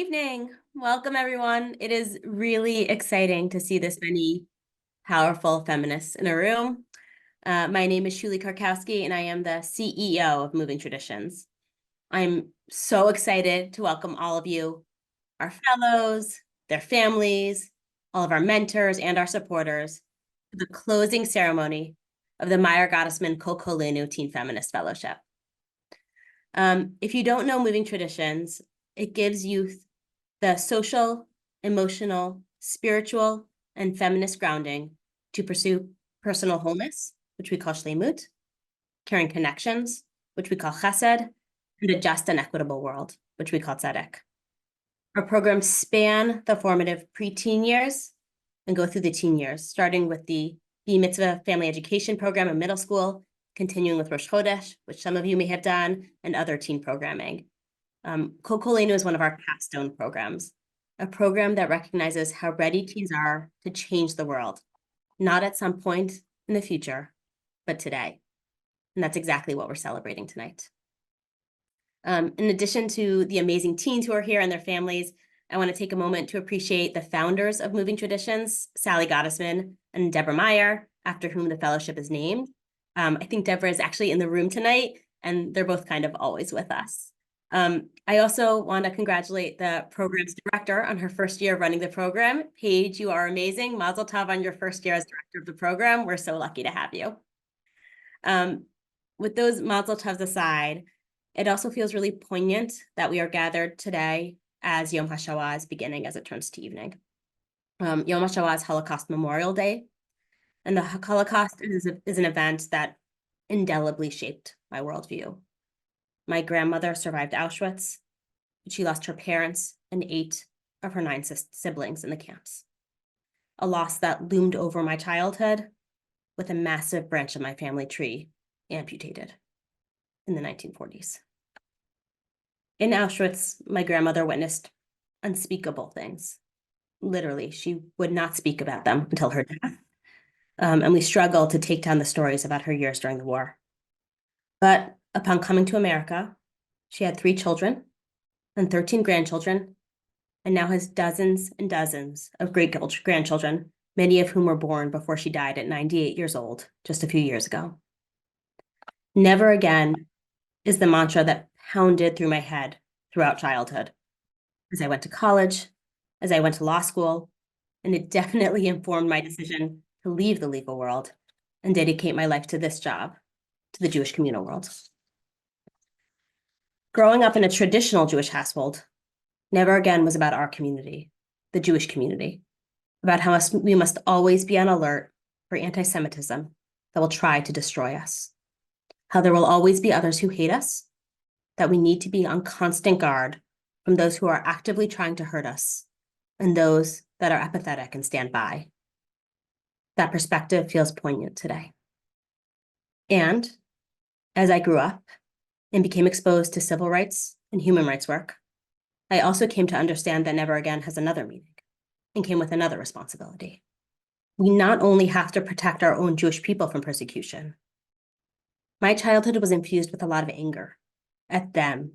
evening. Welcome, everyone. It is really exciting to see this many powerful feminists in a room. My name is Shuli Karkowski, and I am the CEO of Moving Traditions. I'm so excited to welcome all of you, our fellows, their families, all of our mentors, and our supporters to the closing ceremony of the Meyer-Gottesman Kol Koleinu Teen Feminist Fellowship. If you don't know Moving Traditions, it gives youth the social, emotional, spiritual, and feminist grounding to pursue personal wholeness, which we call shleimut, caring connections, which we call chesed, and a just and equitable world, which we call tzedek. Our programs span the formative preteen years and go through the teen years, starting with the mitzvah family education program in middle school, continuing with Rosh Chodesh, which some of you may have done, and other teen programming. Kol Koleinu is one of our capstone programs, a program that recognizes how ready teens are to change the world, not at some point in the future, but today. And that's exactly what we're celebrating tonight. In addition to the amazing teens who are here and their families, I want to take a moment to appreciate the founders of Moving Traditions, Sally Gottesman and Deborah Meyer, after whom the fellowship is named. I think Deborah is actually in the room tonight, and they're both kind of always with us. I also want to congratulate the program's director on her first year of running the program. Paige, you are amazing. Mazel tov on your first year as director of the program. We're so lucky to have you. With those mazel tovs aside, it also feels really poignant that we are gathered today as Yom HaShoah is beginning as it turns to evening. Yom HaShoah is Holocaust Memorial Day, and the Holocaust is an event that indelibly shaped my worldview. My grandmother survived Auschwitz, but she lost her parents and 8 of her 9 siblings in the camps. A loss that loomed over my childhood with a massive branch of my family tree amputated in the 1940s. In Auschwitz, my grandmother witnessed unspeakable things. Literally, she would not speak about them until her death. And we struggled to take down the stories about her years during the war. But upon coming to America, she had 3 children and 13 grandchildren, and now has dozens and dozens of great-grandchildren, many of whom were born before she died at 98 years old, just a few years ago. Never again is the mantra that pounded through my head throughout childhood. As I went to college, as I went to law school, and it definitely informed my decision to leave the legal world and dedicate my life to this job, to the Jewish communal world. Growing up in a traditional Jewish household, never again was about our community, the Jewish community, about how we must always be on alert for anti-Semitism that will try to destroy us, how there will always be others who hate us, that we need to be on constant guard from those who are actively trying to hurt us, and those that are apathetic and stand by. That perspective feels poignant today. And as I grew up and became exposed to civil rights and human rights work, I also came to understand that never again has another meaning and came with another responsibility. We not only have to protect our own Jewish people from persecution. My childhood was infused with a lot of anger at them,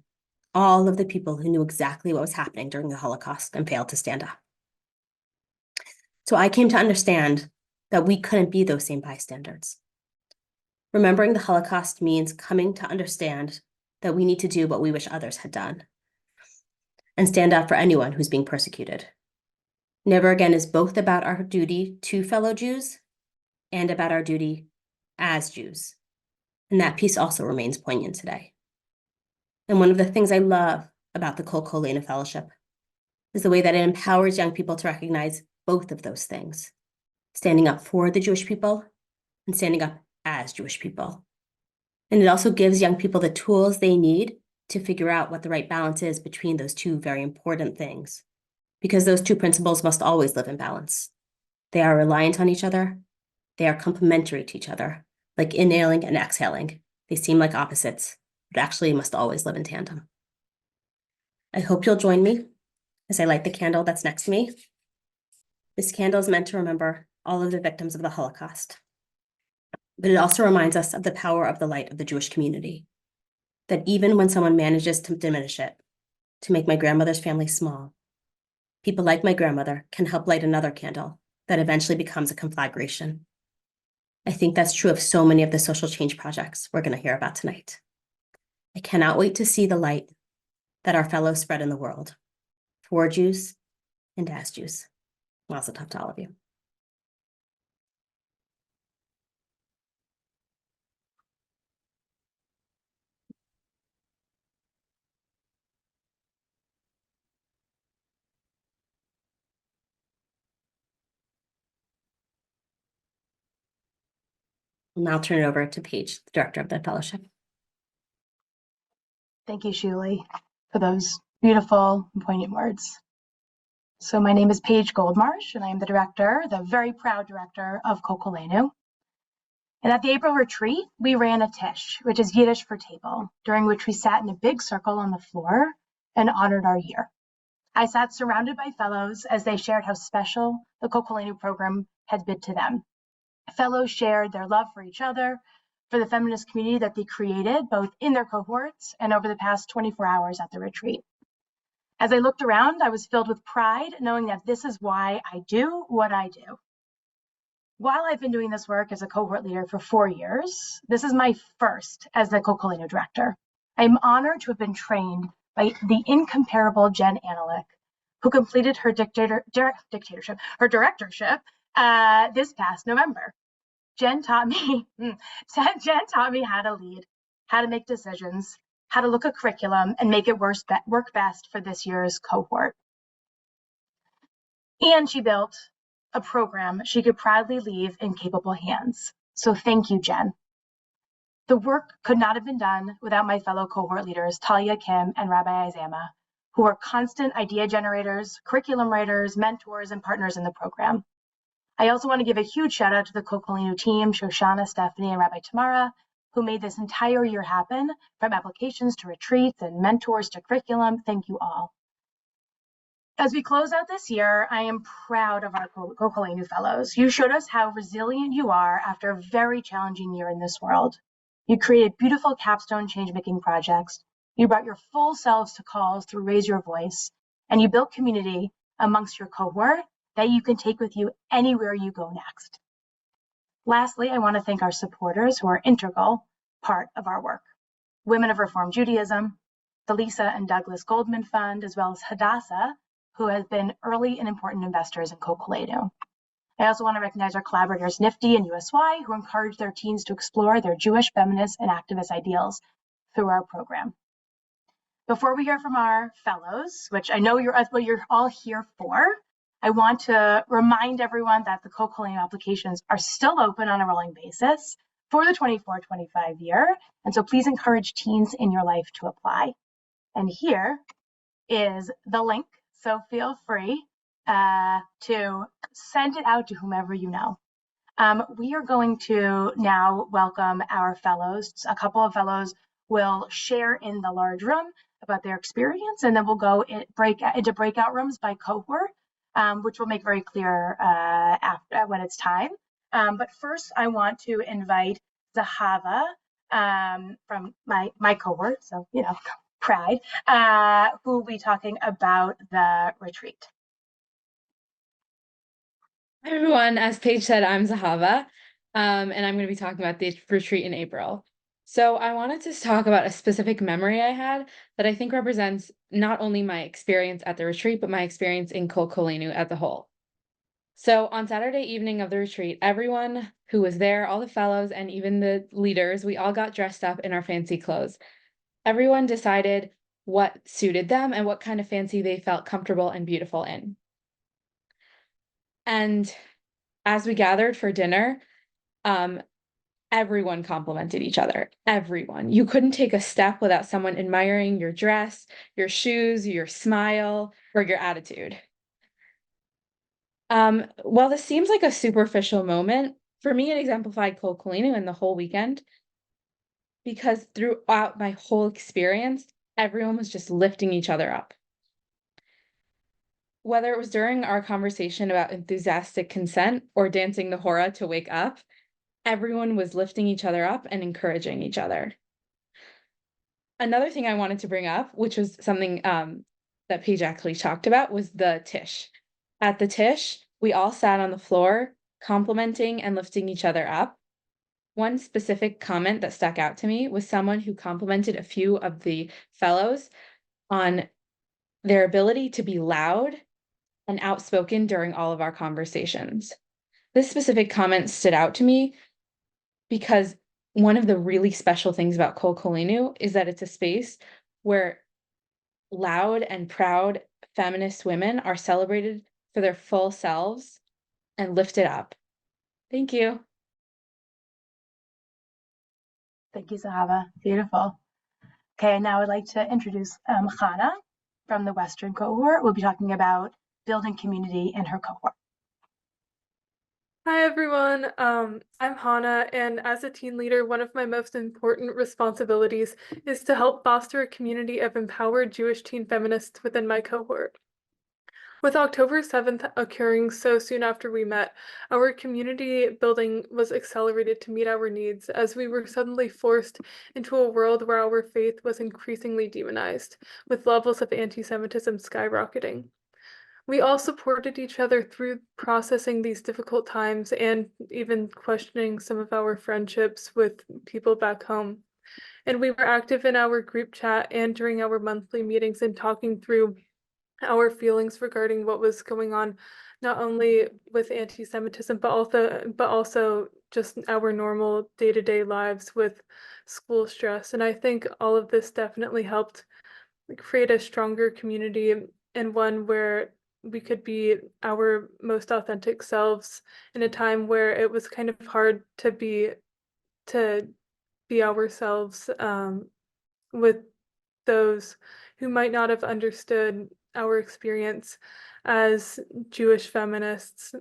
all of the people who knew exactly what was happening during the Holocaust and failed to stand up. So I came to understand that we couldn't be those same bystanders. Remembering the Holocaust means coming to understand that we need to do what we wish others had done and stand up for anyone who's being persecuted. Never again is both about our duty to fellow Jews and about our duty as Jews. And that piece also remains poignant today. And one of the things I love about the Kol Koleinu Fellowship is the way that it empowers young people to recognize both of those things, standing up for the Jewish people and standing up as Jewish people. And it also gives young people the tools they need to figure out what the right balance is between those two very important things, because those two principles must always live in balance. They are reliant on each other. They are complementary to each other, like inhaling and exhaling. They seem like opposites, but actually must always live in tandem. I hope you'll join me as I light the candle that's next to me. This candle is meant to remember all of the victims of the Holocaust, but it also reminds us of the power of the light of the Jewish community, that even when someone manages to diminish it, to make my grandmother's family small. People like my grandmother can help light another candle that eventually becomes a conflagration. I think that's true of so many of the social change projects we're going to hear about tonight. I cannot wait to see the light that our fellows spread in the world, for Jews and as Jews. Mazel tov to all of you. I'll now turn it over to Paige, the director of the fellowship. Thank you, Shuli, for those beautiful and poignant words. So my name is Paige Goldmarsh, and I am the director, the very proud director of Kol Koleinu. And at the April retreat, we ran a tish, which is Yiddish for table, during which we sat in a big circle on the floor and honored our year. I sat surrounded by fellows as they shared how special the Kol Koleinu program had been to them. Fellows shared their love for each other, for the feminist community that they created, both in their cohorts and over the past 24 hours at the retreat. As I looked around, I was filled with pride, knowing that this is why I do what I do. While I've been doing this work as a cohort leader for 4 years, this is my first as the Kol Koleinu director. I'm honored to have been trained by the incomparable Jen Analik, who completed her directorship this past November. Jen taught me how to lead, how to make decisions, how to look at curriculum and make it work best for this year's cohort. And she built a program she could proudly leave in capable hands. So thank you, Jen. The work could not have been done without my fellow cohort leaders, Talia Kim and Rabbi Izama, who are constant idea generators, curriculum writers, mentors, and partners in the program. I also want to give a huge shout out to the Kol Koleinu team, Shoshana, Stephanie, and Rabbi Tamara, who made this entire year happen, from applications to retreats and mentors to curriculum. Thank you all. As we close out this year, I am proud of our Kol Koleinu fellows. You showed us how resilient you are after a very challenging year in this world. You created beautiful capstone change-making projects. You brought your full selves to calls through Raise Your Voice, and you built community amongst your cohort that you can take with you anywhere you go next. Lastly, I want to thank our supporters who are integral part of our work. Women of Reform Judaism, the Lisa and Douglas Goldman Fund, as well as Hadassah, who has been early and important investors in Kol Koleinu. I also want to recognize our collaborators NIFTY and USY, who encourage their teens to explore their Jewish, feminist, and activist ideals through our program. Before we hear from our fellows, which I know what you're all here for, I want to remind everyone that the Kol Koleinu applications are still open on a rolling basis for the 24-25 year, and so please encourage teens in your life to apply. And here is the link, so feel free to send it out to whomever you know. We are going to now welcome our fellows. A couple of fellows will share in the large room about their experience, and then we'll go into breakout rooms by cohort, which will make very clear after when it's time. But first, I want to invite Zahava from my cohort, so pride, who will be talking about the retreat. Hi everyone, as Paige said, I'm Zahava, and I'm going to be talking about the retreat in April. So I wanted to talk about a specific memory I had that I think represents not only my experience at the retreat, but my experience in Kol Koleinu as a whole. So on Saturday evening of the retreat, everyone who was there, all the fellows and even the leaders, we all got dressed up in our fancy clothes. Everyone decided what suited them and what kind of fancy they felt comfortable and beautiful in. And as we gathered for dinner, everyone complimented each other, everyone. You couldn't take a step without someone admiring your dress, your shoes, your smile, or your attitude. While this seems like a superficial moment, for me, it exemplified Kol Koleinu and the whole weekend, because throughout my whole experience, everyone was just lifting each other up. Whether it was during our conversation about enthusiastic consent or dancing the hora to wake up, everyone was lifting each other up and encouraging each other. Another thing I wanted to bring up, which was something that Paige actually talked about was the Tish. At the Tish, we all sat on the floor, complimenting and lifting each other up. One specific comment that stuck out to me was someone who complimented a few of the fellows on their ability to be loud and outspoken during all of our conversations. This specific comment stood out to me because one of the really special things about Kol Koleinu is that it's a space where loud and proud feminist women are celebrated for their full selves and lifted up. Thank you. Thank you, Zahava. Beautiful. Okay, now I'd like to introduce Hannah from the Western cohort. We'll be talking about building community in her cohort. Hi everyone, I'm Hannah, and as a teen leader, one of my most important responsibilities is to help foster a community of empowered Jewish teen feminists within my cohort. With October 7th occurring so soon after we met, our community building was accelerated to meet our needs as we were suddenly forced into a world where our faith was increasingly demonized, with levels of anti-Semitism skyrocketing. We all supported each other through processing these difficult times and even questioning some of our friendships with people back home. And we were active in our group chat and during our monthly meetings and talking through our feelings regarding what was going on, not only with anti-Semitism, but also just our normal day-to-day lives with school stress. And I think all of this definitely helped create a stronger community and one where we could be our most authentic selves in a time where it was kind of hard to be ourselves with those who might not have understood our experience as Jewish feminists.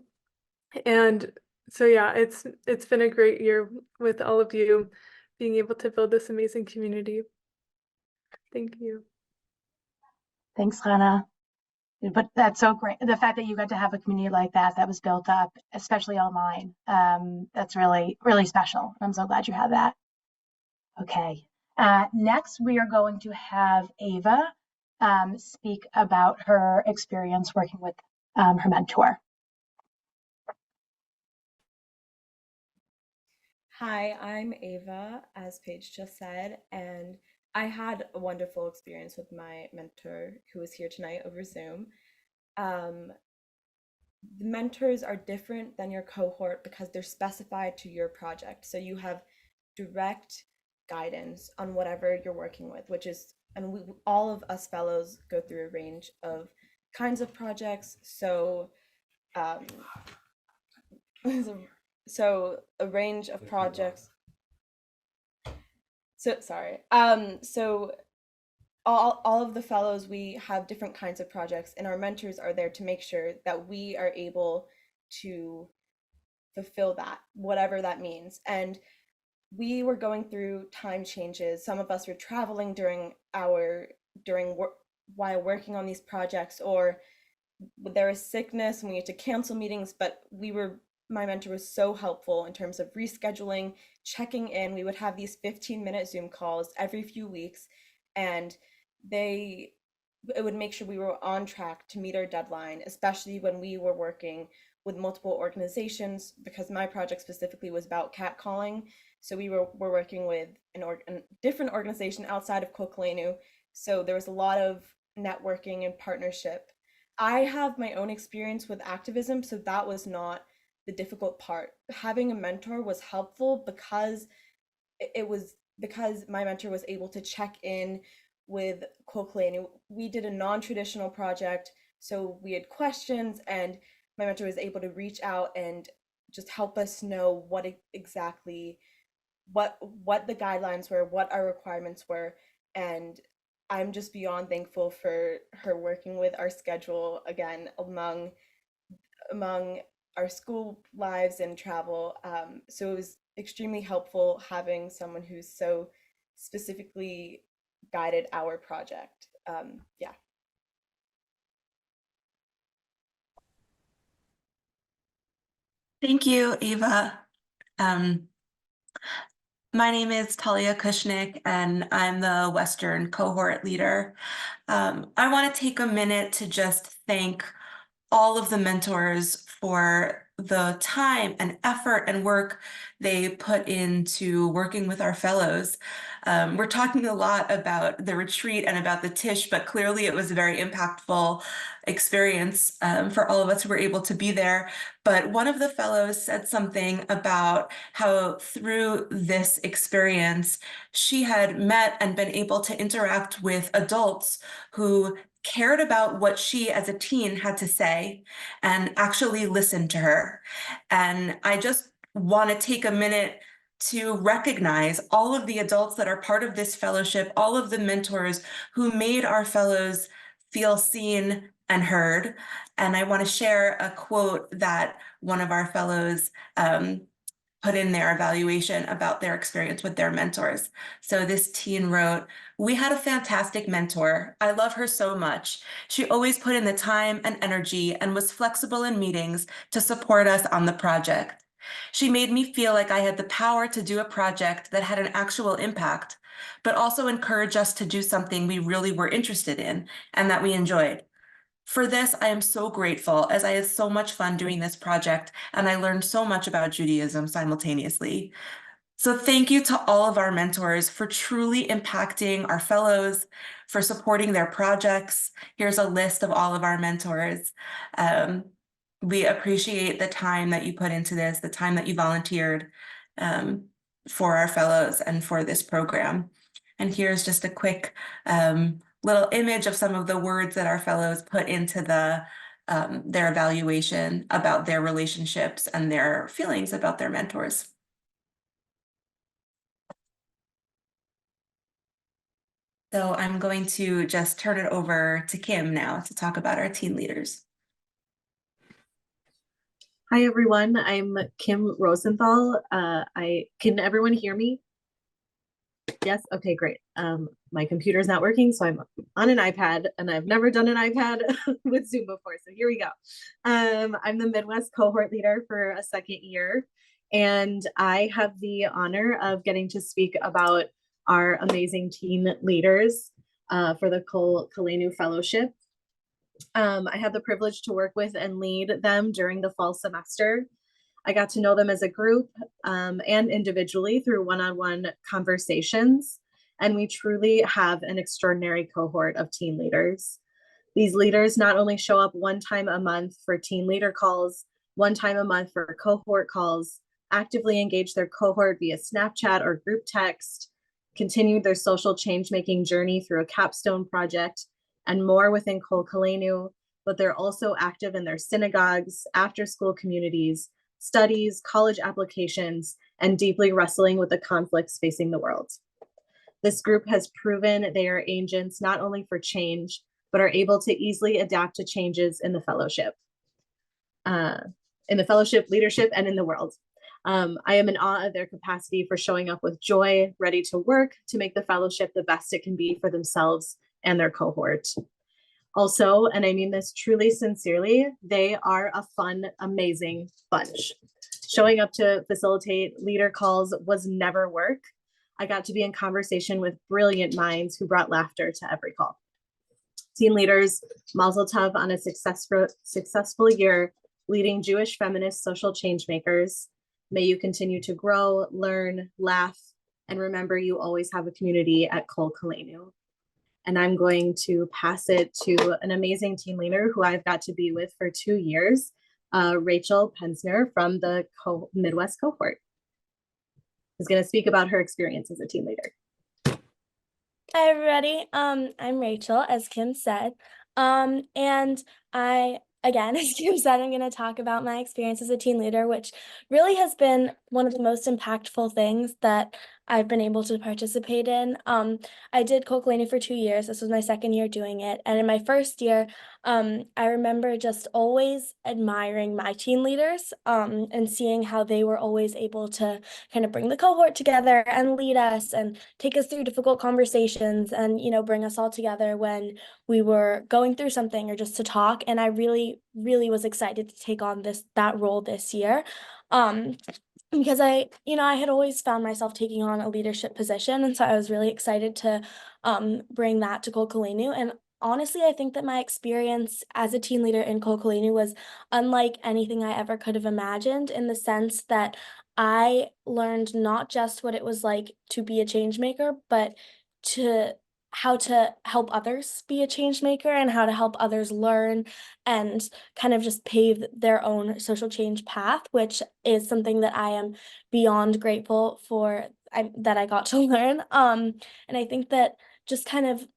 And so yeah, it's been a great year with all of you being able to build this amazing community. Thank you. Thanks, Hannah. But that's so great. The fact that you got to have a community like that was built up, especially online, that's really, really special. I'm so glad you had that. Okay. Next, we are going to have Ava speak about her experience working with her mentor. Hi, I'm Ava, as Paige just said, and I had a wonderful experience with my mentor who is here tonight over Zoom. The mentors are different than your cohort because they're specified to your project. So you have direct guidance on whatever you're working with, which is, and all of us fellows go through a range of kinds of projects. So, so a range of projects. So sorry. So all of the fellows, we have different kinds of projects, and our mentors are there to make sure that we are able to fulfill that, whatever that means. And we were going through time changes. Some of us were traveling while working on these projects, or there was sickness and we had to cancel meetings, but my mentor was so helpful in terms of rescheduling, checking in. We would have these 15-minute Zoom calls every few weeks, and it would make sure we were on track to meet our deadline, especially when we were working with multiple organizations, because my project specifically was about catcalling. So we were working with a different organization outside of Kol Koleinu. So there was a lot of networking and partnership. I have my own experience with activism, so that was not the difficult part. Having a mentor was helpful because my mentor was able to check in with Kol Koleinu. We did a non-traditional project, so we had questions, and my mentor was able to reach out and just help us know what exactly what the guidelines were, what our requirements were, and I'm just beyond thankful for her working with our schedule again among our school lives and travel. So it was extremely helpful having someone who's so specifically guided our project. Yeah. Thank you, Ava. My name is Talia Kushnick, and I'm the Western cohort leader. I want to take a minute to just thank all of the mentors for the time and effort and work they put into working with our fellows. We're talking a lot about the retreat and about the Tish, but clearly it was a very impactful experience for all of us who were able to be there. But one of the fellows said something about how through this experience, she had met and been able to interact with adults who cared about what she as a teen had to say and actually listened to her. And I just want to take a minute to recognize all of the adults that are part of this fellowship, all of the mentors who made our fellows feel seen and heard. And I want to share a quote that one of our fellows put in their evaluation about their experience with their mentors. So this teen wrote, "We had a fantastic mentor. I love her so much. She always put in the time and energy and was flexible in meetings to support us on the project. She made me feel like I had the power to do a project that had an actual impact, but also encourage us to do something we really were interested in and that we enjoyed. For this, I am so grateful as I had so much fun doing this project and I learned so much about Judaism simultaneously. So thank you to all of our mentors for truly impacting our fellows, for supporting their projects. Here's a list of all of our mentors. We appreciate the time that you put into this, the time that you volunteered for our fellows and for this program. And here's just a quick little image of some of the words that our fellows put into their evaluation about their relationships and their feelings about their mentors. So I'm going to just turn it over to Kim now to talk about our teen leaders. Hi, everyone. I'm Kim Rosenthal. Can everyone hear me? Yes? Okay, great. My computer's not working, so I'm on an iPad, and I've never done an iPad with Zoom before, so here we go. I'm the Midwest cohort leader for a second year, and I have the honor of getting to speak about our amazing teen leaders for the Kol Koleinu Fellowship. I had the privilege to work with and lead them during the fall semester. I got to know them as a group and individually through one-on-one conversations, and we truly have an extraordinary cohort of teen leaders. These leaders not only show up one time a month for teen leader calls, one time a month for cohort calls, actively engage their cohort via Snapchat or group text, continued their social change-making journey through a capstone project, and more within Kol Koleinu, but they're also active in their synagogues, after-school communities, studies, college applications, and deeply wrestling with the conflicts facing the world. This group has proven they are agents not only for change, but are able to easily adapt to changes in the fellowship, leadership, and in the world. I am in awe of their capacity for showing up with joy, ready to work to make the fellowship the best it can be for themselves and their cohort. Also, and I mean this truly sincerely, they are a fun, amazing bunch. Showing up to facilitate leader calls was never work. I got to be in conversation with brilliant minds who brought laughter to every call. Teen leaders, mazel tov on a successful year leading Jewish feminist social change makers. May you continue to grow, learn, laugh, and remember you always have a community at Kol Koleinu. And I'm going to pass it to an amazing teen leader who I've got to be with for 2 years, Rachel Pensner from the Midwest cohort, who's going to speak about her experience as a teen leader. Hi, everybody. I'm Rachel, as Kim said. And again, as Kim said, I'm going to talk about my experience as a teen leader, which really has been one of the most impactful things that I've been able to participate in. I did Kol Koleinu for 2 years. This was my second year doing it. And in my first year, I remember just always admiring my teen leaders and seeing how they were always able to kind of bring the cohort together and lead us and take us through difficult conversations and, bring us all together when we were going through something or just to talk. And I really, really was excited to take on that role this year. because I had always found myself taking on a leadership position, and so I was really excited to bring that to Kol Koleinu. And honestly, I think that my experience as a teen leader in Kol Koleinu was unlike anything I ever could have imagined, in the sense that I learned not just what it was like to be a change maker, but to how to help others be a change maker and how to help others learn and kind of just pave their own social change path, which is something that I am beyond grateful for that I got to learn. And I think that just kind of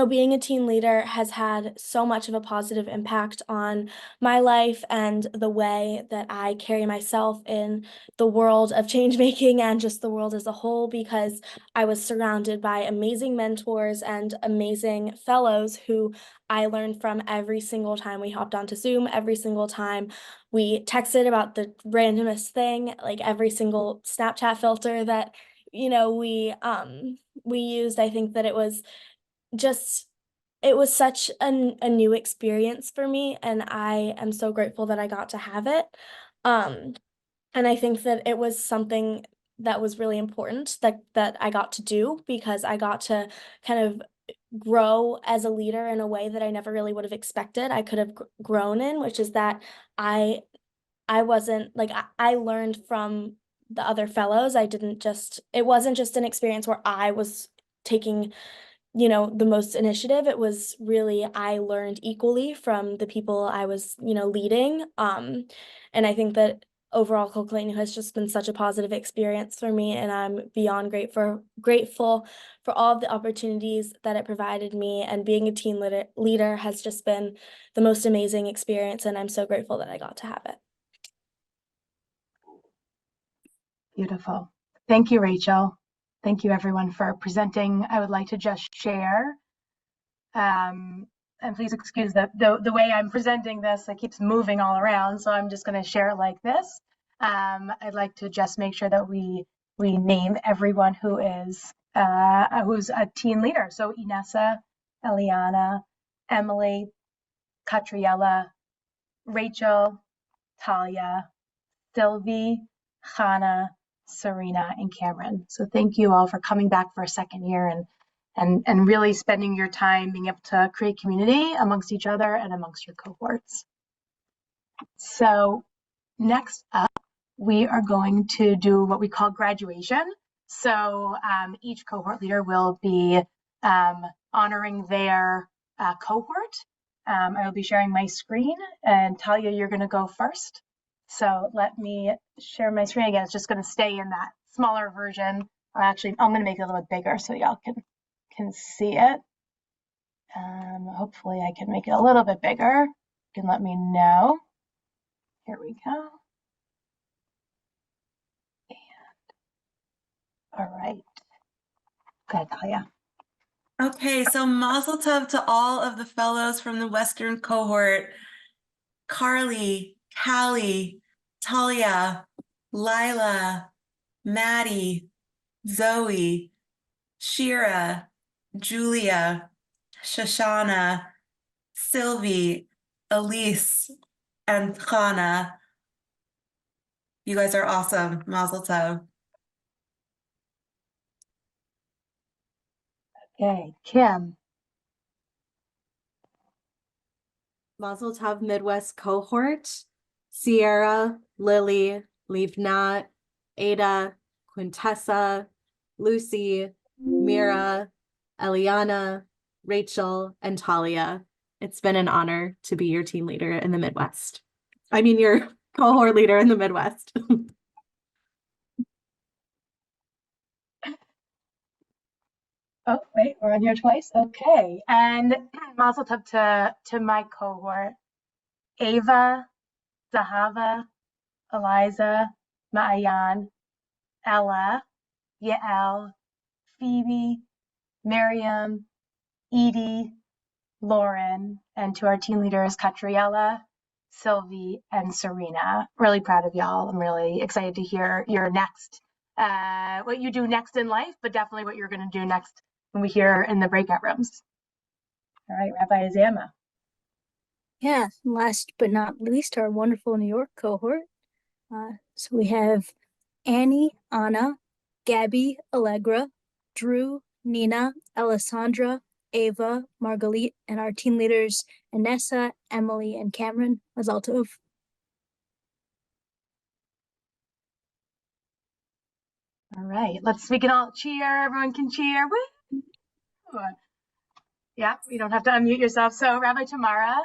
being a teen leader has had so much of a positive impact on my life and the way that I carry myself in the world of change making and just the world as a whole, because I was surrounded by amazing mentors and amazing fellows who I learned from every single time we hopped onto Zoom, every single time we texted about the randomest thing, like every single Snapchat filter that we used. I think that it was such a new experience for me, and I am so grateful that I got to have it. Um, and I think that it was something that was really important that I got to do, because I got to kind of grow as a leader in a way that I never really would have expected I could have grown in, which is that I I wasn't like I learned from the other fellows. It wasn't just an experience where I was taking the most initiative. It was really, I learned equally from the people I was, leading. And I think that overall Kol Koleinu has just been such a positive experience for me, and I'm beyond grateful for all of the opportunities that it provided me. And being a teen leader has just been the most amazing experience, and I'm so grateful that I got to have it. Beautiful. Thank you, Rachel. Thank you, everyone, for presenting. I would like to just share, and please excuse the way I'm presenting this. It keeps moving all around, so I'm just going to share it like this. I'd like to just make sure that we name everyone who's a teen leader. So Inessa, Eliana, Emily, Catriella, Rachel, Talia, Sylvie, Hannah, Serena, and Cameron. So thank you all for coming back for a second year and really spending your time being able to create community amongst each other and amongst your cohorts. So next up, we are going to do what we call graduation. So each cohort leader will be honoring their cohort. I will be sharing my screen, and Talia, you're going to go first. So let me share my screen again. It's just going to stay in that smaller version. Actually, I'm going to make it a little bit bigger so y'all can see it. Hopefully I can make it a little bit bigger. You can let me know. Here we go. And all right. Go ahead, Talia. Okay, so mazel tov to all of the fellows from the Western cohort. Carly, Callie, Talia, Lila, Maddie, Zoe, Shira, Julia, Shoshana, Sylvie, Elise, and Chana. You guys are awesome. Mazel tov. Okay, Kim. Mazel Tov Midwest Cohort, Sierra, Lily, Livnat, Ada, Quintessa, Lucy, Mira, Eliana, Rachel, and Talia. It's been an honor to be your team leader in the Midwest. I mean, your cohort leader in the Midwest. Oh, wait, we're on here twice. Okay, and mazel tov to my cohort: Ava, Zahava, Eliza, Maayan, Ella, Yael, Phoebe, Miriam, Edie, Lauren, and to our team leaders, Catriella, Sylvie, and Serena. Really proud of y'all. I'm really excited to hear your next, what you do next in life, but definitely what you're going to do next when we hear in the breakout rooms. All right, Rabbi Azama. Yeah, last but not least, our wonderful New York cohort. So we have Annie, Anna, Gabby, Allegra, Drew, Nina, Alessandra, Ava, Margalit, and our teen leaders, Anessa, Emily, and Cameron. Mazal tov. All right, we can all cheer. Everyone can cheer. Woo! Yeah, you don't have to unmute yourself. So Rabbi Tamara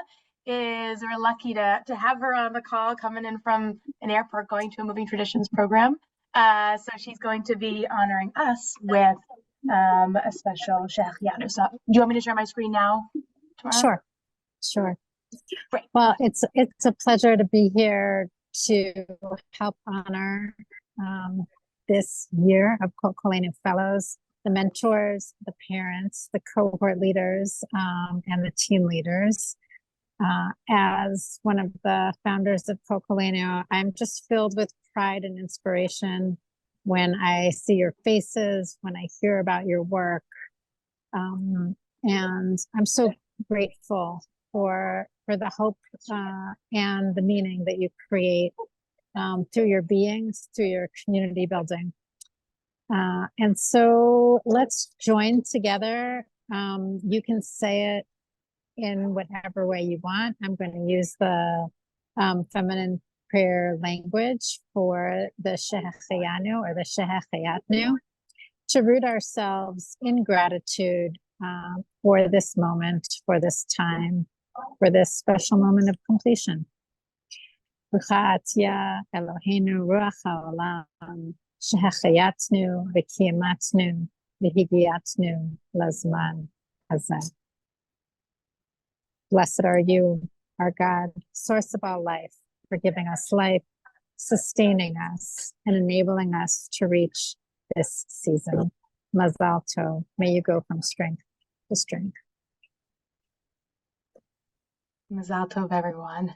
we're lucky to have her on the call coming in from an airport going to a Moving Traditions program. So she's going to be honoring us with a special Shechianu. So do you want me to share my screen now, Tamara? Sure. Great. Well, it's a pleasure to be here to help honor this year of Kol Koleinu Fellows, the mentors, the parents, the cohort leaders, and the team leaders. As one of the founders of Kol Koleinu, I'm just filled with pride and inspiration when I see your faces, when I hear about your work. And I'm so grateful for the hope and the meaning that you create through your beings, through your community building. And so let's join together. You can say it in whatever way you want. I'm going to use the feminine prayer language for the Shehecheyanu or the Shehecheyatnu to root ourselves in gratitude for this moment, for this time, for this special moment of completion. Rucha Atya Eloheinu Ruach HaOlam Shehecheyatnu V'Kiyamatnu V'Higiatnu Lazman Hazeh. Blessed are you, our God, source of all life, for giving us life, sustaining us, and enabling us to reach this season. Mazal tov. May you go from strength to strength. Mazal tov, everyone.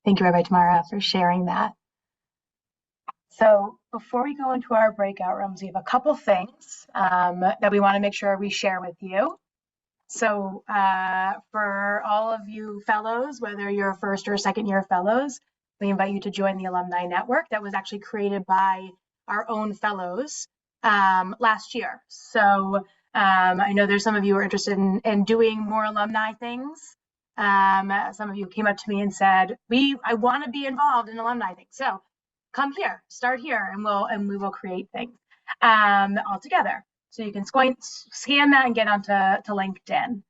Thank you, Rabbi Tamara, for sharing that. So before we go into our breakout rooms, we have a couple things that we want to make sure we share with you. So for all of you fellows, whether you're first or second year fellows, we invite you to join the alumni network that was actually created by our own fellows last year. So I know there's some of you who are interested in doing more alumni things. Some of you came up to me and said, I want to be involved in alumni things. So come here, start here, and we will create things all together. So you can scan that and get onto LinkedIn.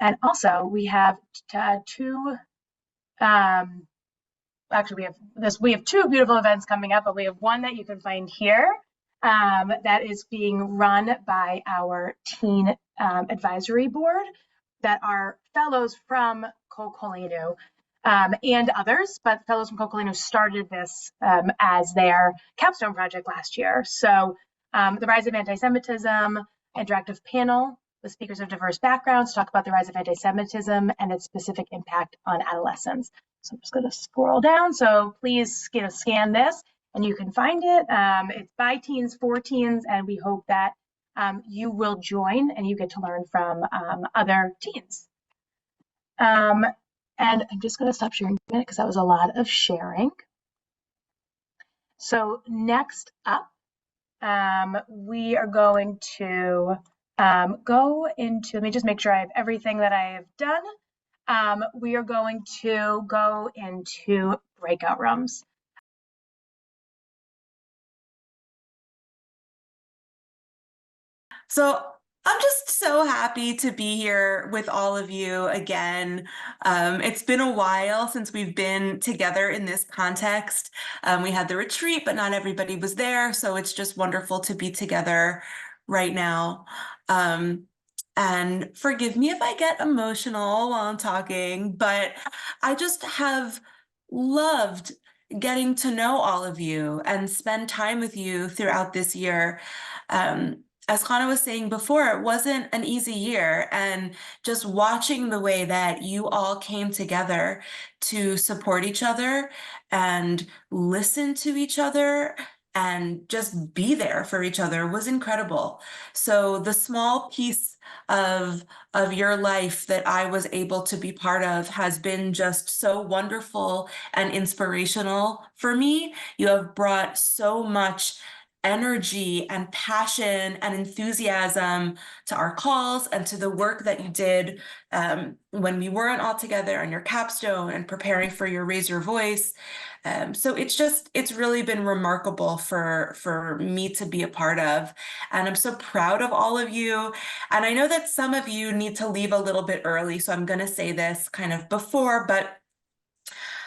And also we have two, actually we have two beautiful events coming up, but we have one that you can find here that is being run by our teen advisory board that are fellows from Kol Koleinu and others, but fellows from Kol Koleinu started this as their capstone project last year. So the rise of anti-Semitism, interactive panel with speakers of diverse backgrounds talk about the rise of anti-Semitism and its specific impact on adolescents. So I'm just going to scroll down. So please scan this and you can find it. It's by teens, for teens, and we hope that you will join and you get to learn from other teens. And I'm just going to stop sharing a minute because that was a lot of sharing. So next up, we are going to go into, let me just make sure I have everything that I have done. We are going to go into breakout rooms. So I'm just so happy to be here with all of you again. It's been a while since we've been together in this context. We had the retreat, but not everybody was there. So it's just wonderful to be together right now. And forgive me if I get emotional while I'm talking, but I just have loved getting to know all of you and spend time with you throughout this year. As Hannah was saying before, it wasn't an easy year, and just watching the way that you all came together to support each other and listen to each other and just be there for each other was incredible. So the small piece of your life that I was able to be part of has been just so wonderful and inspirational for me. You have brought so much energy and passion and enthusiasm to our calls and to the work that you did when we weren't all together on your capstone and preparing for your Raise Your Voice. So it's really been remarkable for me to be a part of. And I'm so proud of all of you. And I know that some of you need to leave a little bit early, so I'm going to say this kind of before, but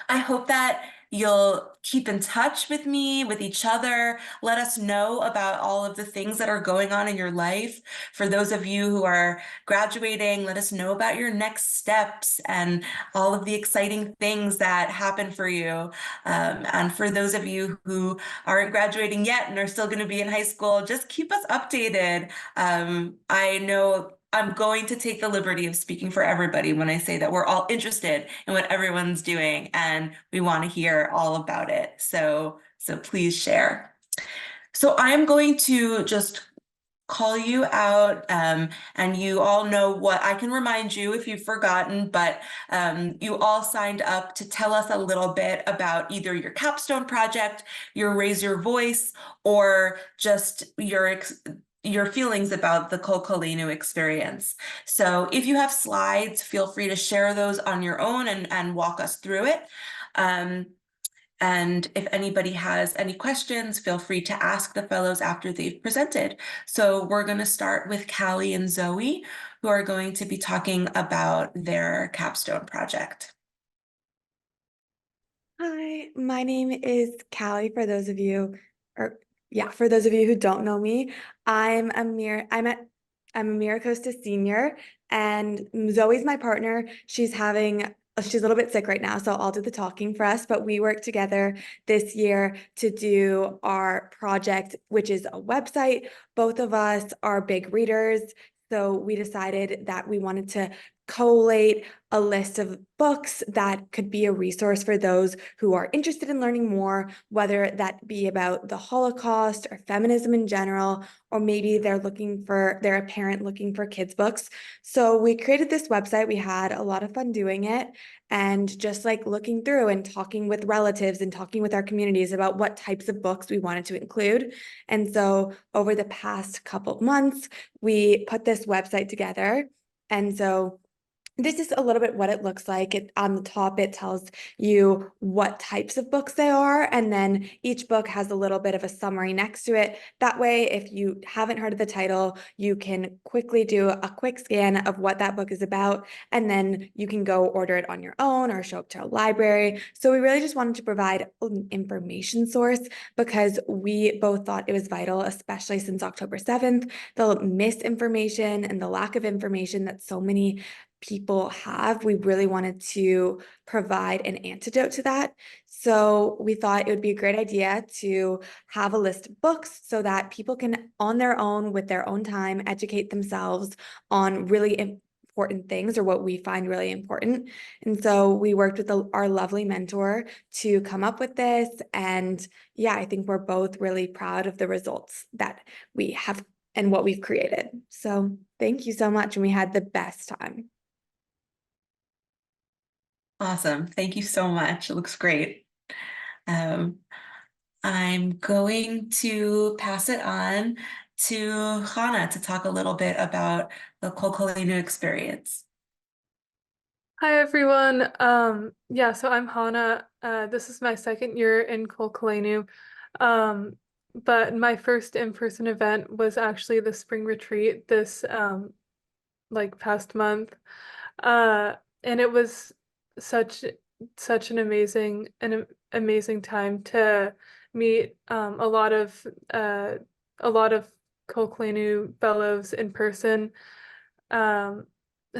I hope that you'll keep in touch with me, with each other. Let us know about all of the things that are going on in your life. For those of you who are graduating, let us know about your next steps and all of the exciting things that happen for you. And for those of you who aren't graduating yet and are still going to be in high school, just keep us updated. I know I'm going to take the liberty of speaking for everybody when I say that we're all interested in what everyone's doing and we want to hear all about it. So please share. So I'm going to just call you out, and you all know what I can remind you if you've forgotten, but you all signed up to tell us a little bit about either your capstone project, your Raise Your Voice, or just your feelings about the Kol Koleinu experience. So if you have slides, feel free to share those on your own and walk us through it. And if anybody has any questions, feel free to ask the fellows after they've presented. So we're going to start with Callie and Zoe, who are going to be talking about their capstone project. Hi, my name is Callie. For those of you who don't know me, I'm a Meyer-Gottesman senior, and Zoe's my partner. She's a little bit sick right now, so I'll do the talking for us, but we worked together this year to do our project, which is a website. Both of us are big readers, so we decided that we wanted to collate a list of books that could be a resource for those who are interested in learning more, whether that be about the Holocaust or feminism in general, or maybe they're a parent looking for kids' books. So we created this website. We had a lot of fun doing it, and just like looking through and talking with relatives and talking with our communities about what types of books we wanted to include. And so over the past couple of months, we put this website together. And so this is a little bit what it looks like. On the top, it tells you what types of books they are, and then each book has a little bit of a summary next to it. That way, if you haven't heard of the title, you can quickly do a quick scan of what that book is about, and then you can go order it on your own or show up to a library. So we really just wanted to provide an information source because we both thought it was vital, especially since October 7th, the misinformation and the lack of information that so many people have. We really wanted to provide an antidote to that. So we thought it would be a great idea to have a list of books so that people can, on their own, with their own time, educate themselves on really important things, or what we find really important. And so we worked with our lovely mentor to come up with this. And yeah, I think we're both really proud of the results that we have and what we've created. So thank you so much. And we had the best time. Awesome. Thank you so much. It looks great. I'm going to pass it on to Hannah to talk a little bit about the Kol Koleinu experience. Hi everyone. So I'm Hannah. This is my second year in Kol Koleinu. But my first in-person event was actually the spring retreat this past month. And it was such an amazing time to meet a lot of Kol Koleinu fellows in person. So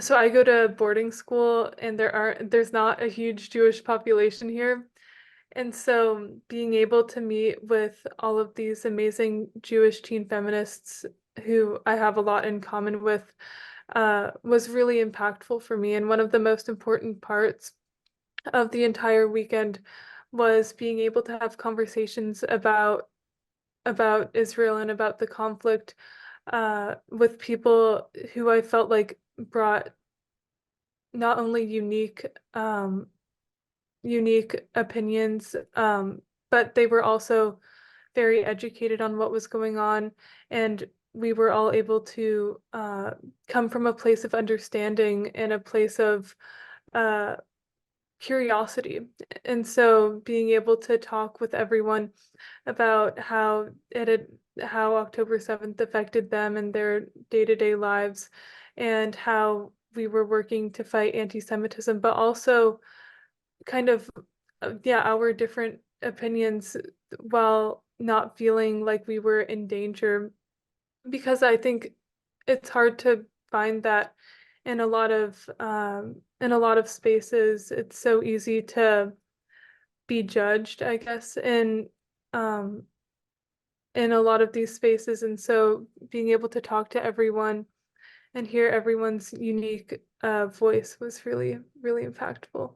I go to boarding school, and there's not a huge Jewish population here. And so being able to meet with all of these amazing Jewish teen feminists who I have a lot in common with was really impactful for me. And one of the most important parts of the entire weekend was being able to have conversations about Israel and about the conflict with people who I felt like brought not only unique opinions, but they were also very educated on what was going on, and we were all able to come from a place of understanding and a place of curiosity. And so being able to talk with everyone about how October 7th affected them and their day-to-day lives, and how we were working to fight anti-Semitism, but also kind of our different opinions while not feeling like we were in danger, because I think it's hard to find that in a lot of spaces. It's so easy to be judged, I guess, in a lot of these spaces. And so being able to talk to everyone and hear everyone's unique voice was really, really impactful.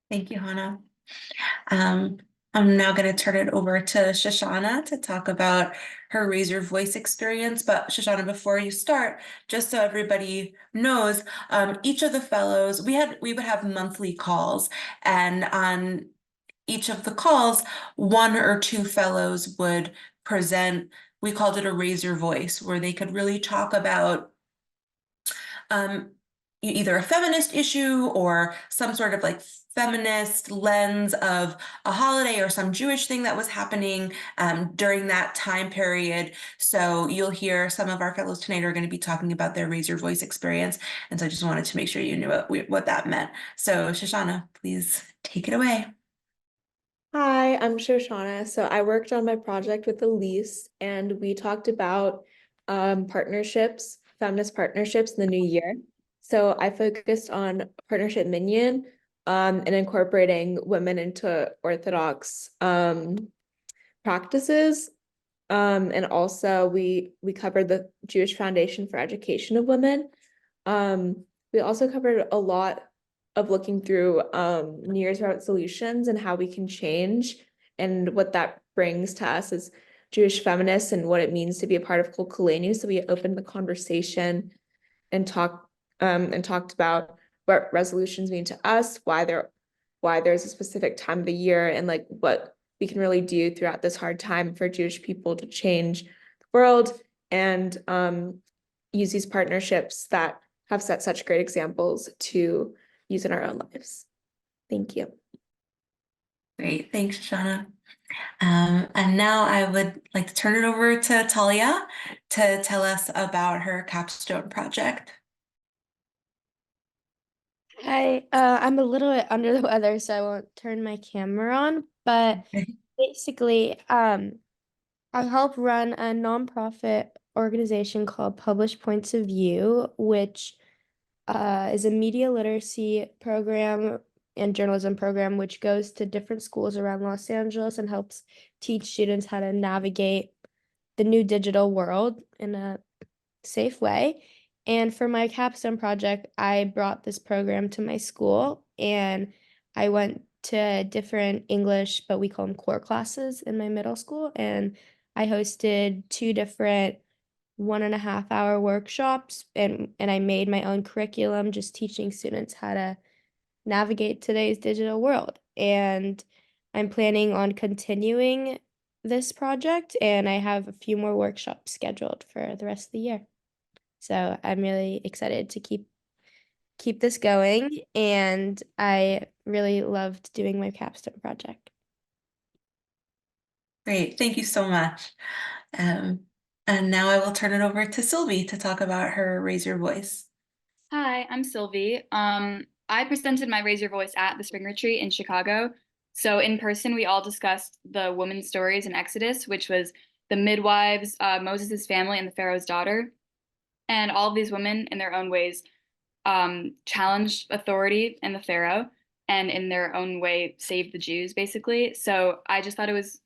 Thank you, Hannah. I'm now going to turn it over to Shoshana to talk about her Raise Your Voice experience. But Shoshana, before you start, just so everybody knows, each of the fellows, we would have monthly calls, and on each of the calls, one or two fellows would present, we called it a Raise Your Voice, where they could really talk about either a feminist issue or some sort of like feminist lens of a holiday or some Jewish thing that was happening during that time period. So you'll hear some of our fellows tonight are going to be talking about their Raise Your Voice experience. And so I just wanted to make sure you knew what that meant. So Shoshana, please take it away. Hi, I'm Shoshana. So I worked on my project with Elise, and we talked about partnerships, feminist partnerships in the new year. So I focused on partnership minion and incorporating women into Orthodox practices. And also we covered the Jewish Foundation for Education of Women. We also covered a lot of looking through New Year's resolutions and how we can change, and what that brings to us as Jewish feminists and what it means to be a part of Kol Koleinu. So we opened the conversation and talked about what resolutions mean to us, why there's a specific time of the year, and like what we can really do throughout this hard time for Jewish people to change the world, and use these partnerships that have set such great examples to use in our own lives. Thank you. Great, thanks, Shoshana. And now I would like to turn it over to Talia to tell us about her capstone project. Hi, I'm a little bit under the weather, so I won't turn my camera on, but basically, I help run a nonprofit organization called Published Points of View, which is a media literacy program and journalism program, which goes to different schools around Los Angeles and helps teach students how to navigate the new digital world in a safe way. And for my capstone project, I brought this program to my school, and I went to different English, but we call them core classes in my middle school, and I hosted 2 different 1.5-hour workshops, and I made my own curriculum, just teaching students how to navigate today's digital world. And I'm planning on continuing this project, and I have a few more workshops scheduled for the rest of the year. So I'm really excited to keep this going, and I really loved doing my capstone project. Great, thank you so much. And now I will turn it over to Sylvie to talk about her Raise Your Voice. Hi, I'm Sylvie. I presented my Raise Your Voice at the Spring Retreat in Chicago. So in person, we all discussed the women's stories in Exodus, which was the midwives, Moses' family, and the Pharaoh's daughter. And all of these women, in their own ways, challenged authority and the Pharaoh, and in their own way saved the Jews, basically. So I just thought it was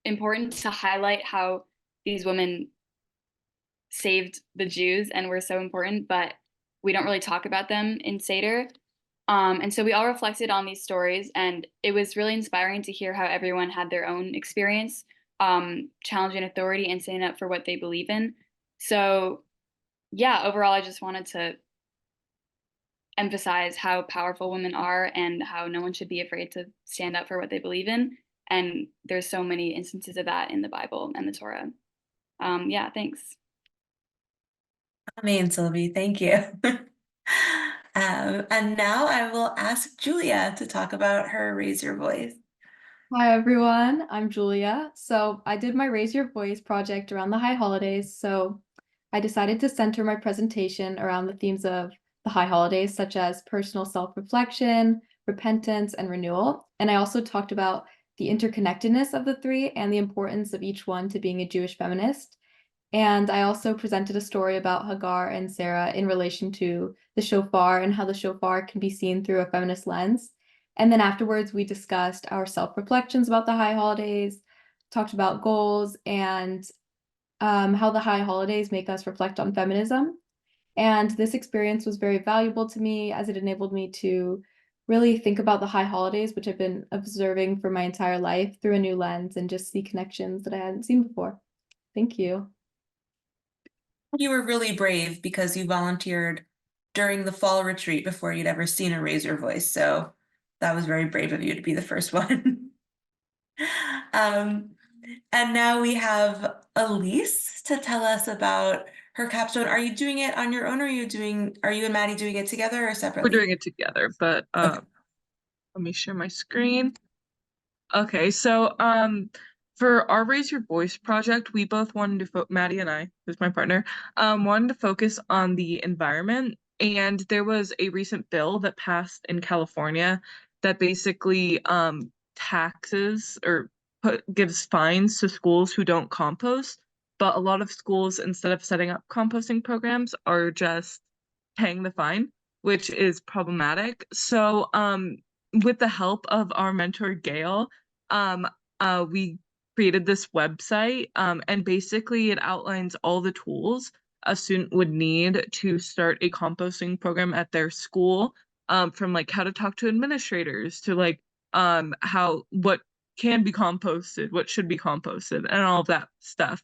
important to highlight how these women saved the Jews and were so important, but we don't really talk about them in Seder. And so we all reflected on these stories, and it was really inspiring to hear how everyone had their own experience challenging authority and standing up for what they believe in. So yeah, overall, I just wanted to emphasize how powerful women are and how no one should be afraid to stand up for what they believe in. And there's so many instances of that in the Bible and the Torah. Yeah, thanks. Amen, Sylvie, thank you. And now I will ask Julia to talk about her Raise Your Voice. Hi everyone, I'm Julia. So I did my Raise Your Voice project around the high holidays. So I decided to center my presentation around the themes of the high holidays, such as personal self-reflection, repentance, and renewal. And I also talked about the interconnectedness of the three and the importance of each one to being a Jewish feminist. And I also presented a story about Hagar and Sarah in relation to the shofar and how the shofar can be seen through a feminist lens. And then afterwards, we discussed our self-reflections about the high holidays, talked about goals, and how the high holidays make us reflect on feminism. And this experience was very valuable to me as it enabled me to really think about the high holidays, which I've been observing for my entire life through a new lens and just see connections that I hadn't seen before. Thank you. You were really brave because you volunteered during the fall retreat before you'd ever seen a Raise Your Voice. So that was very brave of you to be the first one. And now we have Elise to tell us about her capstone. Are you doing it on your own, or are you and Maddie doing it together or separately? We're doing it together, but Okay. let me share my screen. Okay, so for our Raise Your Voice project, we both wanted to Maddie and I, who's my partner, wanted to focus on the environment. And there was a recent bill that passed in California that basically taxes or gives fines to schools who don't compost. But a lot of schools, instead of setting up composting programs, are just paying the fine, which is problematic. So with the help of our mentor Gail, we created this website, and basically it outlines all the tools a student would need to start a composting program at their school, from like how to talk to administrators to like what can be composted, what should be composted, and all of that stuff.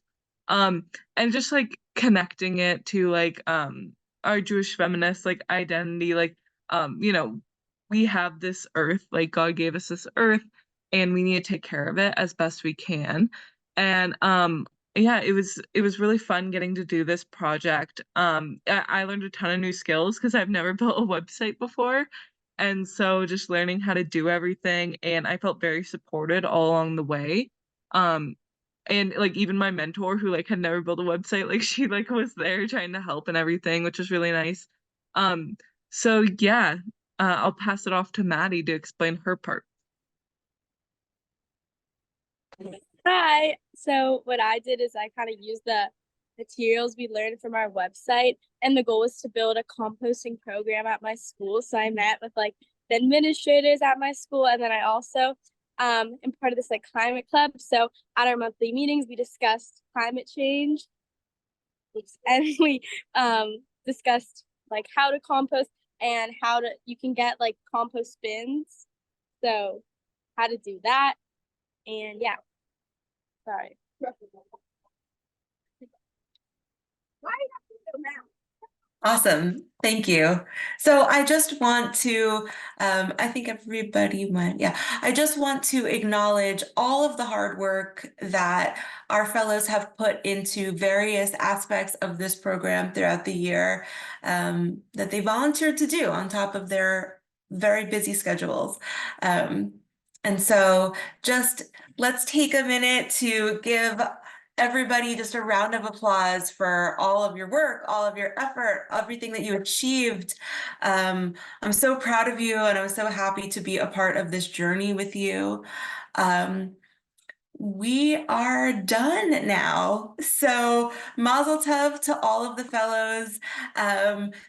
And just like connecting it to like our Jewish feminist like identity, like we have this earth, like God gave us this earth, and we need to take care of it as best we can. And yeah, it was really fun getting to do this project. I learned a ton of new skills because I've never built a website before. And so just learning how to do everything, and I felt very supported all along the way. And like even my mentor who like had never built a website, like she like was there trying to help and everything, which was really nice. So yeah, I'll pass it off to Maddie to explain her part. Hi. So what I did is I kind of used the materials we learned from our website, and the goal was to build a composting program at my school. So I met with like the administrators at my school, and then I also am part of this like climate club. So at our monthly meetings, we discussed climate change, and we discussed like how to compost and you can get like compost bins. So how to do that, and yeah. Sorry. Awesome. Thank you. So I just want to, I think everybody went, yeah. I just want to acknowledge all of the hard work that our fellows have put into various aspects of this program throughout the year, that they volunteered to do on top of their very busy schedules. And so just let's take a minute to give everybody just a round of applause for all of your work, all of your effort, everything that you achieved. I'm so proud of you, and I'm so happy to be a part of this journey with you. We are done now. So mazel tov to all of the fellows.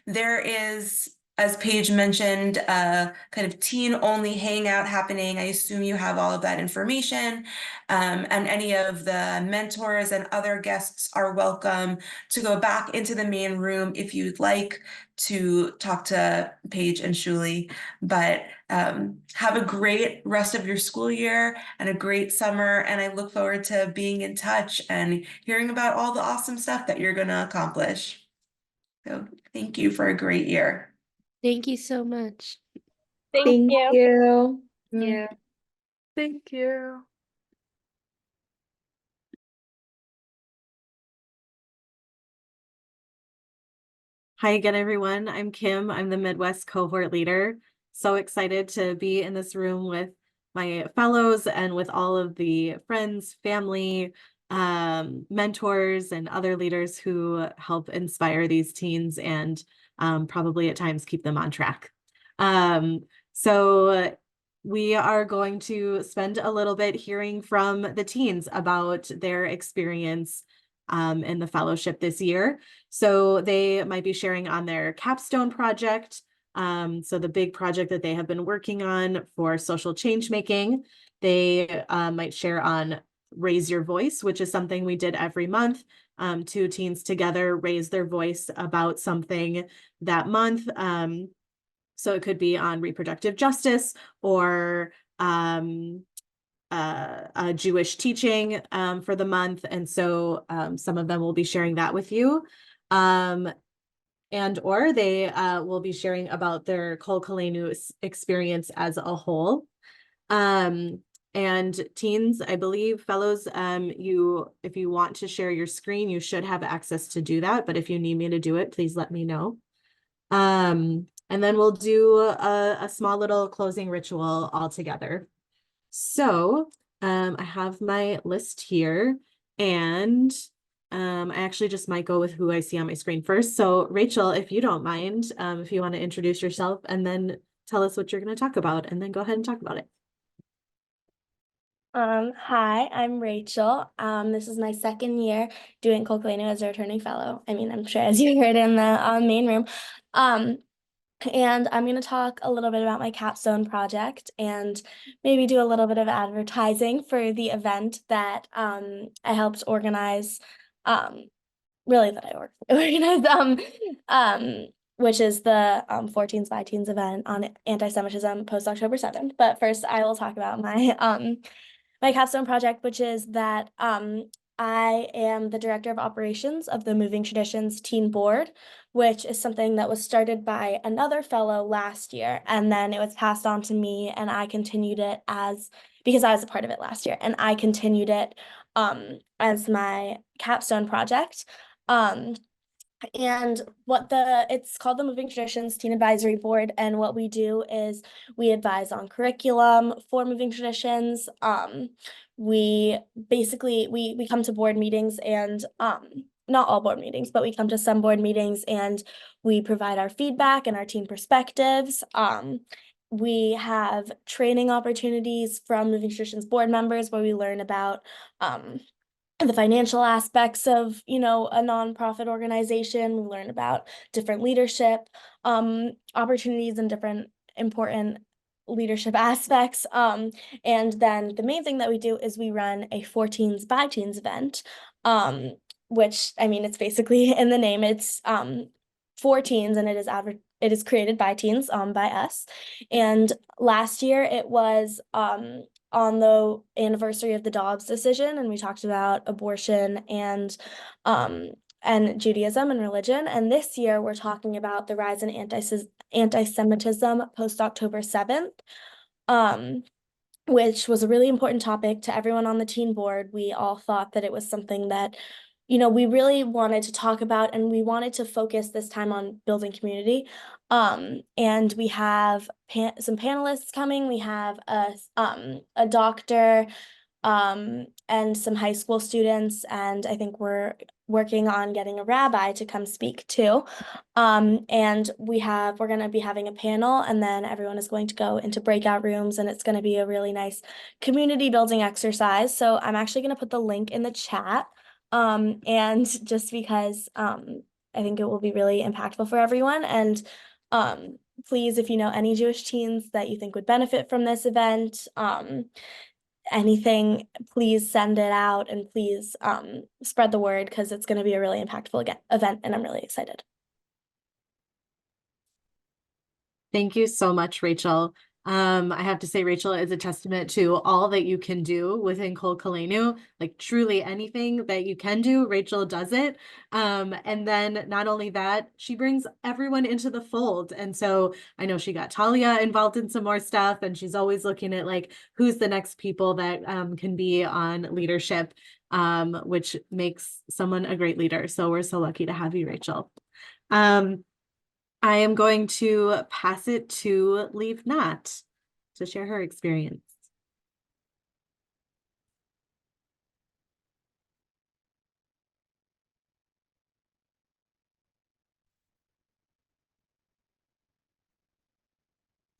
There is, as Paige mentioned, a kind of teen-only hangout happening. I assume you have all of that information. And any of the mentors and other guests are welcome to go back into the main room if you'd like to talk to Paige and Shuli, but have a great rest of your school year and a great summer. And I look forward to being in touch and hearing about all the awesome stuff that you're going to accomplish. So thank you for a great year. Thank you so much. Thank you. you. Yeah. Thank you. Hi again, everyone. I'm Kim. I'm the Midwest cohort leader. So excited to be in this room with my fellows and with all of the friends, family, mentors, and other leaders who help inspire these teens and probably at times keep them on track. So we are going to spend a little bit hearing from the teens about their experience in the fellowship this year. So they might be sharing on their capstone project. So the big project that they have been working on for social change making. They might share on Raise Your Voice, which is something we did every month. Two teens together raise their voice about something that month. So it could be on reproductive justice or Jewish teaching for the month. And so some of them will be sharing that with you. And or they will be sharing about their Kol Koleinu experience as a whole. And teens, I believe, fellows, if you want to share your screen, you should have access to do that. But if you need me to do it, please let me know. And then we'll do a small little closing ritual all together. So I have my list here, and I actually just might go with who I see on my screen first. So Rachel, if you don't mind, if you want to introduce yourself and then tell us what you're going to talk about, and then go ahead and talk about it. Hi, I'm Rachel. This is my second year doing Kol Koleinu as a returning fellow. I mean, I'm sure as you heard in the main room. And I'm going to talk a little bit about my capstone project and maybe do a little bit of advertising for the event that I helped organize, really that I organized, which is the 14s by Teens event on anti-Semitism post-October 7th. But first, I will talk about my my capstone project, which is that I am the director of operations of the Moving Traditions Teen Board, which is something that was started by another fellow last year, and then it was passed on to me, and I continued it because I was a part of it last year, and I continued it as my capstone project. And it's called the Moving Traditions Teen Advisory Board, and what we do is we advise on curriculum for Moving Traditions. We basically we come to board meetings and not all board meetings, but we come to some board meetings and we provide our feedback and our team perspectives. We have training opportunities from Moving Traditions board members where we learn about the financial aspects of, a nonprofit organization. We learn about different leadership opportunities and different important leadership aspects. And then the main thing that we do is we run a 14s by Teens event, which, I mean, it's basically in the name. It's for teens, and it is created by teens, by us. And last year it was on the anniversary of the Dobbs decision, and we talked about abortion and Judaism and religion. And this year we're talking about the rise in anti-Semitism post-October 7th, which was a really important topic to everyone on the teen board. We all thought that it was something that we really wanted to talk about, and we wanted to focus this time on building community. And we have some panelists coming. We have a doctor and some high school students, and I think we're working on getting a rabbi to come speak too. And we're going to be having a panel, and then everyone is going to go into breakout rooms, and it's going to be a really nice community building exercise. So I'm actually going to put the link in the chat. And just because I think it will be really impactful for everyone. And please, if you know any Jewish teens that you think would benefit from this event, anything, please send it out, and please spread the word, because it's going to be a really impactful event, and I'm really excited. Thank you so much, Rachel. I have to say, Rachel is a testament to all that you can do within Kol Koleinu. Like truly anything that you can do, Rachel does it. And then not only that, she brings everyone into the fold. And so I know she got Talia involved in some more stuff, and she's always looking at like who's the next people that can be on leadership, which makes someone a great leader. So we're so lucky to have you, Rachel. I am going to pass it to Leave Not to share her experience.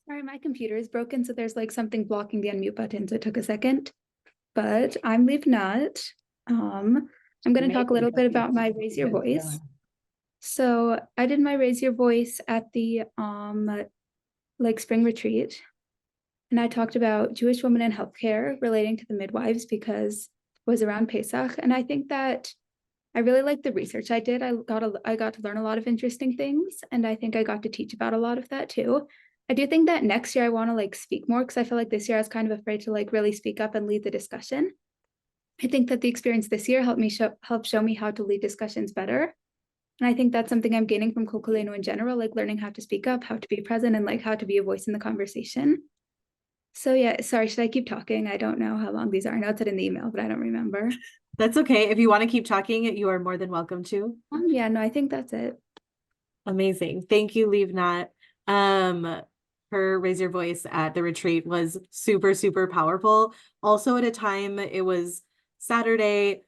Sorry, my computer is broken, so there's like something blocking the unmute button, so it took a second. But I'm Leave Not. I'm going to talk a little bit about my Raise Your Voice. So I did my Raise Your Voice at the like spring retreat, and I talked about Jewish women in healthcare relating to the midwives because it was around Pesach, and I think that I really liked the research I did. I got to learn a lot of interesting things, and I think I got to teach about a lot of that too. I do think that next year I want to like speak more because I feel like this year I was kind of afraid to like really speak up and lead the discussion. I think that the experience this year helped show me how to lead discussions better. And I think that's something I'm gaining from Kol Koleinu in general, like learning how to speak up, how to be present, and like how to be a voice in the conversation. So yeah, sorry, should I keep talking? I don't know how long these are. I know it's in the email, but I don't remember. That's okay. If you want to keep talking, you are more than welcome to. Yeah, no, I think that's it. Amazing. Thank you, Leave Not. Her Raise Your Voice at the retreat was super, super powerful. Also at a time, it was Saturday,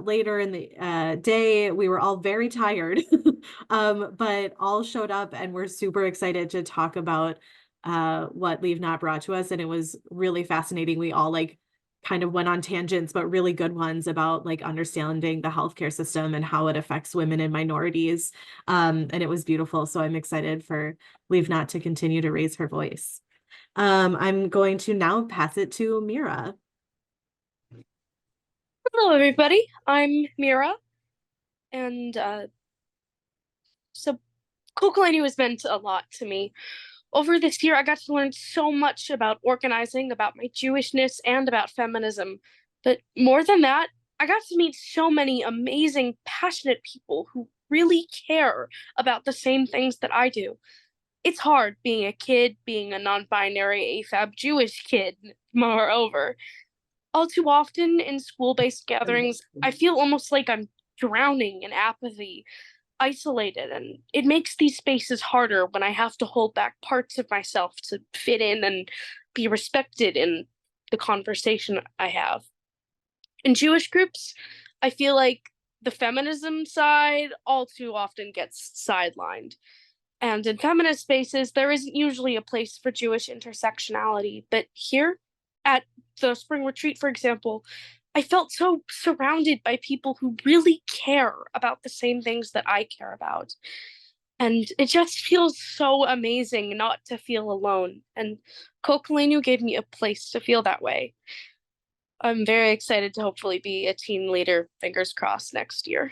later in the day, we were all very tired, but all showed up and we're super excited to talk about what Leave Not brought to us. And it was really fascinating. We all like kind of went on tangents, but really good ones about like understanding the healthcare system and how it affects women and minorities. And it was beautiful. So I'm excited for Leave Not to continue to raise her voice. I'm going to now pass it to Mira. Hello, everybody. I'm Mira, and so Kol Koleinu has meant a lot to me. Over this year, I got to learn so much about organizing, about my Jewishness, and about feminism. But more than that, I got to meet so many amazing, passionate people who really care about the same things that I do. It's hard being a kid, being a non-binary AFAB Jewish kid, moreover. All too often in school-based gatherings, I feel almost like I'm drowning in apathy, isolated, and it makes these spaces harder when I have to hold back parts of myself to fit in and be respected in the conversation I have. In Jewish groups, I feel like the feminism side all too often gets sidelined. And in feminist spaces, there isn't usually a place for Jewish intersectionality. But here, at the spring retreat, for example, I felt so surrounded by people who really care about the same things that I care about. And it just feels so amazing not to feel alone. And Kol Koleinu gave me a place to feel that way. I'm very excited to hopefully be a teen leader, fingers crossed, next year.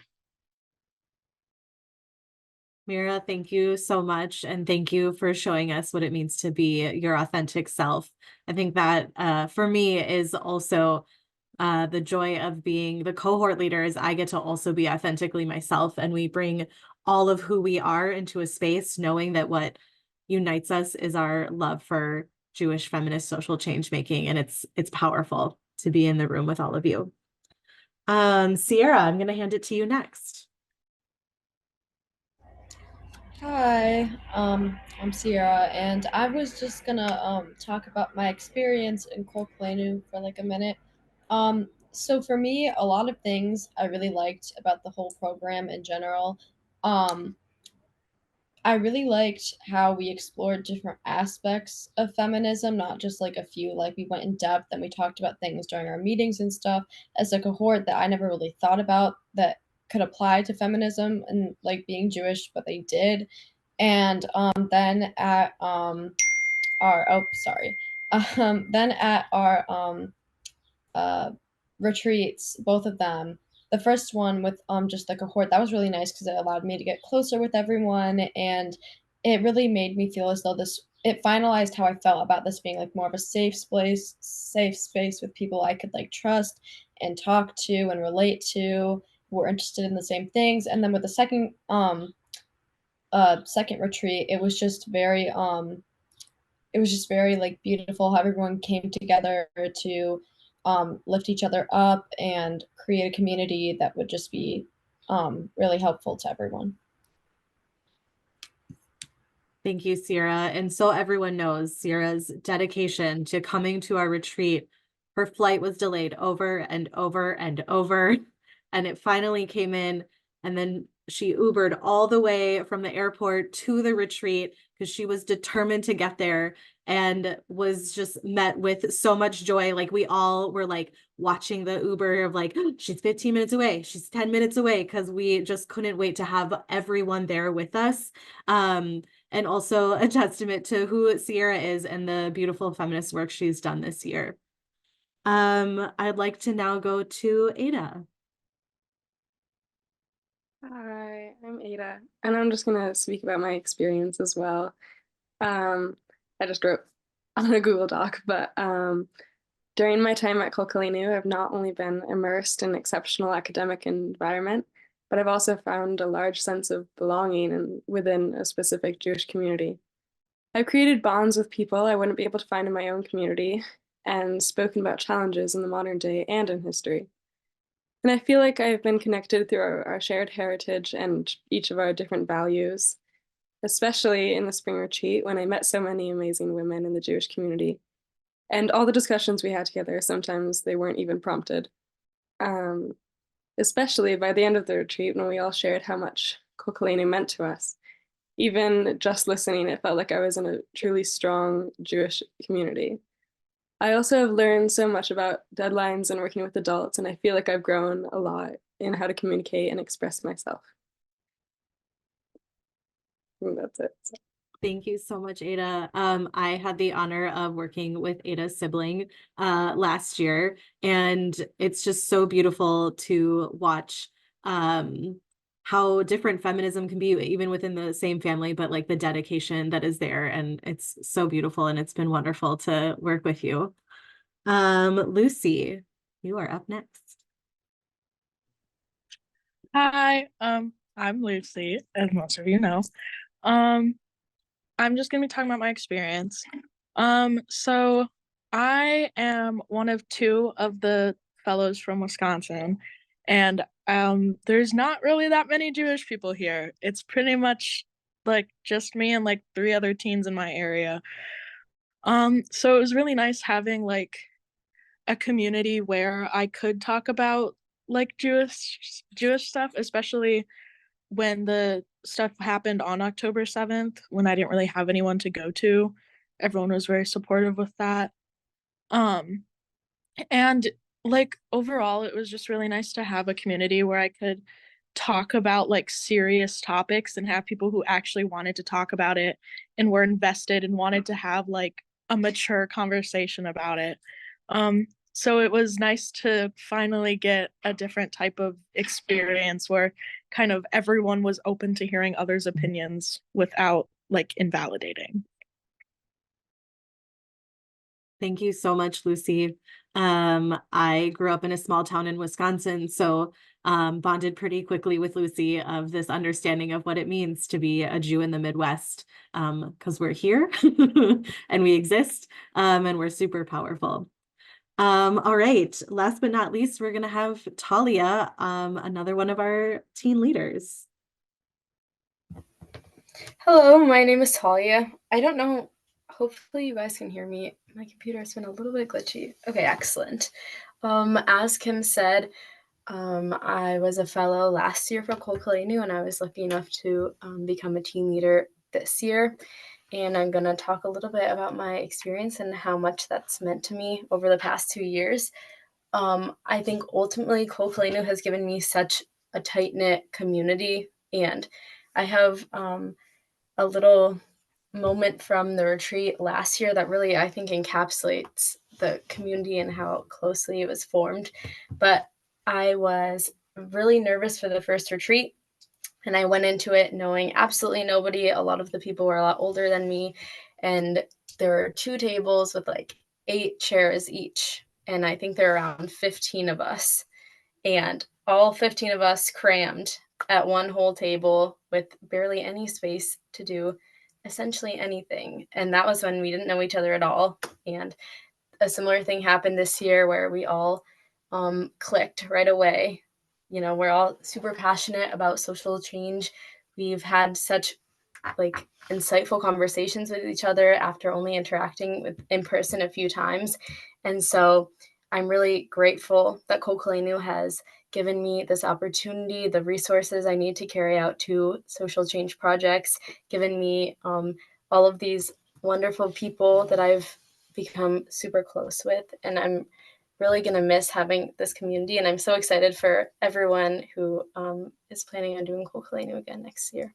Mira, thank you so much. And thank you for showing us what it means to be your authentic self. I think that for me is also the joy of being the cohort leaders. I get to also be authentically myself, and we bring all of who we are into a space, knowing that what unites us is our love for Jewish feminist social change making. And it's powerful to be in the room with all of you. Sierra, I'm going to hand it to you next. Hi, I'm Sierra, and I was just gonna talk about my experience in Kol Koleinu for like a minute. So for me, a lot of things I really liked about the whole program in general. I really liked how we explored different aspects of feminism, not just like a few. Like we went in depth and we talked about things during our meetings and stuff as a cohort that I never really thought about that could apply to feminism and like being Jewish, but they did. And then at then at our retreats, both of them. The first one with just the cohort, that was really nice because it allowed me to get closer with everyone, and it really made me feel as though it finalized how I felt about this being like more of a safe space with people I could like trust and talk to and relate to, who were interested in the same things. And then with the second retreat, it was just very like beautiful how everyone came together to lift each other up and create a community that would just be really helpful to everyone. Thank you, Sierra. And so everyone knows Sierra's dedication to coming to our retreat. Her flight was delayed over and over and over, and it finally came in. And then she Ubered all the way from the airport to the retreat because she was determined to get there, and was just met with so much joy. Like, we all were like watching the Uber of like, "Oh, she's 15 minutes away, she's 10 minutes away," because we just couldn't wait to have everyone there with us. And also a testament to who Sierra is and the beautiful feminist work she's done this year. I'd like to now go to Ada. Hi, I'm Ada, and I'm just gonna speak about my experience as well. I just wrote on a Google Doc, but during my time at Kol Koleinu, I've not only been immersed in exceptional academic environment, but I've also found a large sense of belonging within a specific Jewish community. I've created bonds with people I wouldn't be able to find in my own community, and spoken about challenges in the modern day and in history. And I feel like I've been connected through our shared heritage and each of our different values, especially in the spring retreat when I met so many amazing women in the Jewish community. And all the discussions we had together, sometimes they weren't even prompted. Especially by the end of the retreat when we all shared how much Kol Koleinu meant to us. Even just listening, it felt like I was in a truly strong Jewish community. I also have learned so much about deadlines and working with adults, and I feel like I've grown a lot in how to communicate and express myself. I think that's it. So. Thank you so much, Ada. I had the honor of working with Ada's sibling last year, and it's just so beautiful to watch how different feminism can be, even within the same family, but like the dedication that is there. And it's so beautiful, and it's been wonderful to work with you. Lucy, you are up next. Hi, I'm Lucy, as most of you know. I'm just gonna be talking about my experience. So I am one of two of the fellows from Wisconsin, and there's not really that many Jewish people here. It's pretty much like just me and like 3 other teens in my area. So it was really nice having like a community where I could talk about like Jewish stuff, especially when the stuff happened on October 7th, when I didn't really have anyone to go to. Everyone was very supportive with that. And like overall, it was just really nice to have a community where I could talk about like serious topics and have people who actually wanted to talk about it and were invested and wanted to have like a mature conversation about it. So it was nice to finally get a different type of experience where kind of everyone was open to hearing others' opinions without like invalidating. Thank you so much, Lucy. I grew up in a small town in Wisconsin, so bonded pretty quickly with Lucy of this understanding of what it means to be a Jew in the Midwest, because we're here and we exist, and we're super powerful. All right, last but not least, we're gonna have Talia, another one of our teen leaders. Hello, my name is Talia. I don't know, hopefully you guys can hear me. My computer has been a little bit glitchy. Okay, excellent. As Kim said, I was a fellow last year for Kol Koleinu, and I was lucky enough to become a teen leader this year. And I'm going to talk a little bit about my experience and how much that's meant to me over the past 2 years. I think ultimately Kol Koleinu has given me such a tight-knit community, and I have a little moment from the retreat last year that really, I think, encapsulates the community and how closely it was formed. But I was really nervous for the first retreat, And I went into it knowing absolutely nobody. A lot of the people were a lot older than me. And there were 2 tables with like 8 chairs each. And I think there were around 15 of us. And all 15 of us crammed at one whole table with barely any space to do essentially anything. And that was when we didn't know each other at all. And a similar thing happened this year where we all clicked right away. You know, we're all super passionate about social change. We've had such like insightful conversations with each other after only interacting with in person a few times. And so I'm really grateful that Kol Koleinu has given me this opportunity, the resources I need to carry out 2 social change projects, given me all of these wonderful people that I've become super close with. And I'm really going to miss having this community. And I'm so excited for everyone who is planning on doing Kol Koleinu again next year.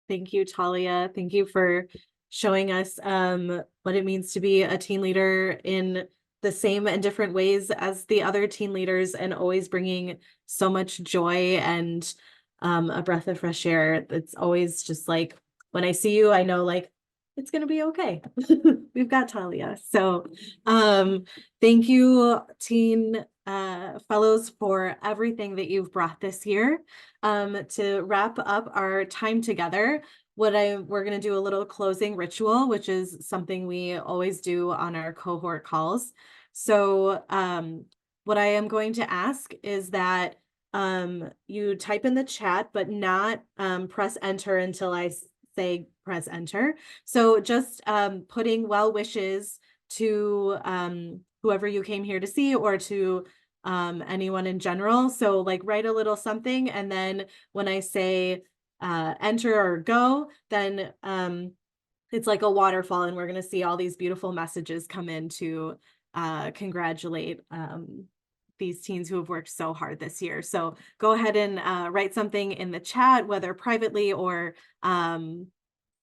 Thank you, Talia. Thank you for showing us what it means to be a teen leader in the same and different ways as the other teen leaders, and always bringing so much joy and a breath of fresh air. It's always just like, when I see you, I know like it's going to be okay. We've got Talia. So thank you, teen fellows, for everything that you've brought this year. To wrap up our time together, we're going to do a little closing ritual, which is something we always do on our cohort calls. So what I am going to ask is that you type in the chat, but not press enter until I say press enter. So just putting well wishes to whoever you came here to see, or to anyone in general. So like write a little something, and then when I say enter or go, then it's like a waterfall, and we're going to see all these beautiful messages come in to congratulate these teens who have worked so hard this year. So go ahead and write something in the chat, whether privately or to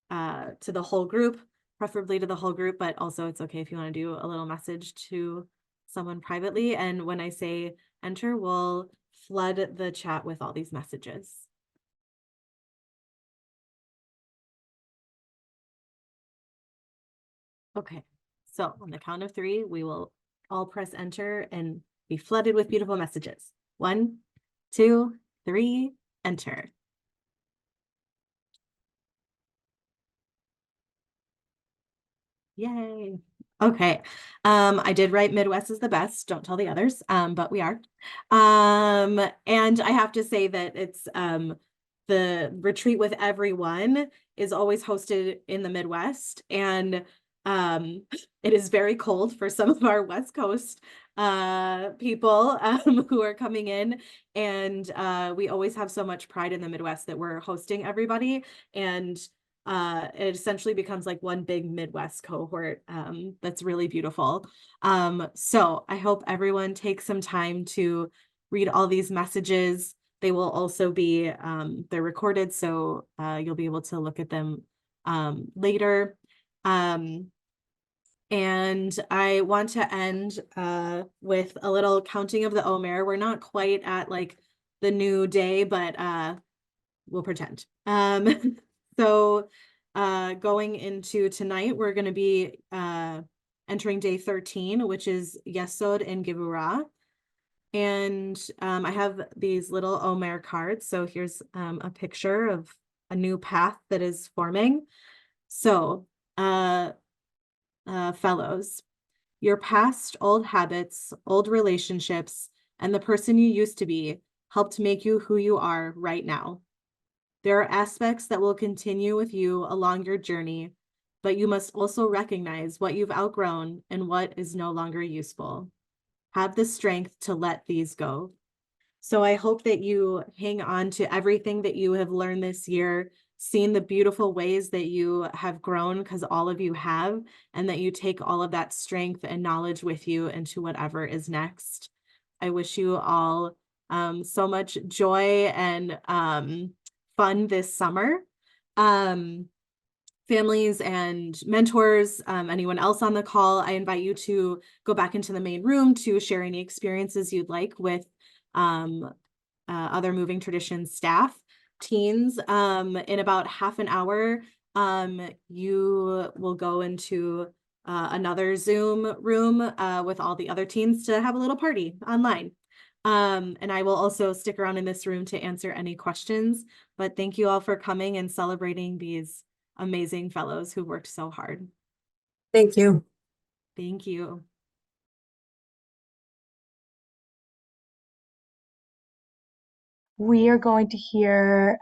the whole group, preferably to the whole group, but also it's okay if you want to do a little message to someone privately. And when I say enter, we'll flood the chat with all these messages. Okay, so on the count of 3, we will all press enter and be flooded with beautiful messages. 1, 2, 3, enter. Yay. Okay. I did write Midwest is the best. Don't tell the others, but we are. And I have to say that it's the retreat with everyone is always hosted in the Midwest, and it is very cold for some of our West Coast people who are coming in, and we always have so much pride in the Midwest that we're hosting everybody, and it essentially becomes like one big Midwest cohort. That's really beautiful. So I hope everyone takes some time to read all these messages. They will also be, they're recorded, so you'll be able to look at them later. And I want to end with a little counting of the Omer. We're not quite at like the new day, but we'll pretend. So going into tonight, we're going to be entering day 13, which is Yesod and Gevurah. And I have these little Omer cards. So here's a picture of a new path that is forming. So fellows, your past old habits, old relationships, and the person you used to be helped make you who you are right now. There are aspects that will continue with you along your journey, but you must also recognize what you've outgrown and what is no longer useful. Have the strength to let these go. So I hope that you hang on to everything that you have learned this year, seen the beautiful ways that you have grown, because all of you have, and that you take all of that strength and knowledge with you into whatever is next. I wish you all so much joy and fun this summer. Families and mentors, anyone else on the call, I invite you to go back into the main room to share any experiences you'd like with other Moving Traditions staff, teens. In about half an hour, you will go into another Zoom room with all the other teens to have a little party online. And I will also stick around in this room to answer any questions. But thank you all for coming and celebrating these amazing fellows who worked so hard. Thank you. Thank you. We are going to hear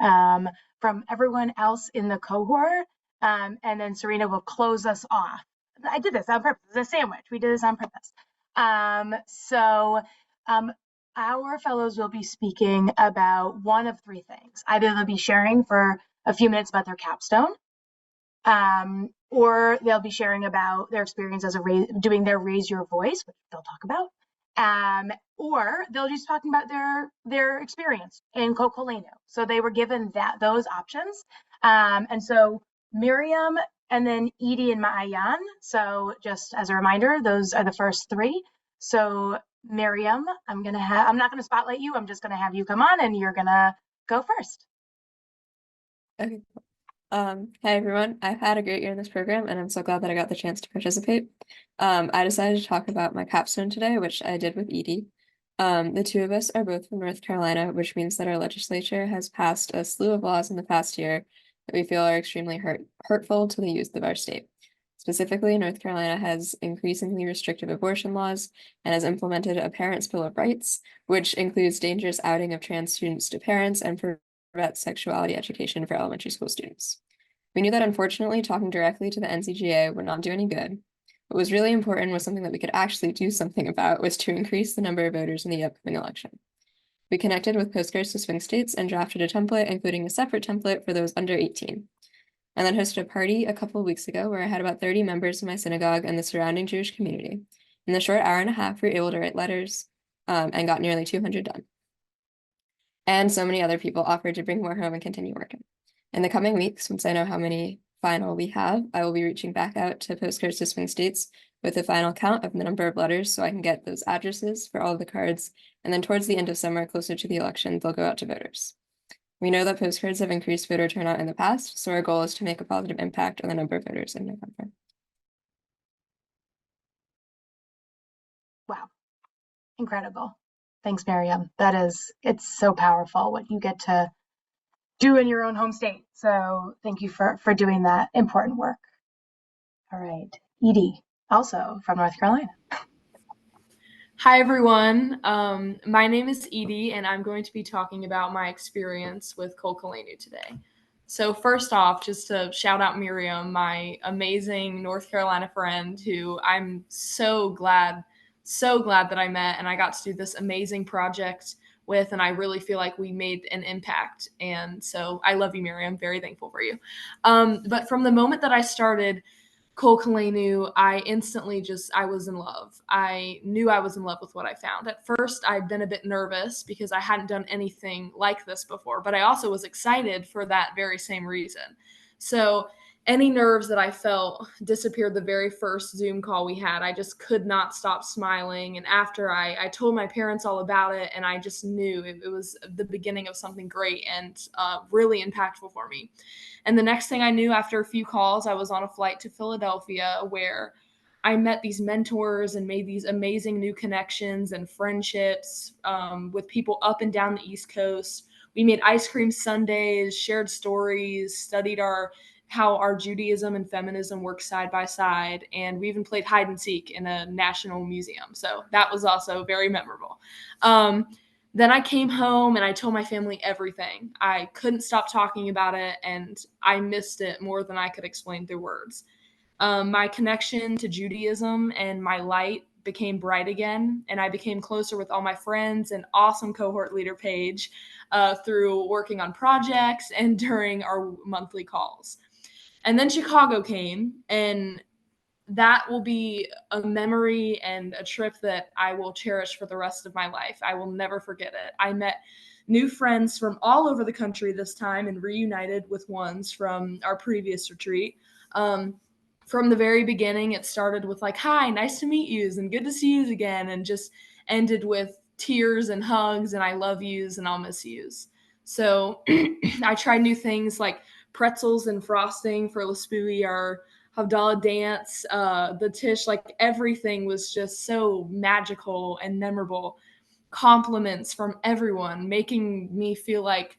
from everyone else in the cohort, and then Serena will close us off. I did this on purpose. It's a sandwich. We did this on purpose. Our fellows will be speaking about one of three things. Either they'll be sharing for a few minutes about their capstone, or they'll be sharing about their experience as doing their Raise Your Voice, which they'll talk about, or they'll just talking about their experience in Kol Koleinu. So they were given those options, and so Miriam and then Edie and Ma'ayan. So just as a reminder, those are the first three. So Miriam, I'm not gonna spotlight you. I'm just gonna have you come on, and you're gonna go first. Okay. Hi everyone. I've had a great year in this program and I'm so glad that I got the chance to participate. I decided to talk about my capstone today, which I did with Edie. The two of us are both from North Carolina, which means that our legislature has passed a slew of laws in the past year that we feel are extremely hurtful to the youth of our state. Specifically, North Carolina has increasingly restrictive abortion laws and has implemented a Parents' Bill of Rights, which includes dangerous outing of trans students to parents and prevents sexuality education for elementary school students. We knew that unfortunately talking directly to the NCGA would not do any good. What was really important was something that we could actually do something about was to increase the number of voters in the upcoming election. We connected with postcards to swing states and drafted a template, including a separate template for those under 18. And then hosted a party a couple of weeks ago where I had about 30 members of my synagogue and the surrounding Jewish community. In the short hour and a half, we were able to write letters and got nearly 200 done. And so many other people offered to bring more home and continue working. In the coming weeks, once I know how many final we have, I will be reaching back out to postcards to swing states with a final count of the number of letters so I can get those addresses for all of the cards. And then towards the end of summer, closer to the election, they'll go out to voters. We know that postcards have increased voter turnout in the past, so our goal is to make a positive impact on the number of voters in November. Wow, incredible. Thanks, Miriam. It's so powerful what you get to do in your own home state. So thank you for doing that important work. All right, Edie, also from North Carolina. Hi, everyone. My name is Edie, and I'm going to be talking about my experience with Kol Koleinu today. So first off, just to shout out Miriam, my amazing North Carolina friend who I'm so glad that I met and I got to do this amazing project with, and I really feel like we made an impact. And so I love you, Miriam. Very thankful for you. But from the moment that I started Kol Koleinu, I was in love. I knew I was in love with what I found. At first, I'd been a bit nervous because I hadn't done anything like this before, but I also was excited for that very same reason. So any nerves that I felt disappeared the very first Zoom call we had. I just could not stop smiling. And after I told my parents all about it, and I just knew it was the beginning of something great and really impactful for me. And the next thing I knew, after a few calls, I was on a flight to Philadelphia where I met these mentors and made these amazing new connections and friendships with people up and down the East Coast. We made ice cream sundaes, shared stories, studied how our Judaism and feminism work side by side, and we even played hide and seek in a national museum. So that was also very memorable. Then I came home and I told my family everything. I couldn't stop talking about it, and I missed it more than I could explain through words. My connection to Judaism and my light became bright again, and I became closer with all my friends and awesome cohort leader Paige through working on projects and during our monthly calls. And then Chicago came, and that will be a memory and a trip that I will cherish for the rest of my life. I will never forget it. I met new friends from all over the country this time and reunited with ones from our previous retreat. From the very beginning, it started with like, hi, nice to meet you, and good to see you again, and just ended with tears and hugs and I love yous and I'll miss yous. So I tried new things like pretzels and frosting for Lespui, our Havdalah dance, the Tish, like everything was just so magical and memorable. Compliments from everyone, making me feel like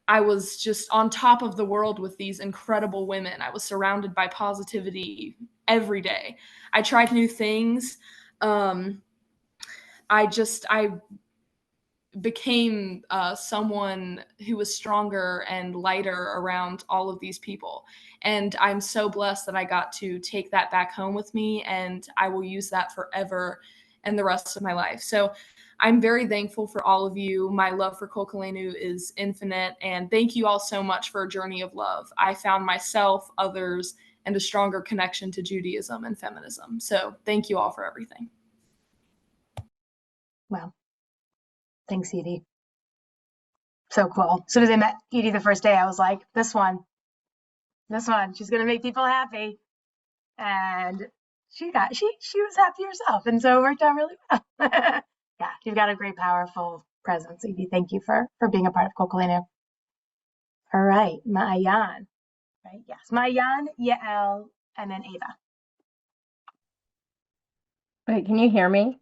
I was just on top of the world with these incredible women. I was surrounded by positivity every day. I tried new things. I became someone who was stronger and lighter around all of these people. And I'm so blessed that I got to take that back home with me, and I will use that forever and the rest of my life. So I'm very thankful for all of you. My love for Kol Koleinu is infinite, and thank you all so much for a journey of love. I found myself, others, and a stronger connection to Judaism and feminism. So thank you all for everything. Wow. Thanks, Edie. So cool. As soon as I met Edie the first day, I was like, this one, she's going to make people happy. And she was happy herself. And so it worked out really well. Yeah, you've got a great, powerful presence, Edie. Thank you for being a part of Kol Koleinu. All right, Ma'ayan. Right, yes, Ma'ayan, Yael, and then Ava. Wait, can you hear me?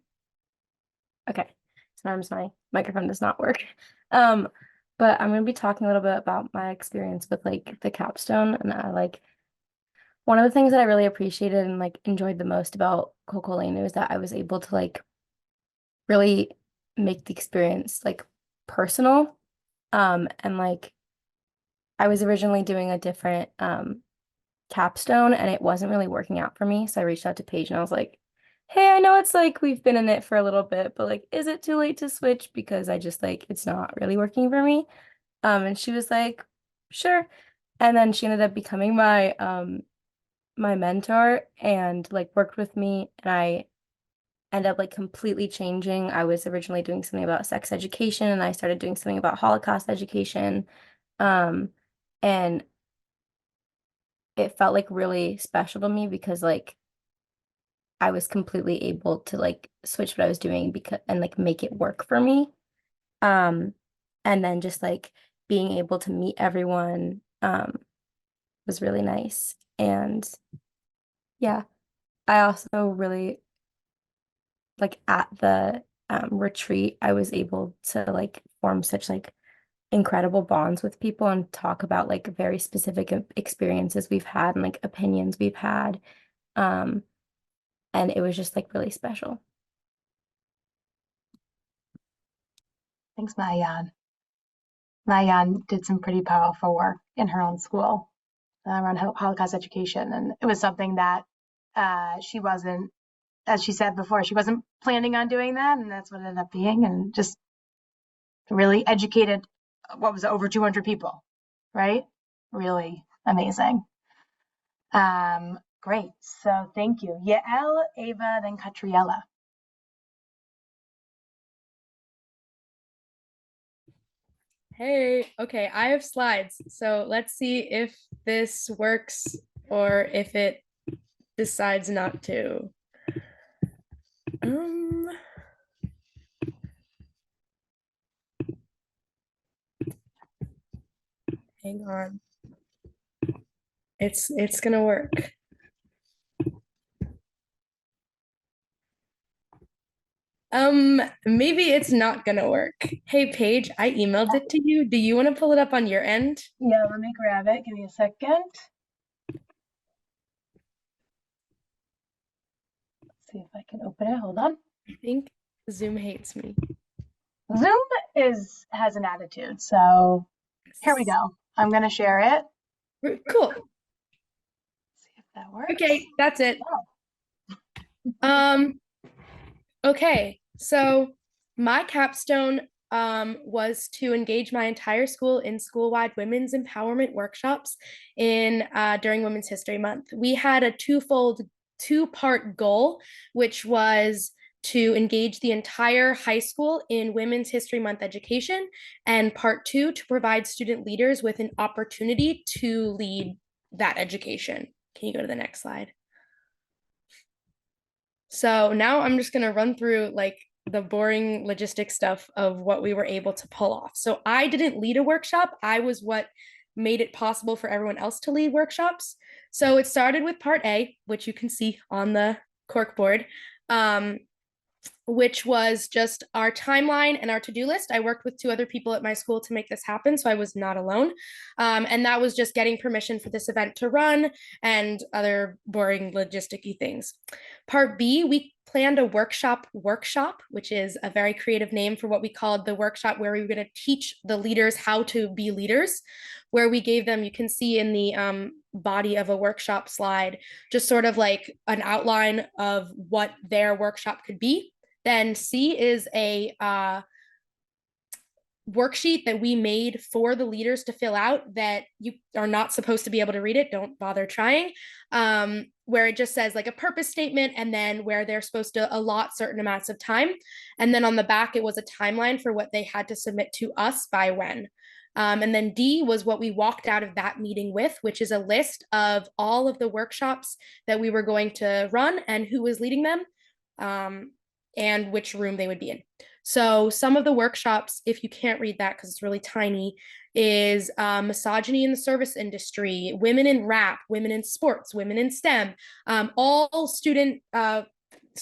Okay, sometimes my microphone does not work. But I'm going to be talking a little bit about my experience with like the capstone, and one of the things that I really appreciated and like enjoyed the most about Kol Koleinu is that I was able to like really make the experience like personal. And like I was originally doing a different capstone and it wasn't really working out for me. So I reached out to Paige and I was like, hey, I know it's like we've been in it for a little bit, but like, is it too late to switch? Because I just like it's not really working for me. And she was like, sure. And then she ended up becoming my my mentor and like worked with me, and I ended up like completely changing. I was originally doing something about sex education and I started doing something about Holocaust education. And it felt like really special to me because like I was completely able to like switch what I was doing and like make it work for me. And then just like being able to meet everyone was really nice. And yeah, I also really like at the retreat, I was able to like form such like incredible bonds with people and talk about like very specific experiences we've had and like opinions we've had. And it was just like really special. Thanks, Ma'ayan. Ma'ayan did some pretty powerful work in her own school around Holocaust education. And it was something that she wasn't, as she said before, she wasn't planning on doing that. And that's what it ended up being. And just really educated, what was it, over 200 people, right? Really amazing. Great. So thank you. Yael, Ava, then Catriella. Hey, okay, I have slides. So let's see if this works or if it decides not to. Hang on. It's gonna work. Maybe it's not gonna work. Hey, Paige, I emailed it to you. Do you want to pull it up on your end? Yeah, let me grab it. Give me a second. Let's see if I can open it. Hold on. I think Zoom hates me. Zoom has an attitude. So here we go. I'm gonna share it. Cool. See if that works. Okay, that's it. Okay, so my capstone was to engage my entire school in school-wide women's empowerment workshops during Women's History Month. We had a two-part goal, which was to engage the entire high school in Women's History Month education, and part two, to provide student leaders with an opportunity to lead that education. Can you go to the next slide? So now I'm just going to run through like the boring logistic stuff of what we were able to pull off. So I didn't lead a workshop. I was what made it possible for everyone else to lead workshops. So it started with part A, which you can see on the cork board, which was just our timeline and our to-do list. I worked with 2 other people at my school to make this happen, so I was not alone. And that was just getting permission for this event to run and other boring logisticy things. Part B, we planned a workshop, which is a very creative name for what we called the workshop, where we were going to teach the leaders how to be leaders, where we gave them, you can see in the body of a workshop slide, just sort of like an outline of what their workshop could be. Then C is a worksheet that we made for the leaders to fill out that you are not supposed to be able to read it. Don't bother trying. Where it just says like a purpose statement and then where they're supposed to allot certain amounts of time. And then on the back, it was a timeline for what they had to submit to us by when. And then D was what we walked out of that meeting with, which is a list of all of the workshops that we were going to run and who was leading them. And which room they would be in. So some of the workshops, if you can't read that because it's really tiny, is misogyny in the service industry, women in rap, women in sports, women in STEM. All student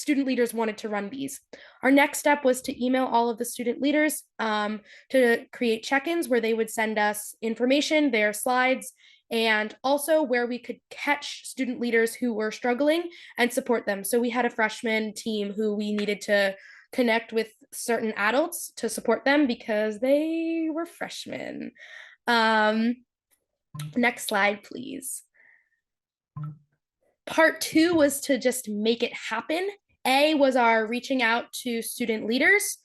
leaders wanted to run these. Our next step was to email all of the student leaders to create check-ins where they would send us information, their slides, and also where we could catch student leaders who were struggling and support them. So we had a freshman team who we needed to connect with certain adults to support them because they were freshmen. Next slide, please. Part 2 was to just make it happen. A was our reaching out to student leaders.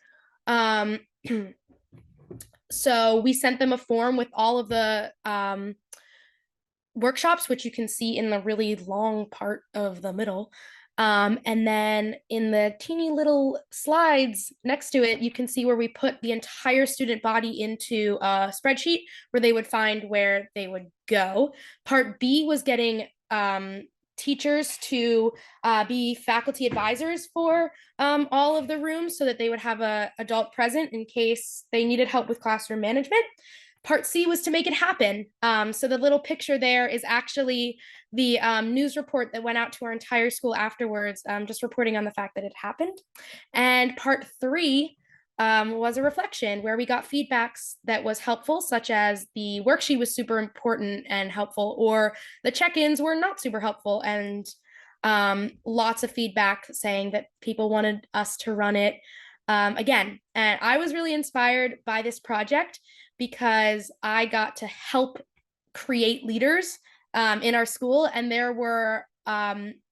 So we sent them a form with all of the workshops, which you can see in the really long part of the middle. And then in the teeny little slides next to it, you can see where we put the entire student body into a spreadsheet where they would find where they would go. Part B was getting teachers to be faculty advisors for all of the rooms so that they would have an adult present in case they needed help with classroom management. Part C was to make it happen. So the little picture there is actually the news report that went out to our entire school afterwards, just reporting on the fact that it happened. And part 3 was a reflection where we got feedbacks that was helpful, such as the worksheet was super important and helpful, or the check-ins were not super helpful, and lots of feedback saying that people wanted us to run it again. And I was really inspired by this project because I got to help create leaders in our school, and there were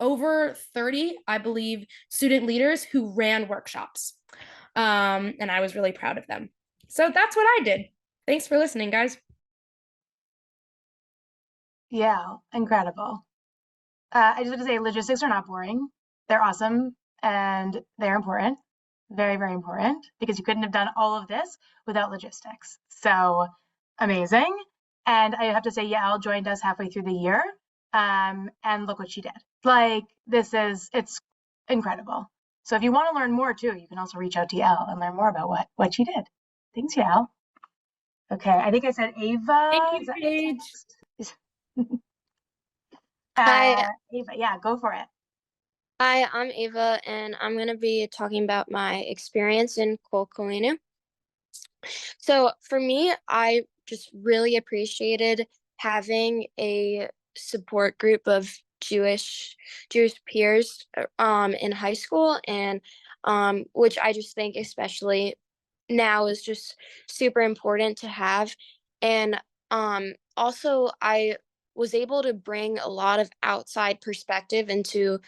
over 30, I believe, student leaders who ran workshops. And I was really proud of them. So that's what I did. Thanks for listening, guys. Yeah, incredible. I just want to say logistics are not boring. They're awesome and they're important. Very, very important, because you couldn't have done all of this without logistics. So amazing. And I have to say, Yael joined us halfway through the year. And look what she did. Like, it's incredible. So if you want to learn more too, you can also reach out to Yael and learn more about what she did. Thanks, Yael. Okay, I think I said Ava. Thank you, Paige. Hi. Ava, yeah, go for it. Hi, I'm Ava, and I'm going to be talking about my experience in Kol Koleinu. So for me, I just really appreciated having a support group of Jewish peers in high school, and which I just think especially now is just super important to have. And also I was able to bring a lot of outside perspective into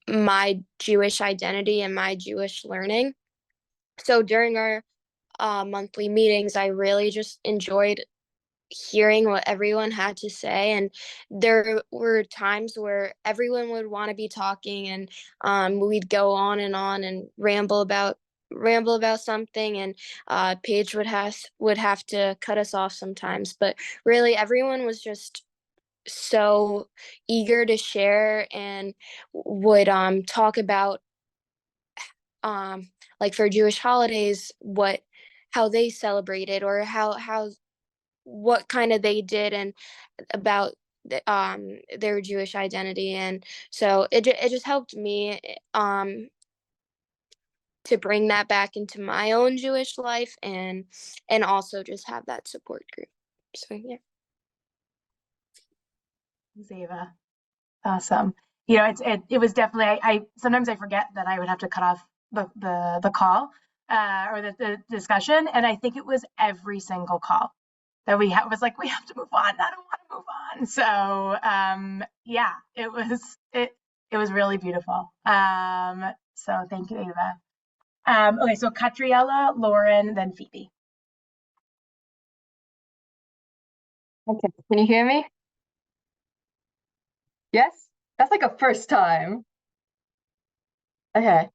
my Jewish identity and my Jewish learning. So during our monthly meetings, I really just enjoyed hearing what everyone had to say. And there were times where everyone would want to be talking, and we'd go on and ramble about something, and Paige would have to cut us off sometimes. But really, everyone was just so eager to share and would talk about like for Jewish holidays, how they celebrated, or what kind of they did, and about their Jewish identity. And so it just helped me to bring that back into my own Jewish life, and also just have that support group. So yeah. Zeva. Awesome. You know, it was definitely, I sometimes I forget that I would have to cut off the call or the discussion. And I think it was every single call that we was like, we have to move on. I don't want to move on. So yeah, it was really beautiful. So thank you, Ava. Okay, so Catriella, Lauren, then Phoebe. Okay, can you hear me? Yes? That's like a first time. Okay.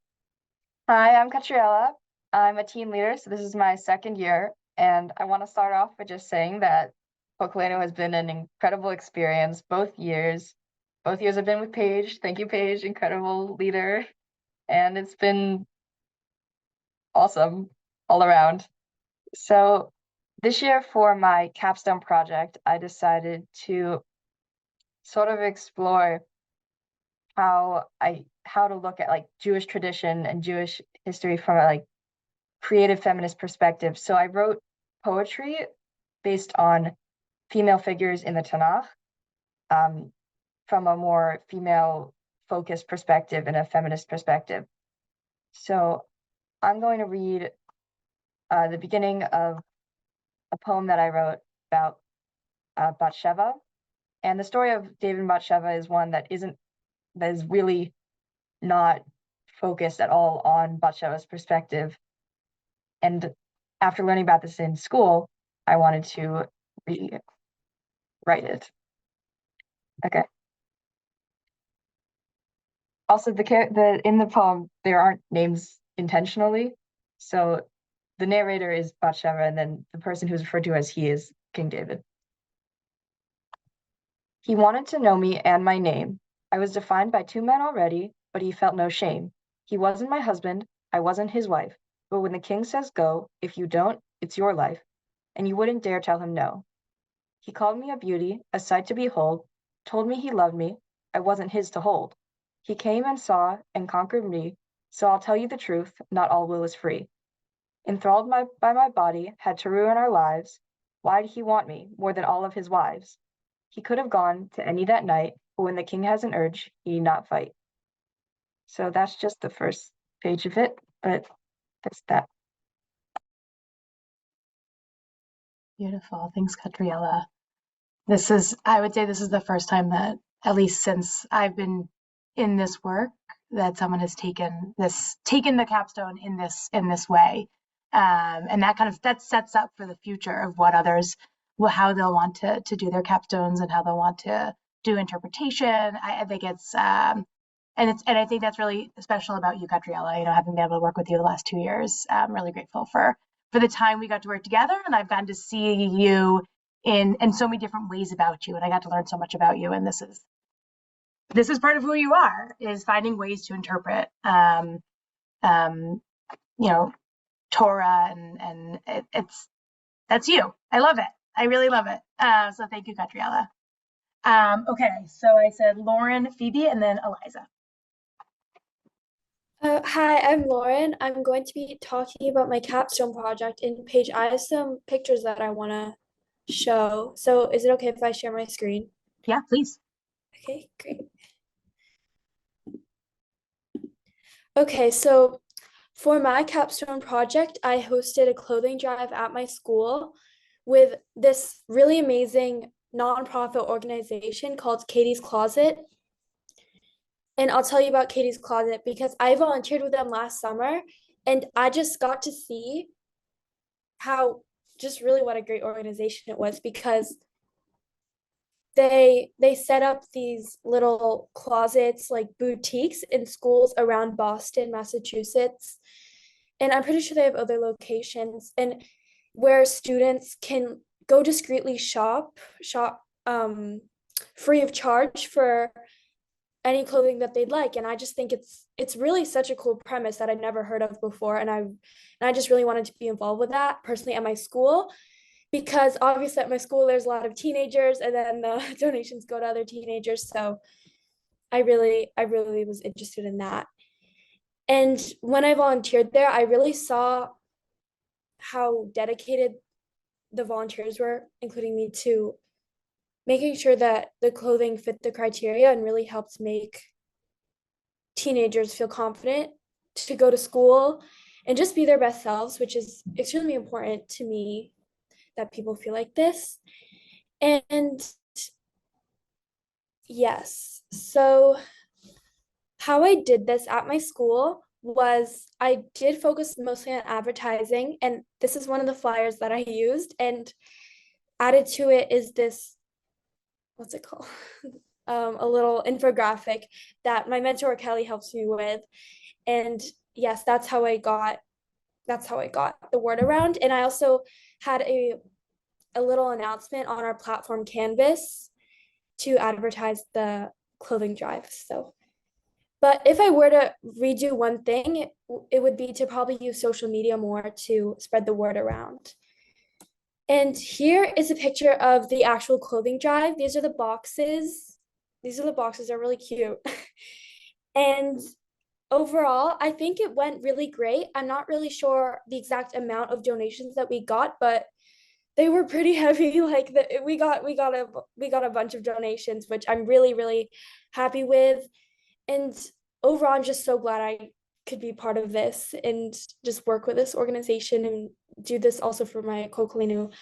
Hi, I'm Catriella. I'm a team leader, so this is my second year, and I want to start off by just saying that Kol Koleinu has been an incredible experience both years. Both years I've been with Paige. Thank you, Paige, incredible leader. And it's been awesome all around. So this year for my capstone project, I decided to sort of explore how to look at like Jewish tradition and Jewish history from a like creative feminist perspective. So I wrote poetry based on female figures in the Tanakh, from a more female focused perspective and a feminist perspective. So I'm going to read the beginning of a poem that I wrote about Bathsheba. And the story of David and Bathsheba is one that is really not focused at all on Bathsheba's perspective. And after learning about this in school, I wanted to rewrite it. Okay. Also, in the poem, there aren't names intentionally. So the narrator is Bathsheba, and then the person who's referred to as he is King David. He wanted to know me and my name. I was defined by 2 men already, but he felt no shame. He wasn't my husband, I wasn't his wife. But when the king says go, if you don't, it's your life. And you wouldn't dare tell him no. He called me a beauty, a sight to behold, told me he loved me, I wasn't his to hold. He came and saw and conquered me, so I'll tell you the truth, not all will is free. Enthralled by my body, had to ruin our lives. Why'd he want me, more than all of his wives? He could have gone to any that night, but when the king has an urge, he need not fight. So that's just the first page of it, but that's that. Beautiful. Thanks, Catriella. I would say this is the first time that, at least since I've been in this work, that someone has taken the capstone in this way. And that sets up for the future of what others how they'll want to do their capstones and how they'll want to do interpretation. I think it's and I think that's really special about you, Catriella, having been able to work with you the last 2 years. I'm really grateful for the time we got to work together, and I've gotten to see you in so many different ways about you, and I got to learn so much about you. And this is part of who you are, is finding ways to interpret Torah, and that's you. I love it. I really love it. So thank you, Catriella. Okay, so I said Lauren, Phoebe, and then Eliza. Hi, I'm Lauren. I'm going to be talking about my capstone project in Page. I have some pictures that I want to show. So is it okay if I share my screen? Yeah, please. Okay, great. Okay, so for my capstone project, I hosted a clothing drive at my school with this really amazing nonprofit organization called Katie's Closet. And I'll tell you about Katie's Closet because I volunteered with them last summer, and I just got to see what a great organization it was, because they set up these little closets, like boutiques, in schools around Boston, Massachusetts. And I'm pretty sure they have other locations, and where students can go discreetly shop free of charge for any clothing that they'd like. And I just think it's really such a cool premise that I'd never heard of before. And I just really wanted to be involved with that personally at my school, because obviously at my school there's a lot of teenagers, and then the donations go to other teenagers. So I really was interested in that. And when I volunteered there, I really saw how dedicated the volunteers were, including me, to making sure that the clothing fit the criteria, and really helped make teenagers feel confident to go to school and just be their best selves, which is extremely important to me, that people feel like this. And yes, so how I did this at my school was I did focus mostly on advertising, and this is one of the flyers that I used, and added to it is this, what's it called? A little infographic that my mentor Kelly helps me with. And yes, that's how I got the word around. And I also had a little announcement on our platform Canvas to advertise the clothing drive. So, but if I were to redo one thing, it would be to probably use social media more to spread the word around. And here is a picture of the actual clothing drive. These are the boxes. They're really cute. And overall, I think it went really great. I'm not really sure the exact amount of donations that we got, but they were pretty heavy. Like we got a bunch of donations, which I'm really happy with. And overall, I'm just so glad I could be part of this and just work with this organization and do this also for my Kol Koleinu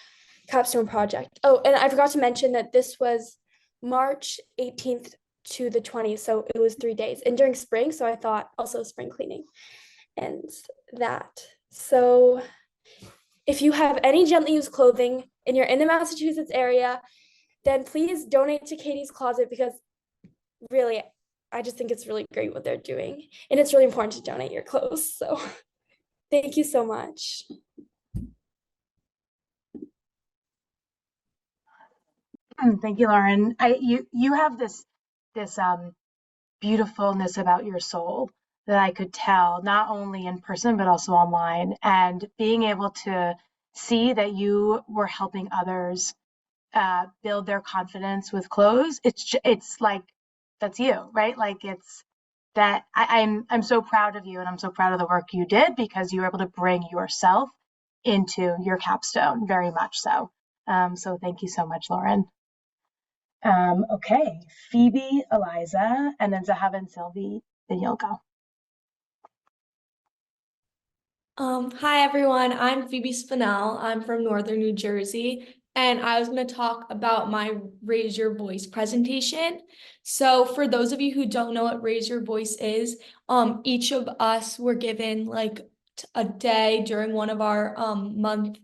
capstone project. Oh, and I forgot to mention that this was March 18th to the 20th, so it was 3 days. And during spring, so I thought also spring cleaning and that. So if you have any gently used clothing and you're in the Massachusetts area, then please donate to Katie's Closet, because really, I just think it's really great what they're doing. And it's really important to donate your clothes. So thank you so much. Thank you, Lauren. You have this beautifulness about your soul that I could tell, not only in person but also online. And being able to see that you were helping others build their confidence with clothes, it's like that's you, right? Like it's that I'm so proud of you, and I'm so proud of the work you did, because you were able to bring yourself into your capstone, very much so. So thank you so much, Lauren. Okay, Phoebe, Eliza, and then Zahav and Sylvie, then you'll go. Hi everyone, I'm Phoebe Spinell. I'm from Northern New Jersey, and I was going to talk about my Raise Your Voice presentation. So for those of you who don't know what Raise Your Voice is, each of us were given like a day during one of our month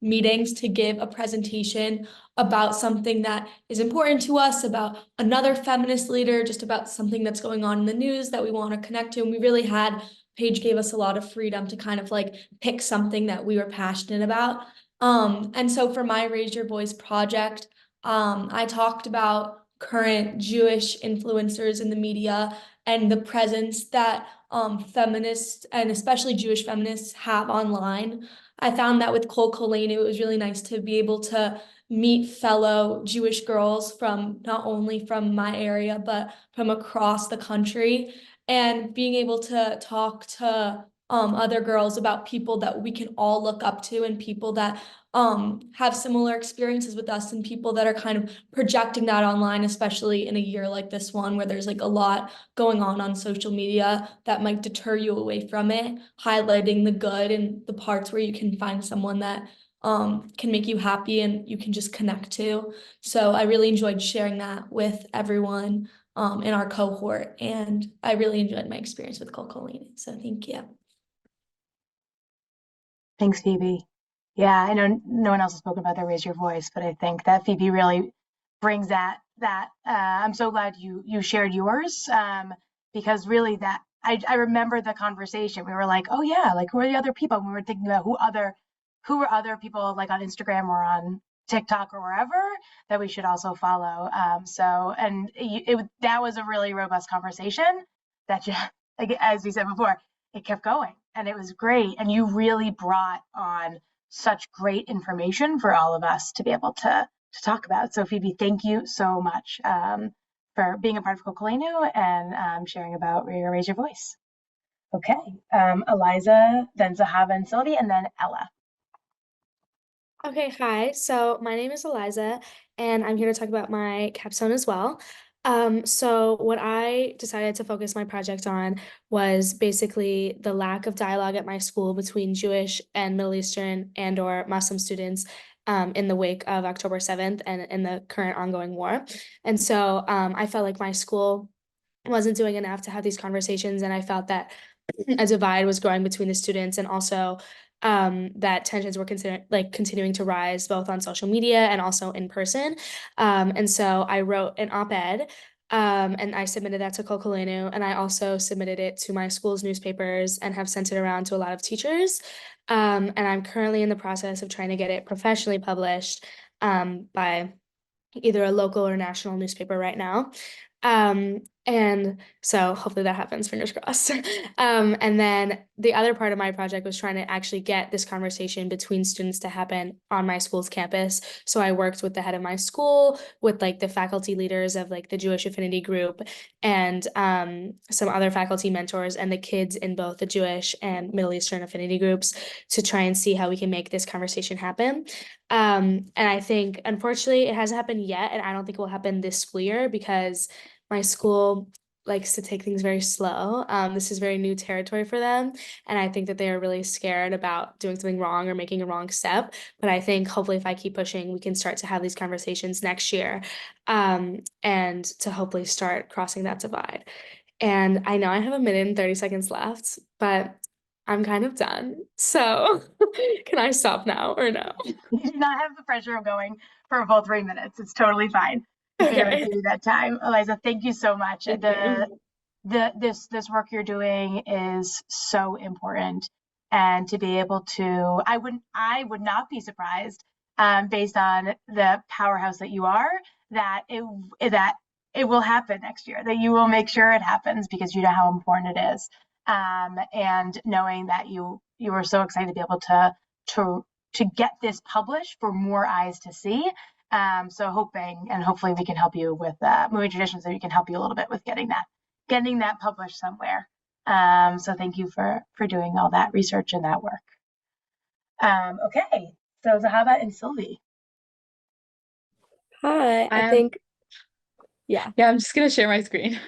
meetings to give a presentation about something that is important to us, about another feminist leader, just about something that's going on in the news that we want to connect to. And we really had, Paige gave us a lot of freedom to kind of like pick something that we were passionate about. And so for my Raise Your Voice project, I talked about current Jewish influencers in the media and the presence that feminists and especially Jewish feminists have online. I found that with Kol Koleinu, it was really nice to be able to meet fellow Jewish girls from not only from my area, but from across the country, and being able to talk to other girls about people that we can all look up to, and people that have similar experiences with us, and people that are kind of projecting that online, especially in a year like this one where there's like a lot going on social media that might deter you away from it, highlighting the good and the parts where you can find someone that can make you happy and you can just connect to. So I really enjoyed sharing that with everyone in our cohort, and I really enjoyed my experience with Kol Koleinu. So thank you. Thanks, Phoebe. Yeah, I know no one else has spoken about the Raise Your Voice, but I think that Phoebe really brings that. I'm so glad you shared yours, because really that I remember the conversation. We were like, oh yeah, like who are the other people? And we were thinking about who were other people like on Instagram or on TikTok or wherever, that we should also follow. That was a really robust conversation that just, like, as we said before, it kept going and it was great. And you really brought on such great information for all of us to be able to talk about. So Phoebe, thank you so much for being a part of Kol Koleinu and sharing about Raise Your Voice. Okay, Eliza, then Zahava and Sylvie, and then Ella. Okay, hi. So my name is Eliza, and I'm here to talk about my capstone as well. So what I decided to focus my project on was basically the lack of dialogue at my school between Jewish and Middle Eastern and/or Muslim students in the wake of October 7th and in the current ongoing war. And so I felt like my school wasn't doing enough to have these conversations, and I felt that a divide was growing between the students, and also that tensions were continuing to rise both on social media and also in person. And so I wrote an op-ed and I submitted that to Kol Koleinu, and I also submitted it to my school's newspapers and have sent it around to a lot of teachers. And I'm currently in the process of trying to get it professionally published by either a local or national newspaper right now. And so hopefully that happens, fingers crossed. And then the other part of my project was trying to actually get this conversation between students to happen on my school's campus. So I worked with the head of my school, with like the faculty leaders of like the Jewish Affinity Group, and some other faculty mentors and the kids in both the Jewish and Middle Eastern affinity groups to try and see how we can make this conversation happen. And I think, unfortunately, it hasn't happened yet, and I don't think it will happen this school year because my school likes to take things very slow. This is very new territory for them, and I think that they are really scared about doing something wrong or making a wrong step. But I think hopefully if I keep pushing, we can start to have these conversations next year, and to hopefully start crossing that divide. And I know I have 1minute and 30 seconds left, but I'm kind of done. So can I stop now or no? You do not have the pressure of going for a full 3 minutes. It's totally fine. I figured I'd Okay. give you that time. Eliza, thank you so much. Thank you. This work you're doing is so important. And to be able to, I would not be surprised, based on the powerhouse that you are, that it will happen next year, that you will make sure it happens because you know how important it is. And knowing that you are so excited to be able to get this published for more eyes to see. So hoping and hopefully we can help you with moving traditions, so we can help you a little bit with getting that published somewhere. So thank you for doing all that research and that work. Okay, so Zahaba and Sylvie. Hi, I think, yeah, I'm just gonna share my screen.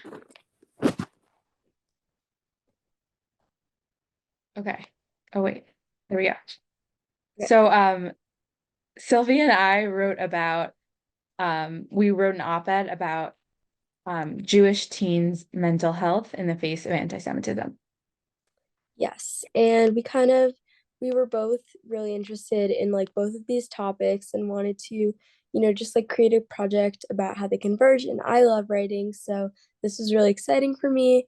Okay. Oh wait, there we go. Yeah. So Sylvie and I wrote about we wrote an op-ed about Jewish teens' mental health in the face of anti-Semitism. Yes, and we were both really interested in like both of these topics and wanted to, just like create a project about how they converge. And I love writing, so this was really exciting for me.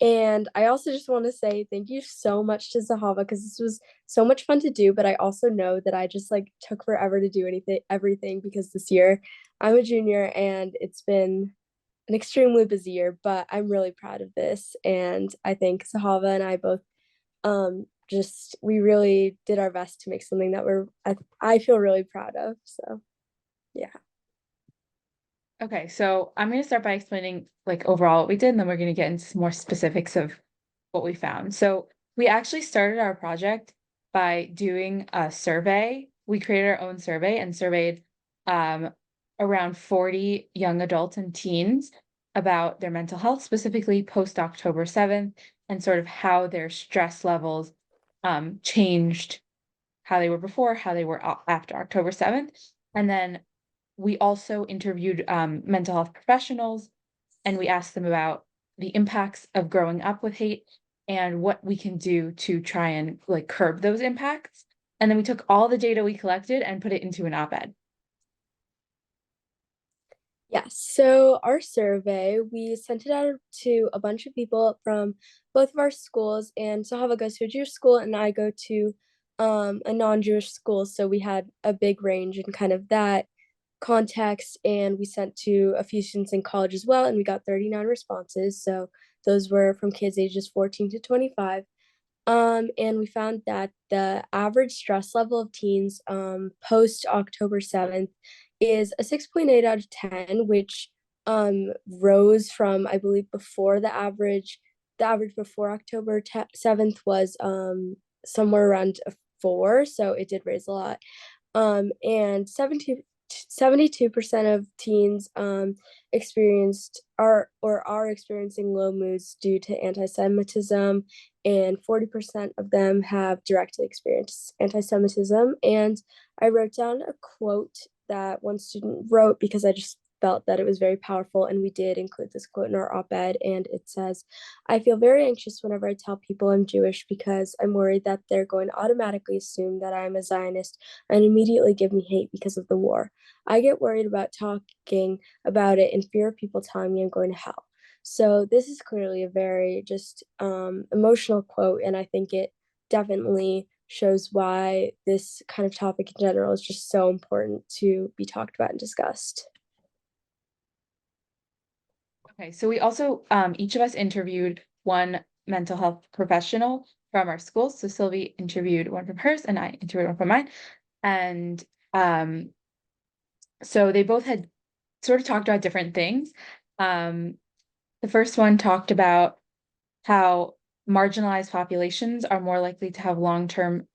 And I also just want to say thank you so much to Zahava because this was so much fun to do, but I also know that I just like took forever to do everything because this year I'm a junior and it's been an extremely busy year, but I'm really proud of this. And I think Zahava and I both we really did our best to make something that I feel really proud of. So yeah. Okay, so I'm going to start by explaining like overall what we did, and then we're going to get into some more specifics of what we found. So we actually started our project by doing a survey. We created our own survey and surveyed around 40 young adults and teens about their mental health, specifically post October 7th, and sort of how their stress levels changed, how they were before, how they were after October 7th. And then we also interviewed mental health professionals, and we asked them about the impacts of growing up with hate and what we can do to try and like curb those impacts. And then we took all the data we collected and put it into an op-ed. Yes, so our survey, we sent it out to a bunch of people from both of our schools, and Sahava goes to a Jewish school and I go to a non-Jewish school, so we had a big range in kind of that context, and we sent to a few students in college as well, and we got 39 responses. So those were from kids ages 14 to 25. And we found that the average stress level of teens post October 7th is a 6.8 out of 10, which rose from, I believe, before the average before October 7th was somewhere around a 4, so it did raise a lot. And 72% of teens experienced are experiencing low moods due to anti-Semitism, and 40% of them have directly experienced anti-Semitism. And I wrote down a quote that one student wrote because I just felt that it was very powerful, and we did include this quote in our op-ed, and it says, "I feel very anxious whenever I tell people I'm Jewish because I'm worried that they're going to automatically assume that I'm a Zionist and immediately give me hate because of the war. I get worried about talking about it in fear of people telling me I'm going to hell." So this is clearly a very just emotional quote, and I think it definitely shows why this kind of topic in general is just so important to be talked about and discussed. Okay, so we also each of us interviewed one mental health professional from our school. So Sylvie interviewed one from hers and I interviewed one from mine. And so they both had sort of talked about different things. The first one talked about how marginalized populations are more likely to have long-term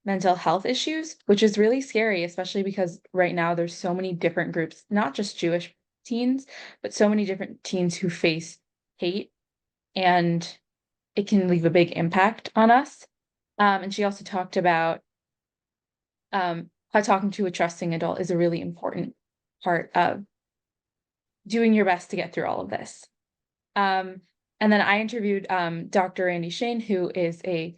mental health issues, which is really scary, especially because right now there's so many different groups, not just Jewish teens, but so many different teens who face hate, and it can leave a big impact on us. And she also talked about how talking to a trusting adult is a really important part of doing your best to get through all of this. And then I interviewed Dr. Randy Shane, who is a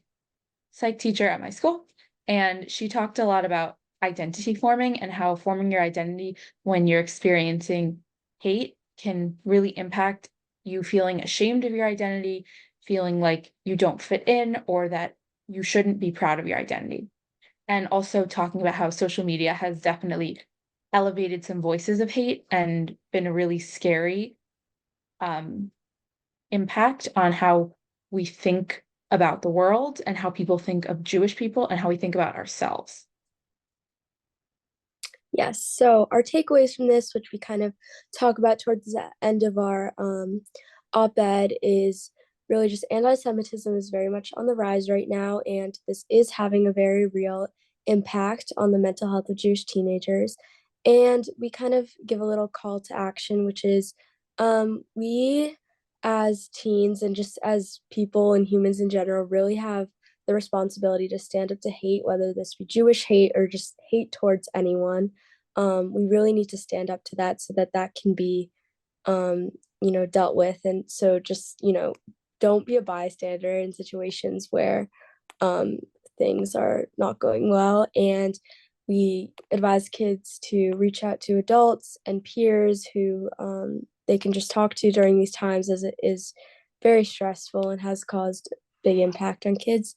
psych teacher at my school, and she talked a lot about identity forming and how forming your identity when you're experiencing hate can really impact you feeling ashamed of your identity, feeling like you don't fit in, or that you shouldn't be proud of your identity. And also talking about how social media has definitely elevated some voices of hate and been a really scary impact on how we think about the world and how people think of Jewish people and how we think about ourselves. Yes, so our takeaways from this, which we kind of talk about towards the end of our op-ed, is really just anti-Semitism is very much on the rise right now, and this is having a very real impact on the mental health of Jewish teenagers. And we kind of give a little call to action, which is we as teens and just as people and humans in general really have the responsibility to stand up to hate, whether this be Jewish hate or just hate towards anyone. We really need to stand up to that so that that can be, dealt with. And so just, don't be a bystander in situations where things are not going well. And we advise kids to reach out to adults and peers who they can just talk to during these times, as it is very stressful and has caused big impact on kids.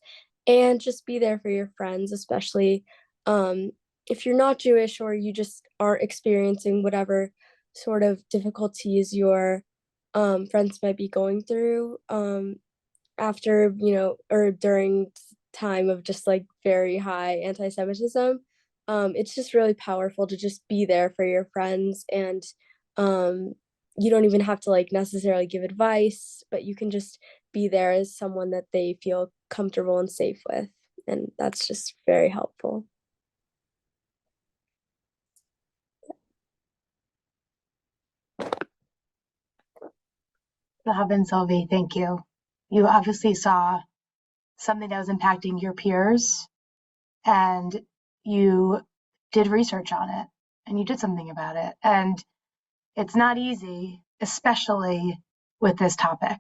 And just be there for your friends, especially if you're not Jewish or you just aren't experiencing whatever sort of difficulties your friends might be going through after, or during time of just like very high anti-Semitism. It's just really powerful to just be there for your friends, and you don't even have to like necessarily give advice, but you can just be there as someone that they feel comfortable and safe with, and that's just very helpful. Bob and Sylvie, thank you. You obviously saw something that was impacting your peers, and you did research on it, and you did something about it. And it's not easy, especially with this topic,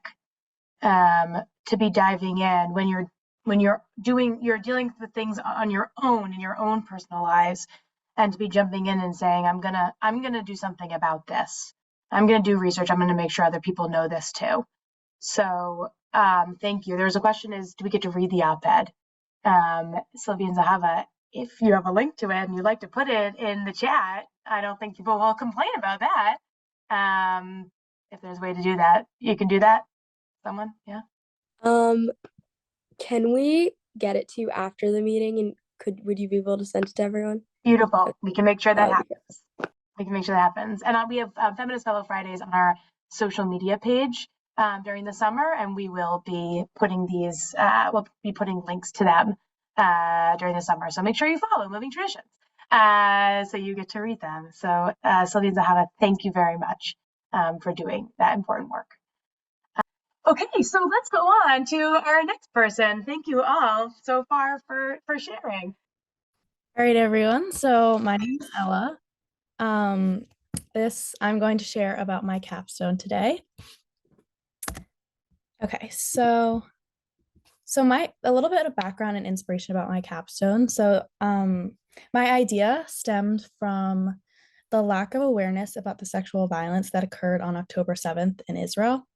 to be diving in when you're dealing with things on your own in your own personal lives, and to be jumping in and saying, I'm gonna do something about this. I'm gonna do research. I'm gonna make sure other people know this too. So thank you. There was a question: do we get to read the op-ed? Sylvie and Zahava, if you have a link to it and you'd like to put it in the chat, I don't think people will complain about that. If there's a way to do that, you can do that. Someone, yeah. Can we get it to you after the meeting, and would you be able to send it to everyone? Beautiful. We can make sure that That would be happens. We can make sure that happens. And we have Feminist Fellow Fridays on our social media page during the summer, and we will be putting these, we'll be putting links to them during the summer. So make sure you follow Moving Traditions so you get to read them. So Sylvia and Zahava, thank you very much for doing that important work. Okay, so let's go on to our next person. Thank you all so far for sharing. All right, everyone. So my name is Ella. I'm going to share about my capstone today. Okay, so a little bit of background and inspiration about my capstone. So my idea stemmed from the lack of awareness about the sexual violence that occurred on October 7th in Israel.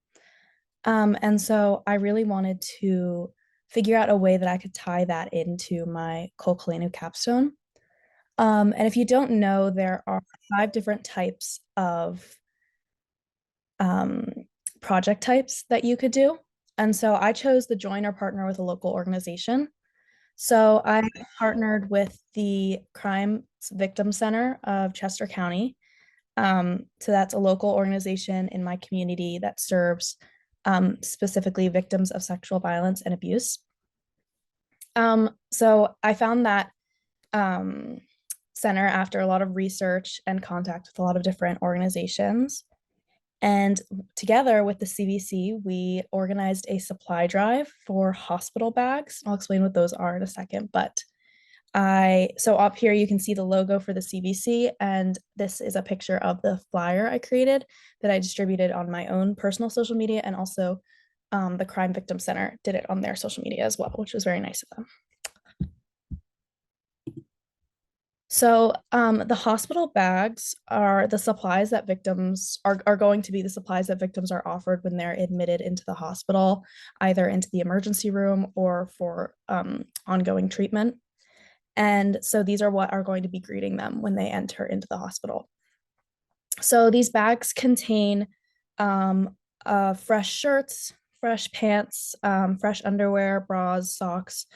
And so I really wanted to figure out a way that I could tie that into my Kol Koleinu capstone. And if you don't know, there are 5 different types of project types that you could do. And so I chose the join or partner with a local organization. So I partnered with the Crime Victim Center of Chester County. So that's a local organization in my community that serves specifically victims of sexual violence and abuse. So I found that center after a lot of research and contact with a lot of different organizations. And together with the CVC, we organized a supply drive for hospital bags. I'll explain what those are in a second, but so up here you can see the logo for the CVC, and this is a picture of the flyer I created that I distributed on my own personal social media, and also the Crime Victim Center did it on their social media as well, which was very nice of them. So the hospital bags are the supplies that victims are going to be the supplies that victims are offered when they're admitted into the hospital, either into the emergency room or for ongoing treatment. And so these are what are going to be greeting them when they enter into the hospital. So these bags contain fresh shirts, fresh pants, fresh underwear, bras, socks,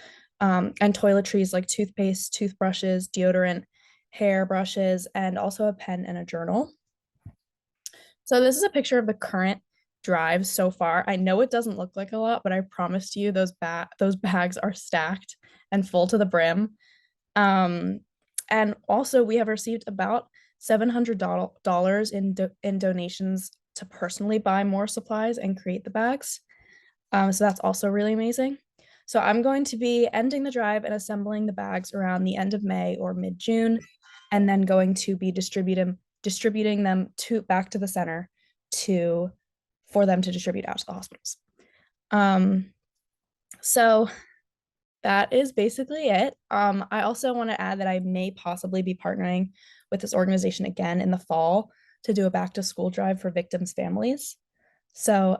and toiletries like toothpaste, toothbrushes, deodorant, hair brushes, and also a pen and a journal. So this is a picture of the current drive so far. I know it doesn't look like a lot, but I promise you those bags are stacked and full to the brim. And also we have received about $700 in donations to personally buy more supplies and create the bags. So that's also really amazing. So I'm going to be ending the drive and assembling the bags around the end of May or mid-June, and then going to be distributing them back to the center for them to distribute out to the hospitals. So that is basically it. I also want to add that I may possibly be partnering with this organization again in the fall to do a back to school drive for victims' families. So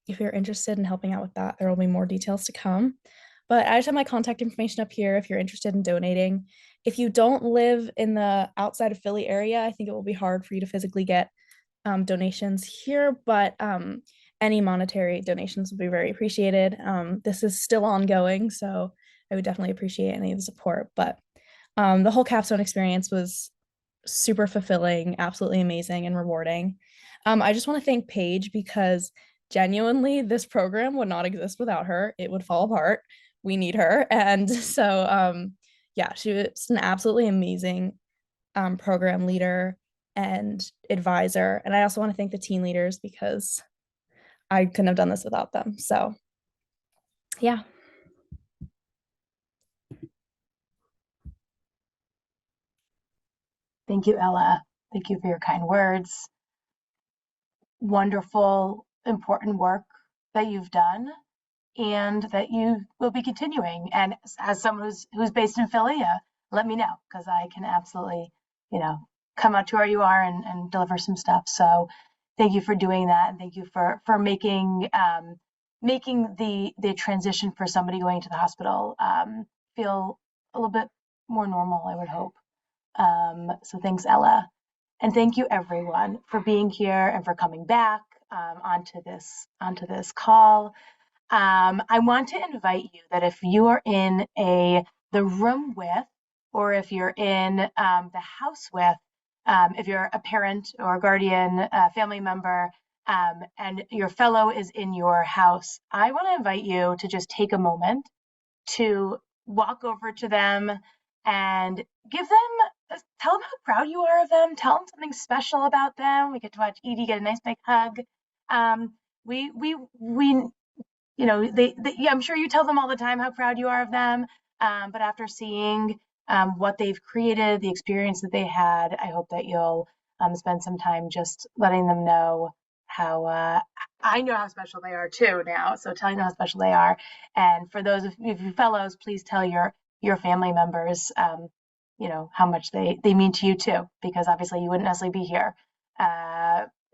if you're interested in helping out with that, there will be more details to come. But I just have my contact information up here if you're interested in donating. If you don't live in the outside of Philly area, I think it will be hard for you to physically get donations here, but any monetary donations would be very appreciated. This is still ongoing, so I would definitely appreciate any of the support. But the whole capstone experience was super fulfilling, absolutely amazing and rewarding. I just want to thank Paige, because genuinely this program would not exist without her. It would fall apart. We need her. And so yeah, she was an absolutely amazing program leader and advisor. And I also want to thank the teen leaders, because I couldn't have done this without them. So yeah. Thank you, Ella. Thank you for your kind words. Wonderful, important work that you've done and that you will be continuing. And as someone who's based in Philly, let me know, because I can absolutely, come out to where you are and deliver some stuff. So thank you for doing that, and thank you for making the transition for somebody going to the hospital feel a little bit more normal, I would hope. So thanks, Ella. And thank you everyone for being here and for coming back onto this call. I want to invite you that if you are in the room with, or if you're in the house with, if you're a parent or a guardian, a family member, and your fellow is in your house, I want to invite you to just take a moment to walk over to them and tell them how proud you are of them. Tell them something special about them. We get to watch Edie get a nice big hug. I'm sure you tell them all the time how proud you are of them. But after seeing what they've created, the experience that they had, I hope that you'll spend some time just letting them know how I know how special they are too now. So telling them how special they are. And for those of you fellows, please tell your family members, how much they mean to you too, because obviously you wouldn't necessarily be here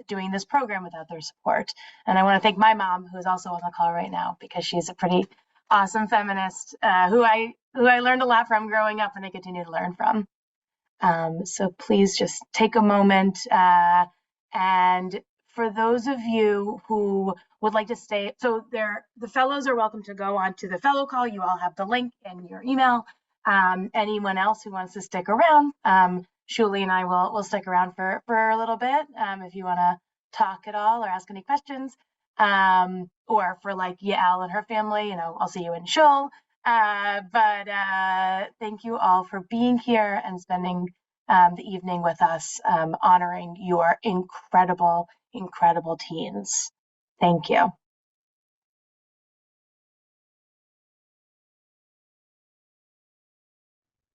doing this program without their support. And I want to thank my mom, who is also on the call right now, because she's a pretty awesome feminist who I learned a lot from growing up, and I continue to learn from. So please just take a moment. And for those of you who would like to stay, so the fellows are welcome to go on to the fellow call. You all have the link in your email. Anyone else who wants to stick around, Shuli and I will stick around for a little bit if you want to talk at all or ask any questions. Or for like Yael and her family, I'll see you in Shul. But thank you all for being here and spending the evening with us, honoring your incredible, incredible teens. Thank you.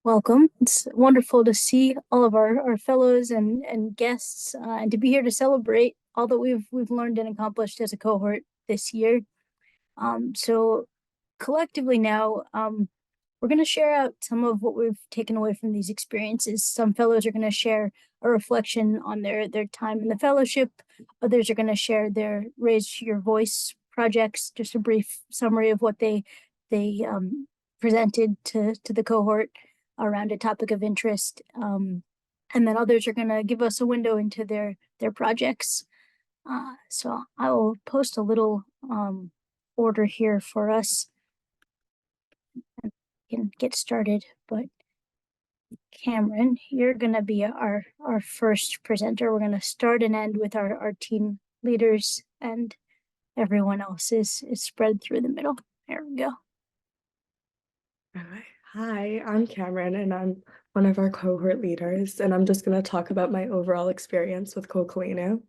Welcome. It's wonderful to see all of our fellows and guests and to be here to celebrate all that we've learned and accomplished as a cohort this year. So collectively now, we're going to share out some of what we've taken away from these experiences. Some fellows are going to share a reflection on their time in the fellowship. Others are going to share their Raise Your Voice projects, just a brief summary of what they presented to the cohort around a topic of interest. And then others are going to give us a window into their projects. So I will post a little order here for us and can get started. But Cameron, you're going to be our first presenter. We're going to start and end with our teen leaders, and everyone else is spread through the middle. There we go. All right. Hi, I'm Cameron, and I'm one of our cohort leaders, and I'm just going to talk about my overall experience with Kol Koleinu.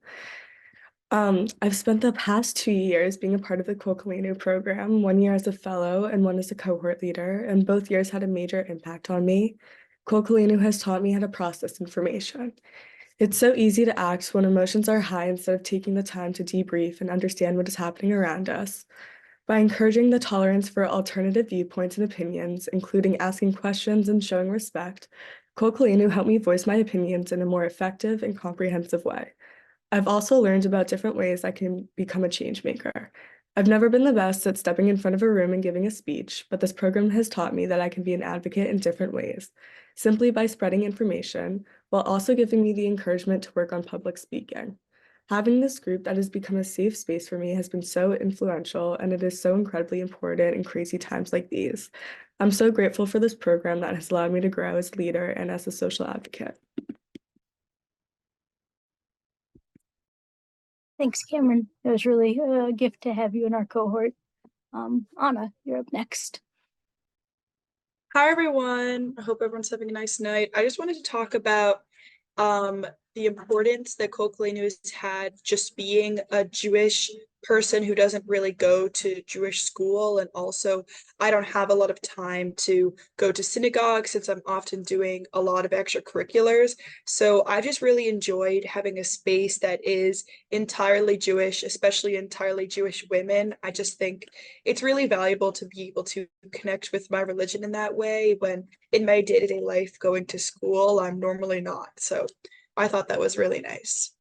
I've spent the past 2 years being a part of the Kol Koleinu program, 1 year as a fellow and 1 as a cohort leader, and both years had a major impact on me. Kol Koleinu has taught me how to process information. It's so easy to act when emotions are high instead of taking the time to debrief and understand what is happening around us. By encouraging the tolerance for alternative viewpoints and opinions, including asking questions and showing respect, Kol Koleinu helped me voice my opinions in a more effective and comprehensive way. I've also learned about different ways I can become a change maker. I've never been the best at stepping in front of a room and giving a speech, but this program has taught me that I can be an advocate in different ways, simply by spreading information, while also giving me the encouragement to work on public speaking. Having this group that has become a safe space for me has been so influential, and it is so incredibly important in crazy times like these. I'm so grateful for this program that has allowed me to grow as a leader and as a social advocate. Thanks, Cameron. It was really a gift to have you in our cohort. Anna, you're up next. Hi, everyone. I hope everyone's having a nice night. I just wanted to talk about the importance that Kol Koleinu has had just being a Jewish person who doesn't really go to Jewish school. And also, I don't have a lot of time to go to synagogue since I'm often doing a lot of extracurriculars. So I just really enjoyed having a space that is entirely Jewish, especially entirely Jewish women. I just think it's really valuable to be able to connect with my religion in that way when in my day-to-day life going to school, I'm normally not. So I thought that was really nice.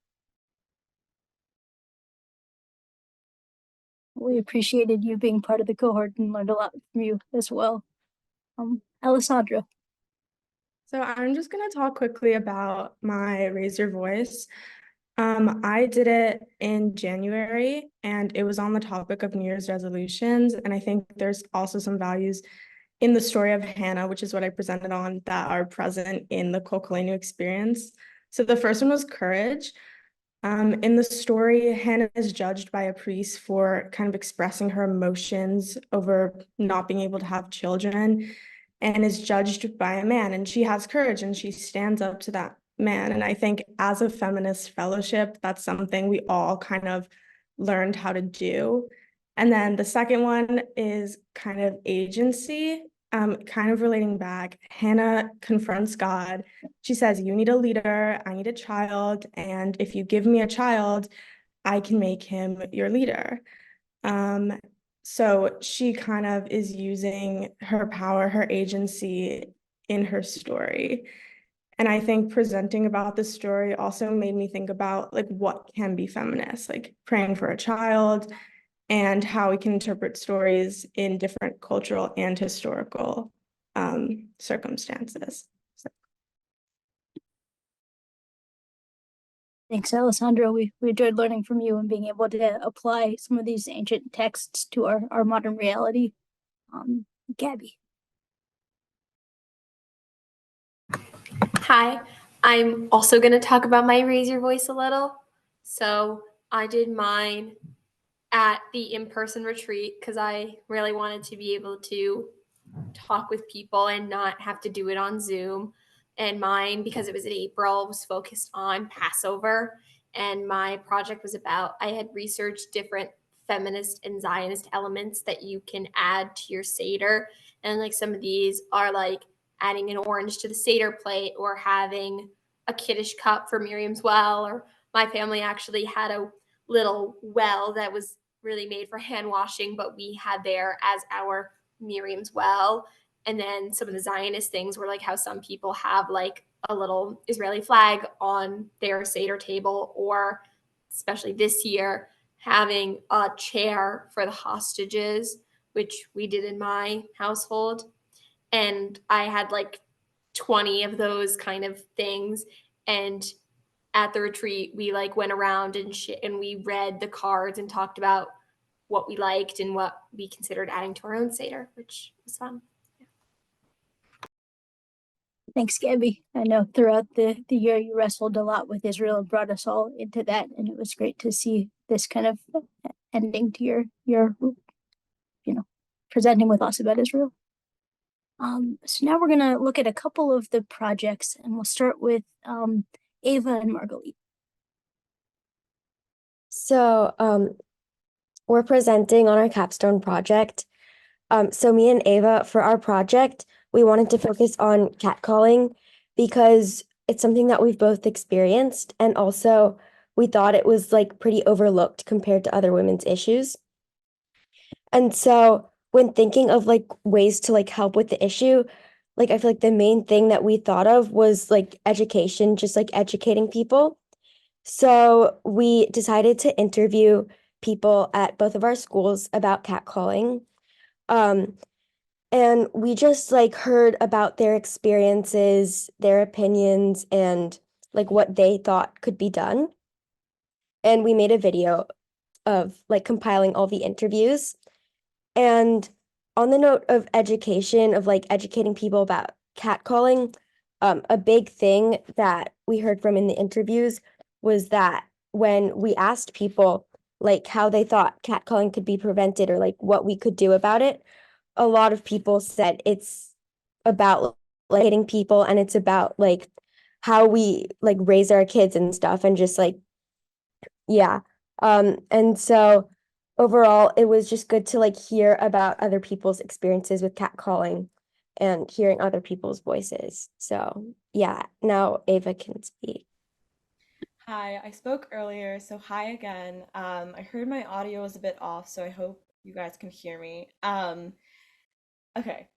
We appreciated you being part of the cohort and learned a lot from you as well. Alessandra. So I'm just going to talk quickly about my Raise Your Voice. I did it in January and it was on the topic of New Year's resolutions. And I think there's also some values in the story of Hannah, which is what I presented on, that are present in the Kol Koleinu experience. So the first one was courage. In the story, Hannah is judged by a priest for kind of expressing her emotions over not being able to have children, and is judged by a man, and she has courage and she stands up to that man. And I think as a feminist fellowship, that's something we all kind of learned how to do. And then the second one is kind of agency, kind of relating back. Hannah confronts God. She says, "You need a leader, I need a child, and if you give me a child, I can make him your leader." So she kind of is using her power, her agency in her story. And I think presenting about this story also made me think about like what can be feminist, like praying for a child and how we can interpret stories in different cultural and historical circumstances. So. Thanks, Alessandro. We enjoyed learning from you and being able to apply some of these ancient texts to our modern reality. Gabby. Hi, I'm also going to talk about my Raise Your Voice a little. So I did mine at the in-person retreat because I really wanted to be able to talk with people and not have to do it on Zoom. And mine, because it was in April, was focused on Passover. And my project was about, I had researched different feminist and Zionist elements that you can add to your Seder. And like some of these are like adding an orange to the Seder plate or having a Kiddush cup for Miriam's well. Or my family actually had a little well that was really made for hand washing, but we had there as our Miriam's well. And then some of the Zionist things were like how some people have like a little Israeli flag on their Seder table, or especially this year, having a chair for the hostages, which we did in my household. And I had like 20 of those kind of things. And at the retreat, we like went around and we read the cards and talked about what we liked and what we considered adding to our own Seder, which was fun. Thanks, Gabby. I know throughout the year you wrestled a lot with Israel and brought us all into that, and it was great to see this kind of ending to your presenting with us about Israel. So now we're gonna look at a couple of the projects, and we'll start with Ava and Margalit. So we're presenting on our capstone project. So me and Ava, for our project, we wanted to focus on catcalling because it's something that we've both experienced, and also we thought it was like pretty overlooked compared to other women's issues. And so when thinking of like ways to like help with the issue, like I feel like the main thing that we thought of was like education, just like educating people. So we decided to interview people at both of our schools about catcalling. And we just like heard about their experiences, their opinions, and like what they thought could be done. And we made a video of like compiling all the interviews. And on the note of education, of like educating people about catcalling, a big thing that we heard from in the interviews was that when we asked people like how they thought catcalling could be prevented or like what we could do about it, a lot of people said it's about like hitting people, and it's about like how we like raise our kids and stuff, and just like yeah. And so overall it was just good to like hear about other people's experiences with catcalling and hearing other people's voices. So yeah, now Ava can speak. Hi, I spoke earlier, so hi again. I heard my audio was a bit off, so I hope you guys can hear me. Okay.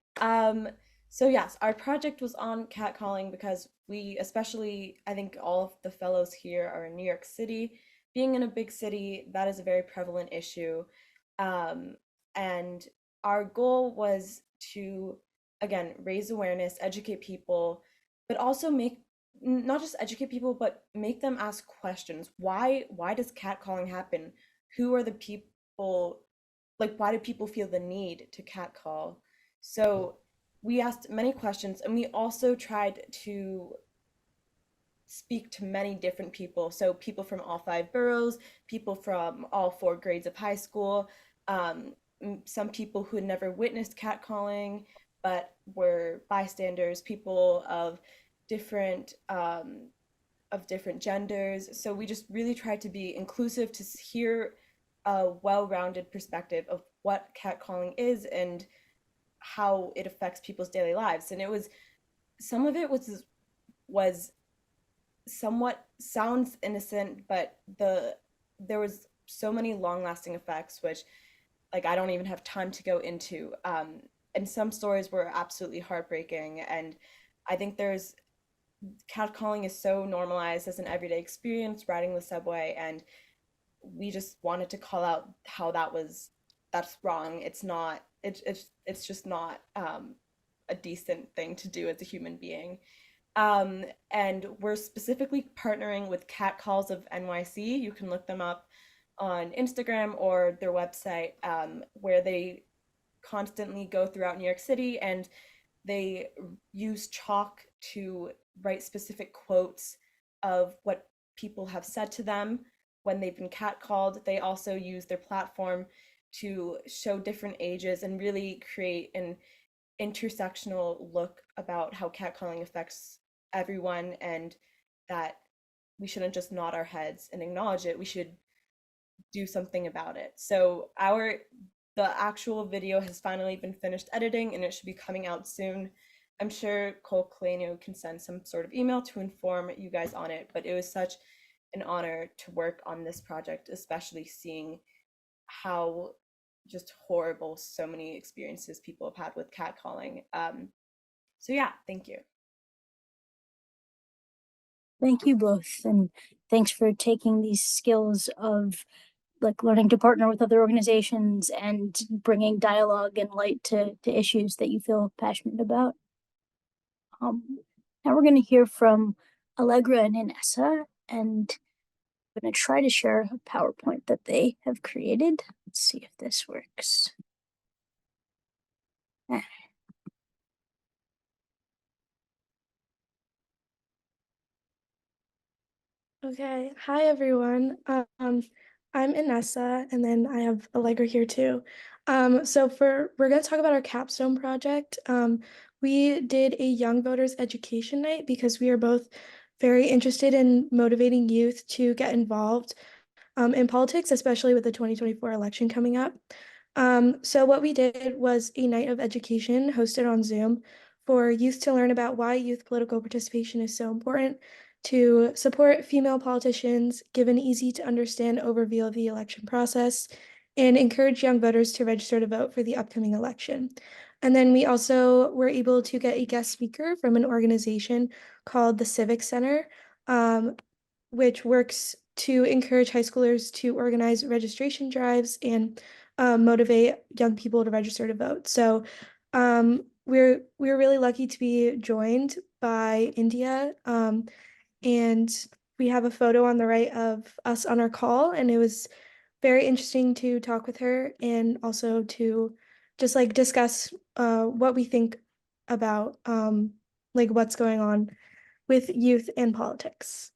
So yes, our project was on catcalling because we, especially, I think all of the fellows here are in New York City. Being in a big city, that is a very prevalent issue. And our goal was to again, raise awareness, educate people, but also not just educate people, but make them ask questions. Why does catcalling happen? Who are the people, like why do people feel the need to catcall? So we asked many questions, and we also tried to speak to many different people. So people from all 5 boroughs, people from all 4 grades of high school, some people who had never witnessed catcalling but were bystanders, people different of different genders. So we just really tried to be inclusive, to hear a well-rounded perspective of what catcalling is and how it affects people's daily lives. And some of it was somewhat sounds innocent, but there was so many long-lasting effects, which like I don't even have time to go into. And some stories were absolutely heartbreaking. And I think catcalling is so normalized as an everyday experience, riding the subway, and we just wanted to call out how that's wrong. It's just not a decent thing to do as a human being. And we're specifically partnering with Catcalls of NYC. You can look them up on Instagram or their website, where they constantly go throughout New York City, and they use chalk to write specific quotes of what people have said to them when they've been catcalled. They also use their platform to show different ages and really create an intersectional look about how catcalling affects everyone, and that we shouldn't just nod our heads and acknowledge it. We should do something about it. So the actual video has finally been finished editing, and it should be coming out soon. I'm sure Kol Koleinu can send some sort of email to inform you guys on it, but it was such an honor to work on this project, especially seeing how just horrible so many experiences people have had with catcalling. So yeah, thank you. Thank you both, and thanks for taking these skills of like learning to partner with other organizations and bringing dialogue and light to issues that you feel passionate about. Now we're going to hear from Allegra and Inessa, and I'm going to try to share a PowerPoint that they have created. Let's see if this works. Okay, hi everyone. I'm Inessa, and then I have Allegra here too. So we're gonna talk about our capstone project. We did a Young Voters Education Night because we are both very interested in motivating youth to get involved in politics, especially with the 2024 election coming up. So what we did was a night of education hosted on Zoom for youth to learn about why youth political participation is so important, to support female politicians, give an easy to understand overview of the election process, and encourage young voters to register to vote for the upcoming election. And then we also were able to get a guest speaker from an organization called the Civic Center, which works to encourage high schoolers to organize registration drives and motivate young people to register to vote. So we're really lucky to be joined by India, and we have a photo on the right of us on our call, and it was very interesting to talk with her and also to just like discuss what we think about like what's going on with youth and politics.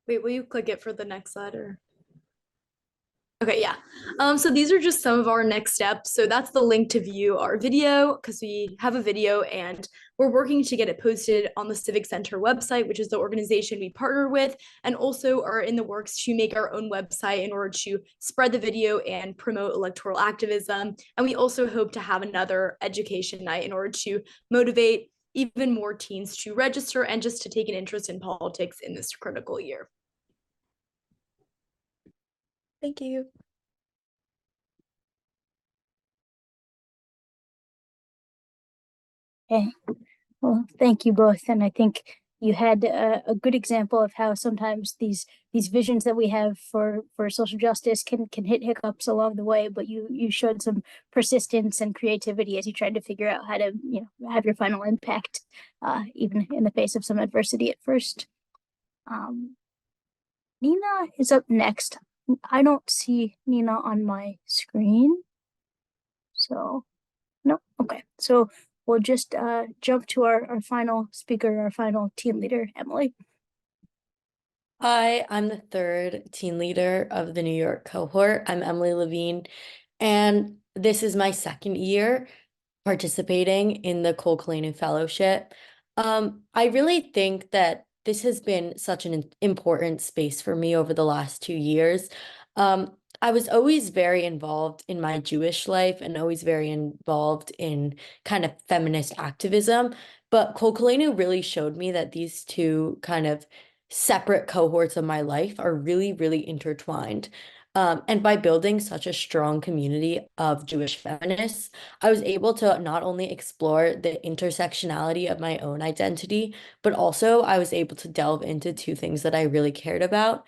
Wait, will you click it for the next slide or? Okay, yeah. So these are just some of our next steps. So that's the link to view our video because we have a video and we're working to get it posted on the Civic Center website, which is the organization we partner with, and also are in the works to make our own website in order to spread the video and promote electoral activism. And we also hope to have another education night in order to motivate even more teens to register and just to take an interest in politics in this critical year. Thank you. Okay, well, thank you both. And I think you had a good example of how sometimes these visions that we have for social justice can hit hiccups along the way, but you showed some persistence and creativity as you tried to figure out how to have your final impact, even in the face of some adversity at first. Nina is up next. I don't see Nina on my screen. So, no, okay. So we'll just jump to our final speaker, our final team leader, Emily. Hi, I'm the third team leader of the New York cohort. I'm Emily Levine, and this is my second year participating in the Kol Koleinu Fellowship. I really think that this has been such an important space for me over the last 2 years. I was always very involved in my Jewish life and always very involved in kind of feminist activism, but Kol Koleinu really showed me that these two kind of separate cohorts of my life are really, really intertwined. And by building such a strong community of Jewish feminists, I was able to not only explore the intersectionality of my own identity, but also I was able to delve into two things that I really cared about.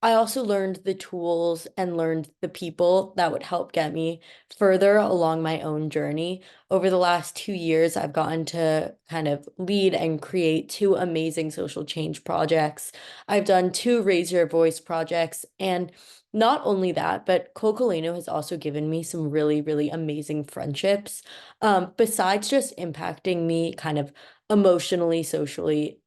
I also learned the tools and learned the people that would help get me further along my own journey. Over the last 2 years, I've gotten to kind of lead and create two amazing social change projects. I've done two Raise Your Voice projects, and not only that, but Kol Koleinu has also given me some really, really amazing friendships. Besides just impacting me kind of emotionally, socially,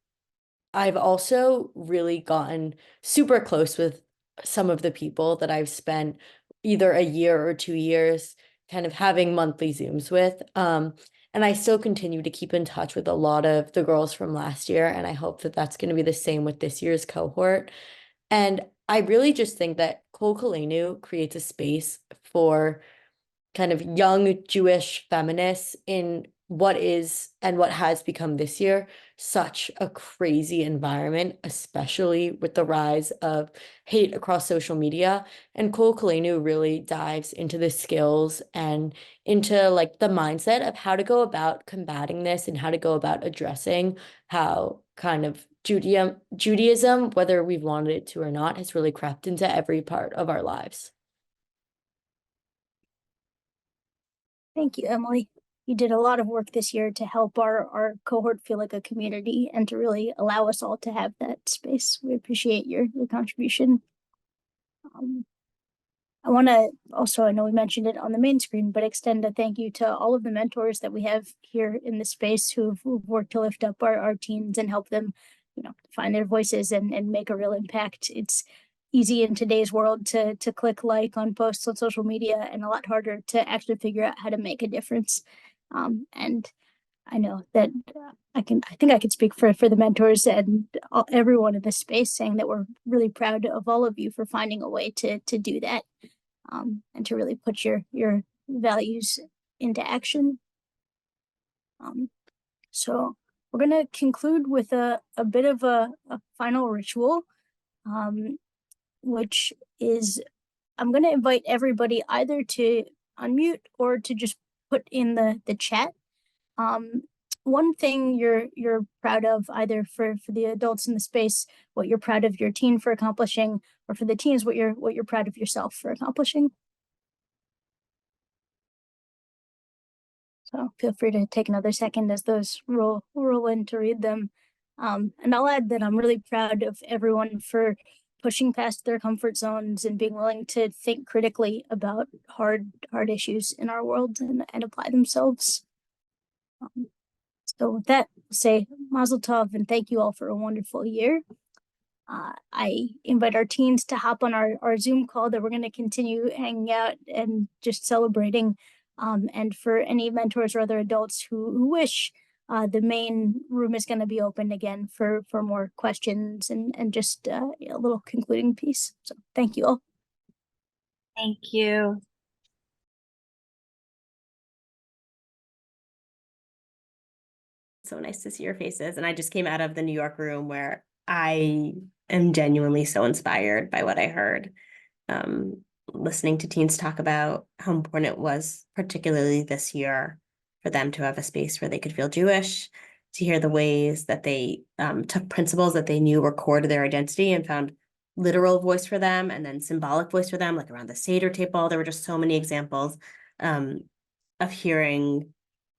I've also really gotten super close with some of the people that I've spent either a year or 2 years kind of having monthly Zooms with. And I still continue to keep in touch with a lot of the girls from last year, and I hope that that's going to be the same with this year's cohort. And I really just think that Kol Koleinu creates a space for kind of young Jewish feminists in what is and what has become this year such a crazy environment, especially with the rise of hate across social media. And Kol Koleinu really dives into the skills and into like the mindset of how to go about combating this and how to go about addressing how kind of Judaism, whether we've wanted it to or not, has really crept into every part of our lives. Thank you, Emily. You did a lot of work this year to help our cohort feel like a community and to really allow us all to have that space. We appreciate your contribution. I want to also, I know we mentioned it on the main screen, but extend a thank you to all of the mentors that we have here in the space who've worked to lift up our teens and help them, find their voices and make a real impact. It's easy in today's world to click like on posts on social media and a lot harder to actually figure out how to make a difference. And I know that I think I can speak for the mentors and everyone in this space saying that we're really proud of all of you for finding a way to do that, and to really put your values into action. So we're gonna conclude with a bit of a final ritual, which is I'm gonna invite everybody either to unmute or to just put in the chat one thing you're proud of, either for the adults in the space, what you're proud of your teen for accomplishing, or for the teens, what you're proud of yourself for accomplishing. So feel free to take another second as those roll in to read them. And I'll add that I'm really proud of everyone for pushing past their comfort zones and being willing to think critically about hard issues in our world and apply themselves. So with that, say Mazel Tov and thank you all for a wonderful year. I invite our teens to hop on our Zoom call that we're going to continue hanging out and just celebrating. And for any mentors or other adults who wish, the main room is going to be open again for more questions and just a little concluding piece. So thank you all. Thank you. So nice to see your faces. And I just came out of the New York room where I am genuinely so inspired by what I heard. Listening to teens talk about how important it was, particularly this year, for them to have a space where they could feel Jewish, to hear the ways that they took principles that they knew were core to their identity and found literal voice for them and then symbolic voice for them, like around the Seder table. There were just so many examples of hearing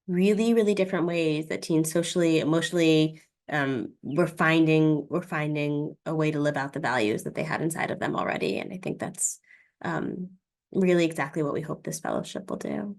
really, really different ways that teens socially, emotionally, we're finding a way to live out the values that they had inside of them already. And I think that's really exactly what we hope this fellowship will do.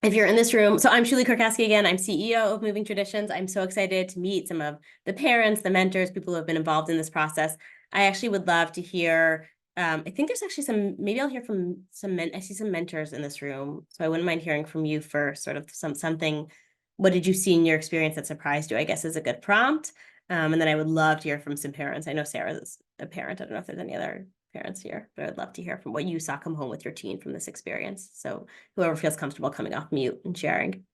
If you're in this room, so I'm Julie Kurkowski again. I'm CEO of Moving Traditions. I'm so excited to meet some of the parents, the mentors, people who have been involved in this process. I actually would love to hear, I think there's actually maybe I'll hear from some I see some mentors in this room. So I wouldn't mind hearing from you for sort of something, what did you see in your experience that surprised you, I guess is a good prompt. And then I would love to hear from some parents. I know Sarah's a parent. I don't know if there's any other parents here, but I'd love to hear from what you saw come home with your teen from this experience. So whoever feels comfortable coming off mute and sharing.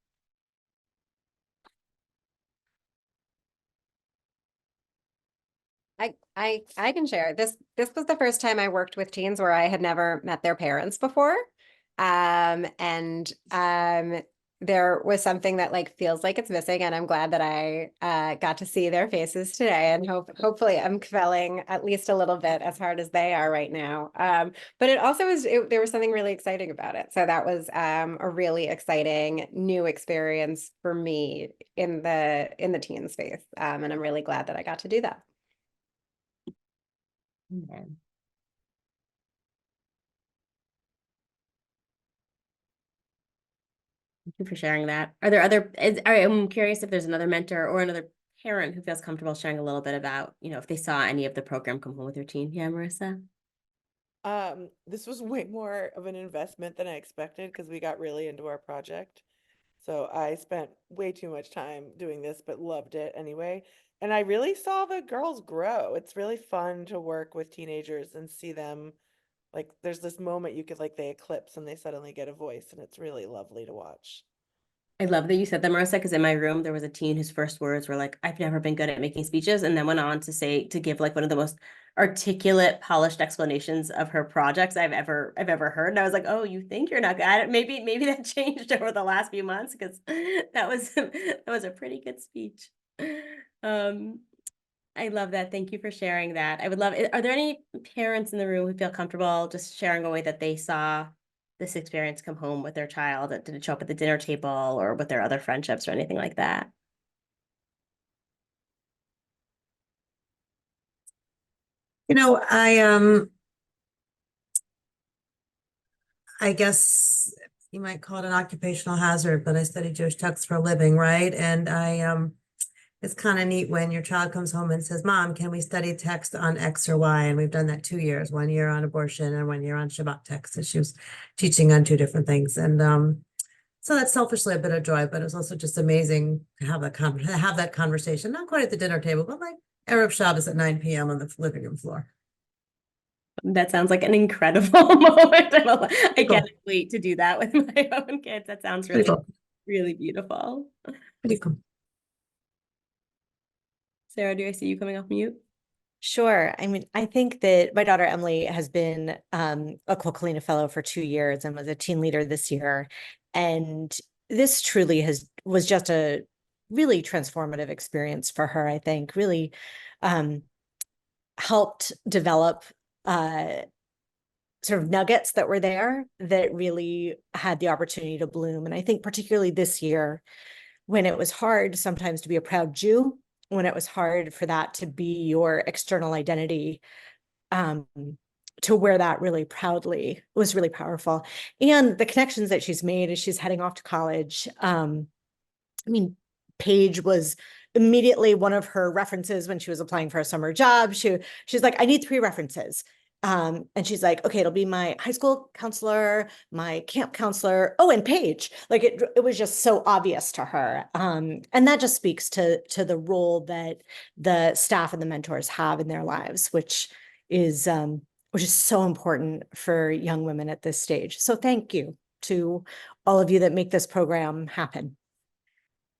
I can share. This was the first time I worked with teens where I had never met their parents before. There was something that like feels like it's missing, and I'm glad that I got to see their faces today, and hopefully I'm quelling at least a little bit as hard as they are right now. But it also there was something really exciting about it. So that was a really exciting new experience for me in the teen space. And I'm really glad that I got to do that. Okay. Thank you for sharing that. Are there other, I'm curious if there's another mentor or another parent who feels comfortable sharing a little bit about, if they saw any of the program come home with their teen. Yeah, Marissa? This was way more of an investment than I expected because we got really into our project. So I spent way too much time doing this, but loved it anyway. And I really saw the girls grow. It's really fun to work with teenagers and see them, like, there's this moment you could, like, they eclipse and they suddenly get a voice, and it's really lovely to watch. I love that you said that, Marissa, because in my room, there was a teen whose first words were like, I've never been good at making speeches, and then went on to give like one of the most articulate, polished explanations of her projects I've ever heard. And I was like, oh, you think you're not good at it? Maybe that changed over the last few months, because that was a pretty good speech. I love that. Thank you for sharing that. I would love, are there any parents in the room who feel comfortable just sharing a way that they saw this experience come home with their child? Did it show up at the dinner table or with their other friendships or anything like that? I guess you might call it an occupational hazard, but I study Jewish texts for a living, right? And it's kind of neat when your child comes home and says, Mom, can we study text on X or Y? And we've done that 2 years, 1 year on abortion and 1 year on Shabbat text. So she was teaching on 2 different things. And so that's selfishly a bit of joy, but it's also just amazing to have that conversation, not quite at the dinner table, but like Erev Shabbos at 9 p.m. on the living room floor. That sounds like an incredible moment. I can't wait to do that with my own kids. That sounds really, really beautiful. Pretty cool. Sarah, do I see you coming off mute? Sure. I mean, I think that my daughter Emily has been a Kol Koleinu fellow for 2 years and was a teen leader this year. And this truly was just a really transformative experience for her, I think, really helped develop sort of nuggets that were there that really had the opportunity to bloom. And I think particularly this year, when it was hard sometimes to be a proud Jew, when it was hard for that to be your external identity, to wear that really proudly was really powerful. And the connections that she's made as she's heading off to college. I mean, Paige was immediately one of her references when she was applying for a summer job. She's like, I need 3 references. And she's like, okay, it'll be my high school counselor, my camp counselor, and Paige. Like it was just so obvious to her. And that just speaks to the role that the staff and the mentors have in their lives, which is so important for young women at this stage. So thank you to all of you that make this program happen.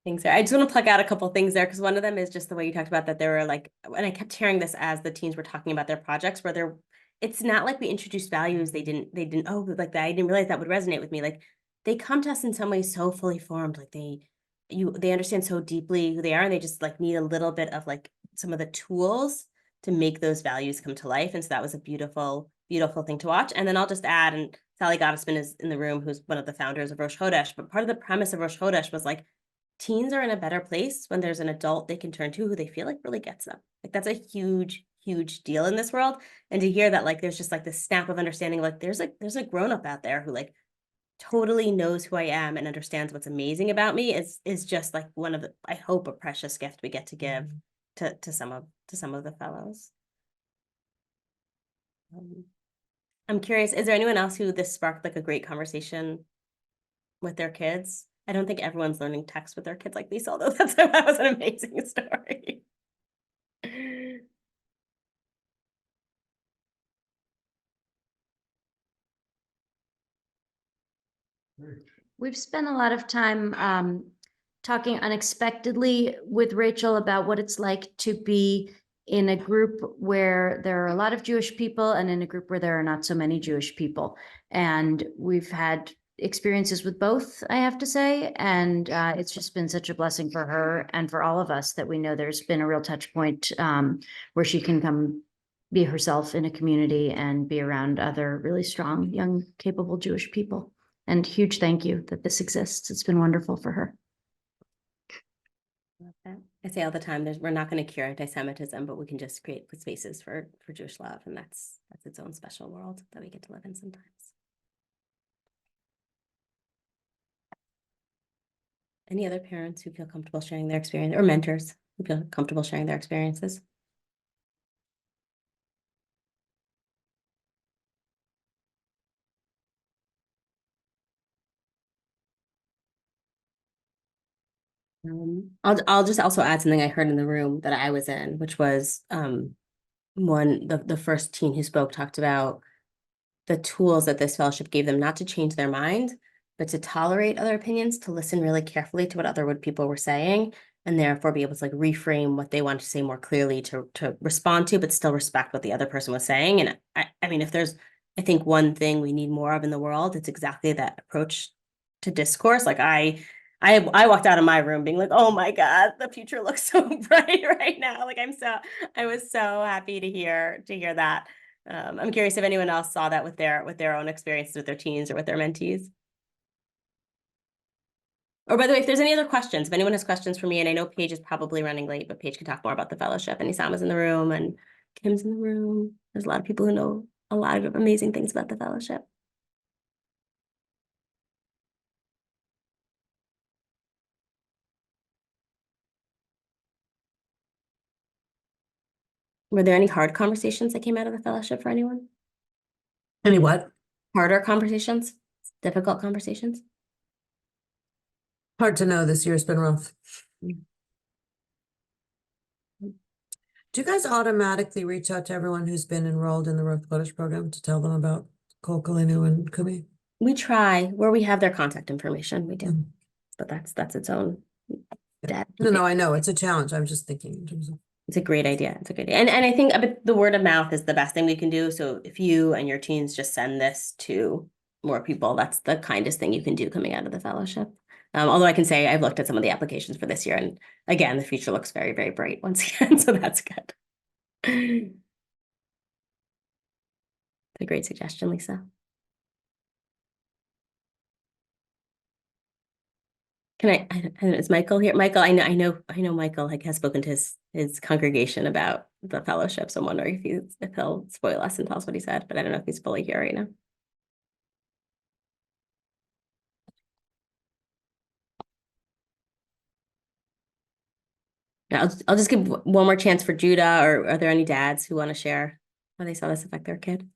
Thanks, Sarah. I just want to plug out a couple of things there, because one of them is just the way you talked about that there were like, and I kept hearing this as the teens were talking about their projects, where it's not like we introduced values. They didn't, like that. I didn't realize that would resonate with me. Like they come to us in some ways so fully formed, like they understand so deeply who they are, and they just like need a little bit of like some of the tools to make those values come to life. And so that was a beautiful, beautiful thing to watch. And then I'll just add, and Meyer-Gottesman is in the room, who's one of the founders of Rosh Chodesh, but part of the premise of Rosh Chodesh was like, teens are in a better place when there's an adult they can turn to who they feel like really gets them. Like that's a huge, huge deal in this world. And to hear that, like, there's just like this snap of understanding, like there's a grown-up out there who like totally knows who I am and understands what's amazing about me is just like one of the, I hope, a precious gift we get to give to some of the fellows. I'm curious, is there anyone else who this sparked like a great conversation with their kids? I don't think everyone's learning text with their kids like this, although that was an amazing story. We've spent a lot of time talking unexpectedly with Rachel about what it's like to be in a group where there are a lot of Jewish people and in a group where there are not so many Jewish people. And we've had experiences with both, I have to say. And it's just been such a blessing for her and for all of us that we know there's been a real touch point where she can come be herself in a community and be around other really strong, young, capable Jewish people. And huge thank you that this exists. It's been wonderful for her. I say all the time, we're not going to cure anti-Semitism, but we can just create spaces for Jewish love, and that's its own special world that we get to live in sometimes. Any other parents who feel comfortable sharing their experience, or mentors who feel comfortable sharing their experiences? I'll just also add something I heard in the room that I was in, which was the first teen who spoke talked about the tools that this fellowship gave them, not to change their mind, but to tolerate other opinions, to listen really carefully to what other people were saying, and therefore be able to like reframe what they wanted to say more clearly to respond to, but still respect what the other person was saying. And I mean, if there's, I think one thing we need more of in the world, it's exactly that approach to discourse. Like I walked out of my room being like, oh my God, the future looks so bright right now. Like I was so happy to hear that. I'm curious if anyone else saw that with their own experiences with their teens or with their mentees. Or by the way, if there's any other questions, if anyone has questions for me, and I know Paige is probably running late, but Paige can talk more about the fellowship, and Isama's in the room and Kim's in the room. There's a lot of people who know a lot of amazing things about the fellowship. Were there any hard conversations that came out of the fellowship for anyone? Any what? Harder conversations? Difficult conversations? Hard to know. This year's been rough. Do you guys automatically reach out to everyone who's been enrolled in the York Cohort program to tell them about Kol Koleinu and Kumi? We try where we have their contact information. We do, but that's its own. No, I know it's a challenge. I'm just thinking in terms of. It's a great idea. It's a good idea. And I think the word of mouth is the best thing we can do. So if you and your teens just send this to more people, that's the kindest thing you can do coming out of the fellowship. Although I can say I've looked at some of the applications for this year, and again, the future looks very, very bright once again. So that's good. It's a great suggestion, Lisa. Is Michael here? Michael, I know Michael has spoken to his congregation about the fellowship. So I'm wondering if he'll spoil us and tell us what he said, but I don't know if he's fully here right now. Yeah, I'll just give one more chance for Judah, or are there any dads who want to share how they saw this affect their kid?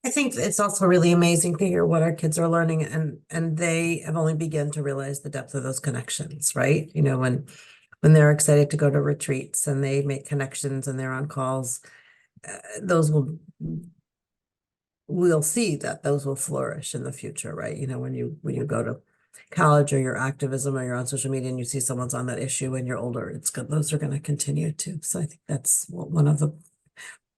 I think it's also really amazing to hear what our kids are learning, and they have only begun to realize the depth of those connections, right? You know, when they're excited to go to retreats and they make connections and they're on calls, those we'll see that those will flourish in the future, right? You know, when you go to college or your activism or you're on social media and you see someone's on that issue and you're older, it's good. Those are going to continue too. So I think that's one of the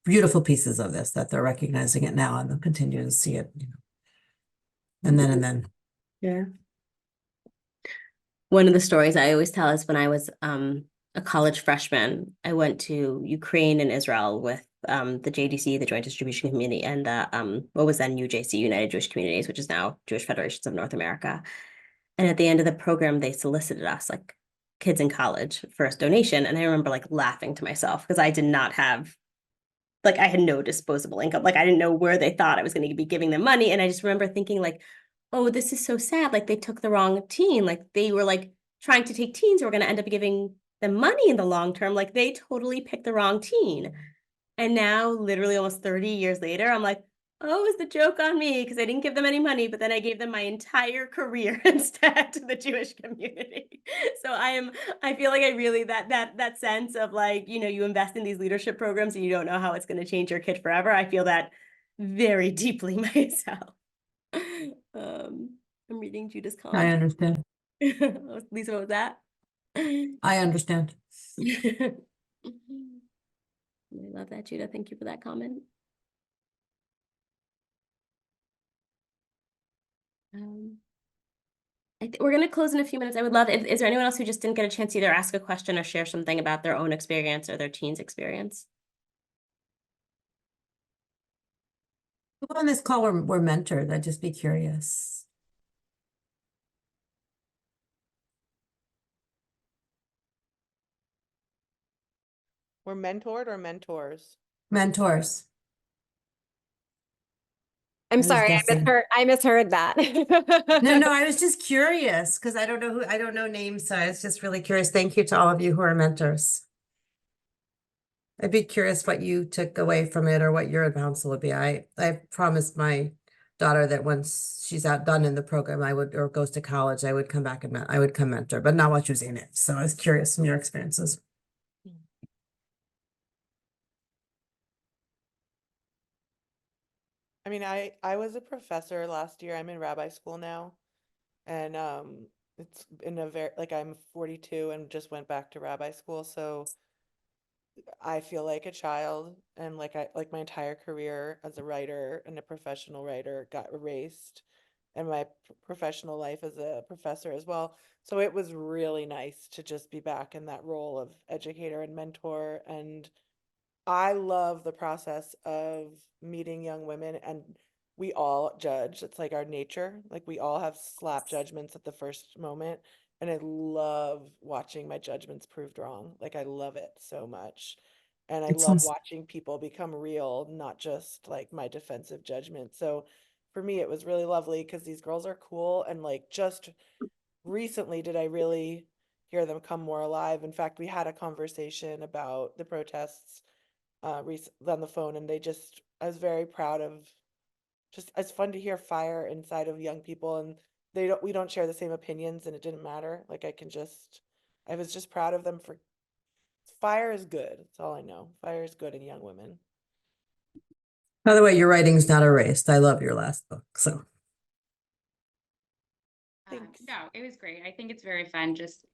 beautiful pieces of this, that they're recognizing it now and they'll continue to see it, and then. Yeah. One of the stories I always tell is when I was a college freshman, I went to Ukraine and Israel with the JDC, the Joint Distribution Community, and what was then UJC, United Jewish Communities, which is now Jewish Federations of North America. And at the end of the program, they solicited us, like kids in college, for a donation. And I remember like laughing to myself because I did not have, like, I had no disposable income. Like, I didn't know where they thought I was going to be giving them money. And I just remember thinking like, oh, this is so sad. Like, they took the wrong teen. Like, they were like trying to take teens who were going to end up giving them money in the long term. Like, they totally picked the wrong teen. And now, literally almost 30 years later, I'm like, oh, is the joke on me? Because I didn't give them any money, but then I gave them my entire career instead to the Jewish community. So I feel like I really, that sense of like, you invest in these leadership programs and you don't know how it's going to change your kid forever. I feel that very deeply myself. I'm reading Judah's comment. I understand. Lisa, what was that? I understand. I love that, Judah. Thank you for that comment. We're going to close in a few minutes. I would love, is there anyone else who just didn't get a chance to either ask a question or share something about their own experience or their teens experience? Who on this call were mentored? I'd just be curious. We're mentored or mentors? Mentors. I'm was sorry, guessing. I misheard that. No, I was just curious because I don't know names, so I was just really curious. Thank you to all of you who are mentors. I'd be curious what you took away from it or what your counsel would be. I promised my daughter that once she's done in the program, or goes to college, I would come back and I would come mentor, but not while she was in it. So I was curious from your experiences. I mean, I was a professor last year. I'm in rabbi school now. And it's in a very, like, I'm 42 and just went back to rabbi school. So I feel like a child, and like my entire career as a writer and a professional writer got erased, and my professional life as a professor as well. So it was really nice to just be back in that role of educator and mentor. And I love the process of meeting young women, and we all judge. It's like our nature. Like, we all have slap judgments at the first moment. And I love watching my judgments proved wrong. Like, I love it so much. And I love watching people become real, not just like my defensive judgment. So for me, it was really lovely because these girls are cool. And like, just recently did I really hear them come more alive. In fact, we had a conversation about the protests on the phone, and I was very proud of, just, it's fun to hear fire inside of young people, and we don't share the same opinions, and it didn't matter. Like, I was just proud of them for, fire is good. That's all I know. Fire is good in young women. By the way, your writing's not erased. I love your last book. So No, it was great. I think it's very fun just,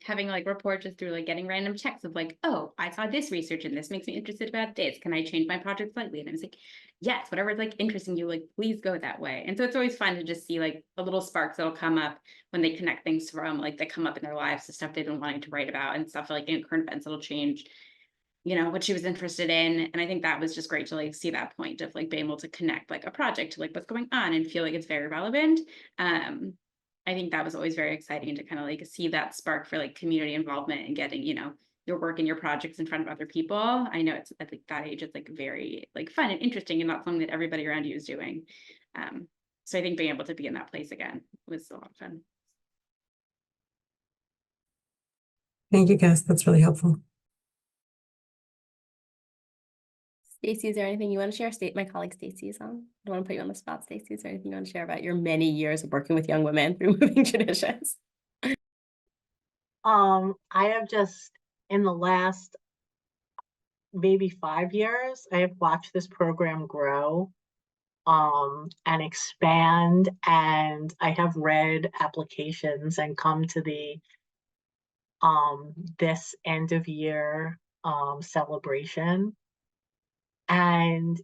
having like report just through like getting random checks of like, oh, I saw this research and this makes me interested about this. Can I change my project slightly? And I was like, yes, whatever's like interesting you, like, please go that way. And so it's always fun to just see like the little sparks that'll come up when they connect things from like that come up in their lives, the stuff they've been wanting to write about and stuff like in current events that'll change, what she was interested in. And I think that was just great to like see that point of like being able to connect like a project to like what's going on and feel like it's very relevant. I think that was always very exciting to kind of like see that spark for like community involvement and getting, your work and your projects in front of other people. I know it's at like that age, it's like very like fun and interesting and not something that everybody around you is doing. So I think being able to be in that place again was a lot of fun. thank you, guys. That's really helpful. Stacey, is there anything you want to share? My colleague Stacey is on. I don't want to put you on the spot, Stacey. Is there anything you want to share about your many years of working with young women through moving traditions? I have just, in the last maybe 5 years, I have watched this program grow and expand, and I have read applications and come to the this end of year celebration. And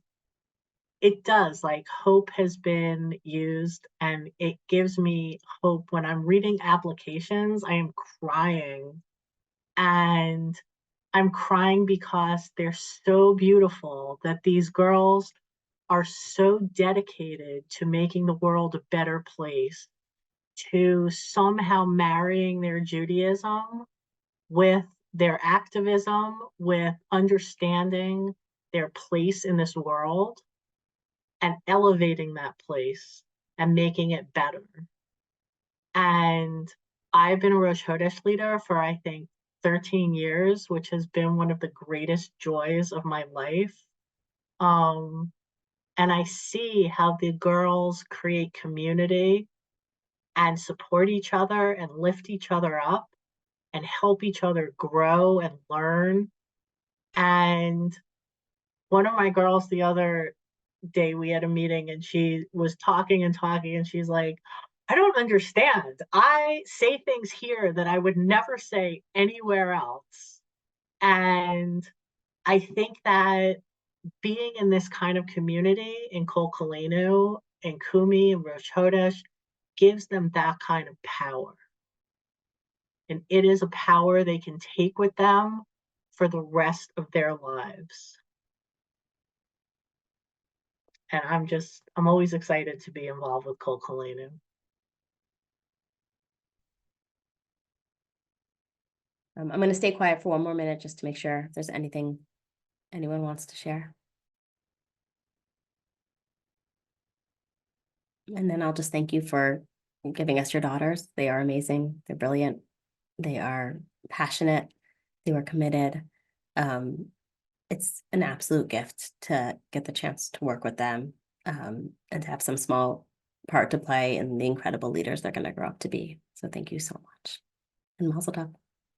it does, like, hope has been used, and it gives me hope when I'm reading applications. I am crying, and I'm crying because they're so beautiful, that these girls are so dedicated to making the world a better place, to somehow marrying their Judaism with their activism, with understanding their place in this world and elevating that place and making it better. And I've been a Rosh Chodesh leader for, I think, 13 years, which has been one of the greatest joys of my life. And I see how the girls create community and support each other and lift each other up and help each other grow and learn. And one of my girls the other day, we had a meeting and she was talking and talking, and she's like, I don't understand. I say things here that I would never say anywhere else. And I think that being in this kind of community in Kol Koleinu and Kumi and Rosh Chodesh gives them that kind of power. And it is a power they can take with them for the rest of their lives. And I'm always excited to be involved with Kol Koleinu. I'm going to stay quiet for one more minute just to make sure if there's anything anyone wants to share. And then I'll just thank you for giving us your daughters. They are amazing. They're brilliant. They are passionate. They were committed. It's an absolute gift to get the chance to work with them, and to have some small part to play in the incredible leaders they're going to grow up to be. So thank you so much. And Mazel Tov.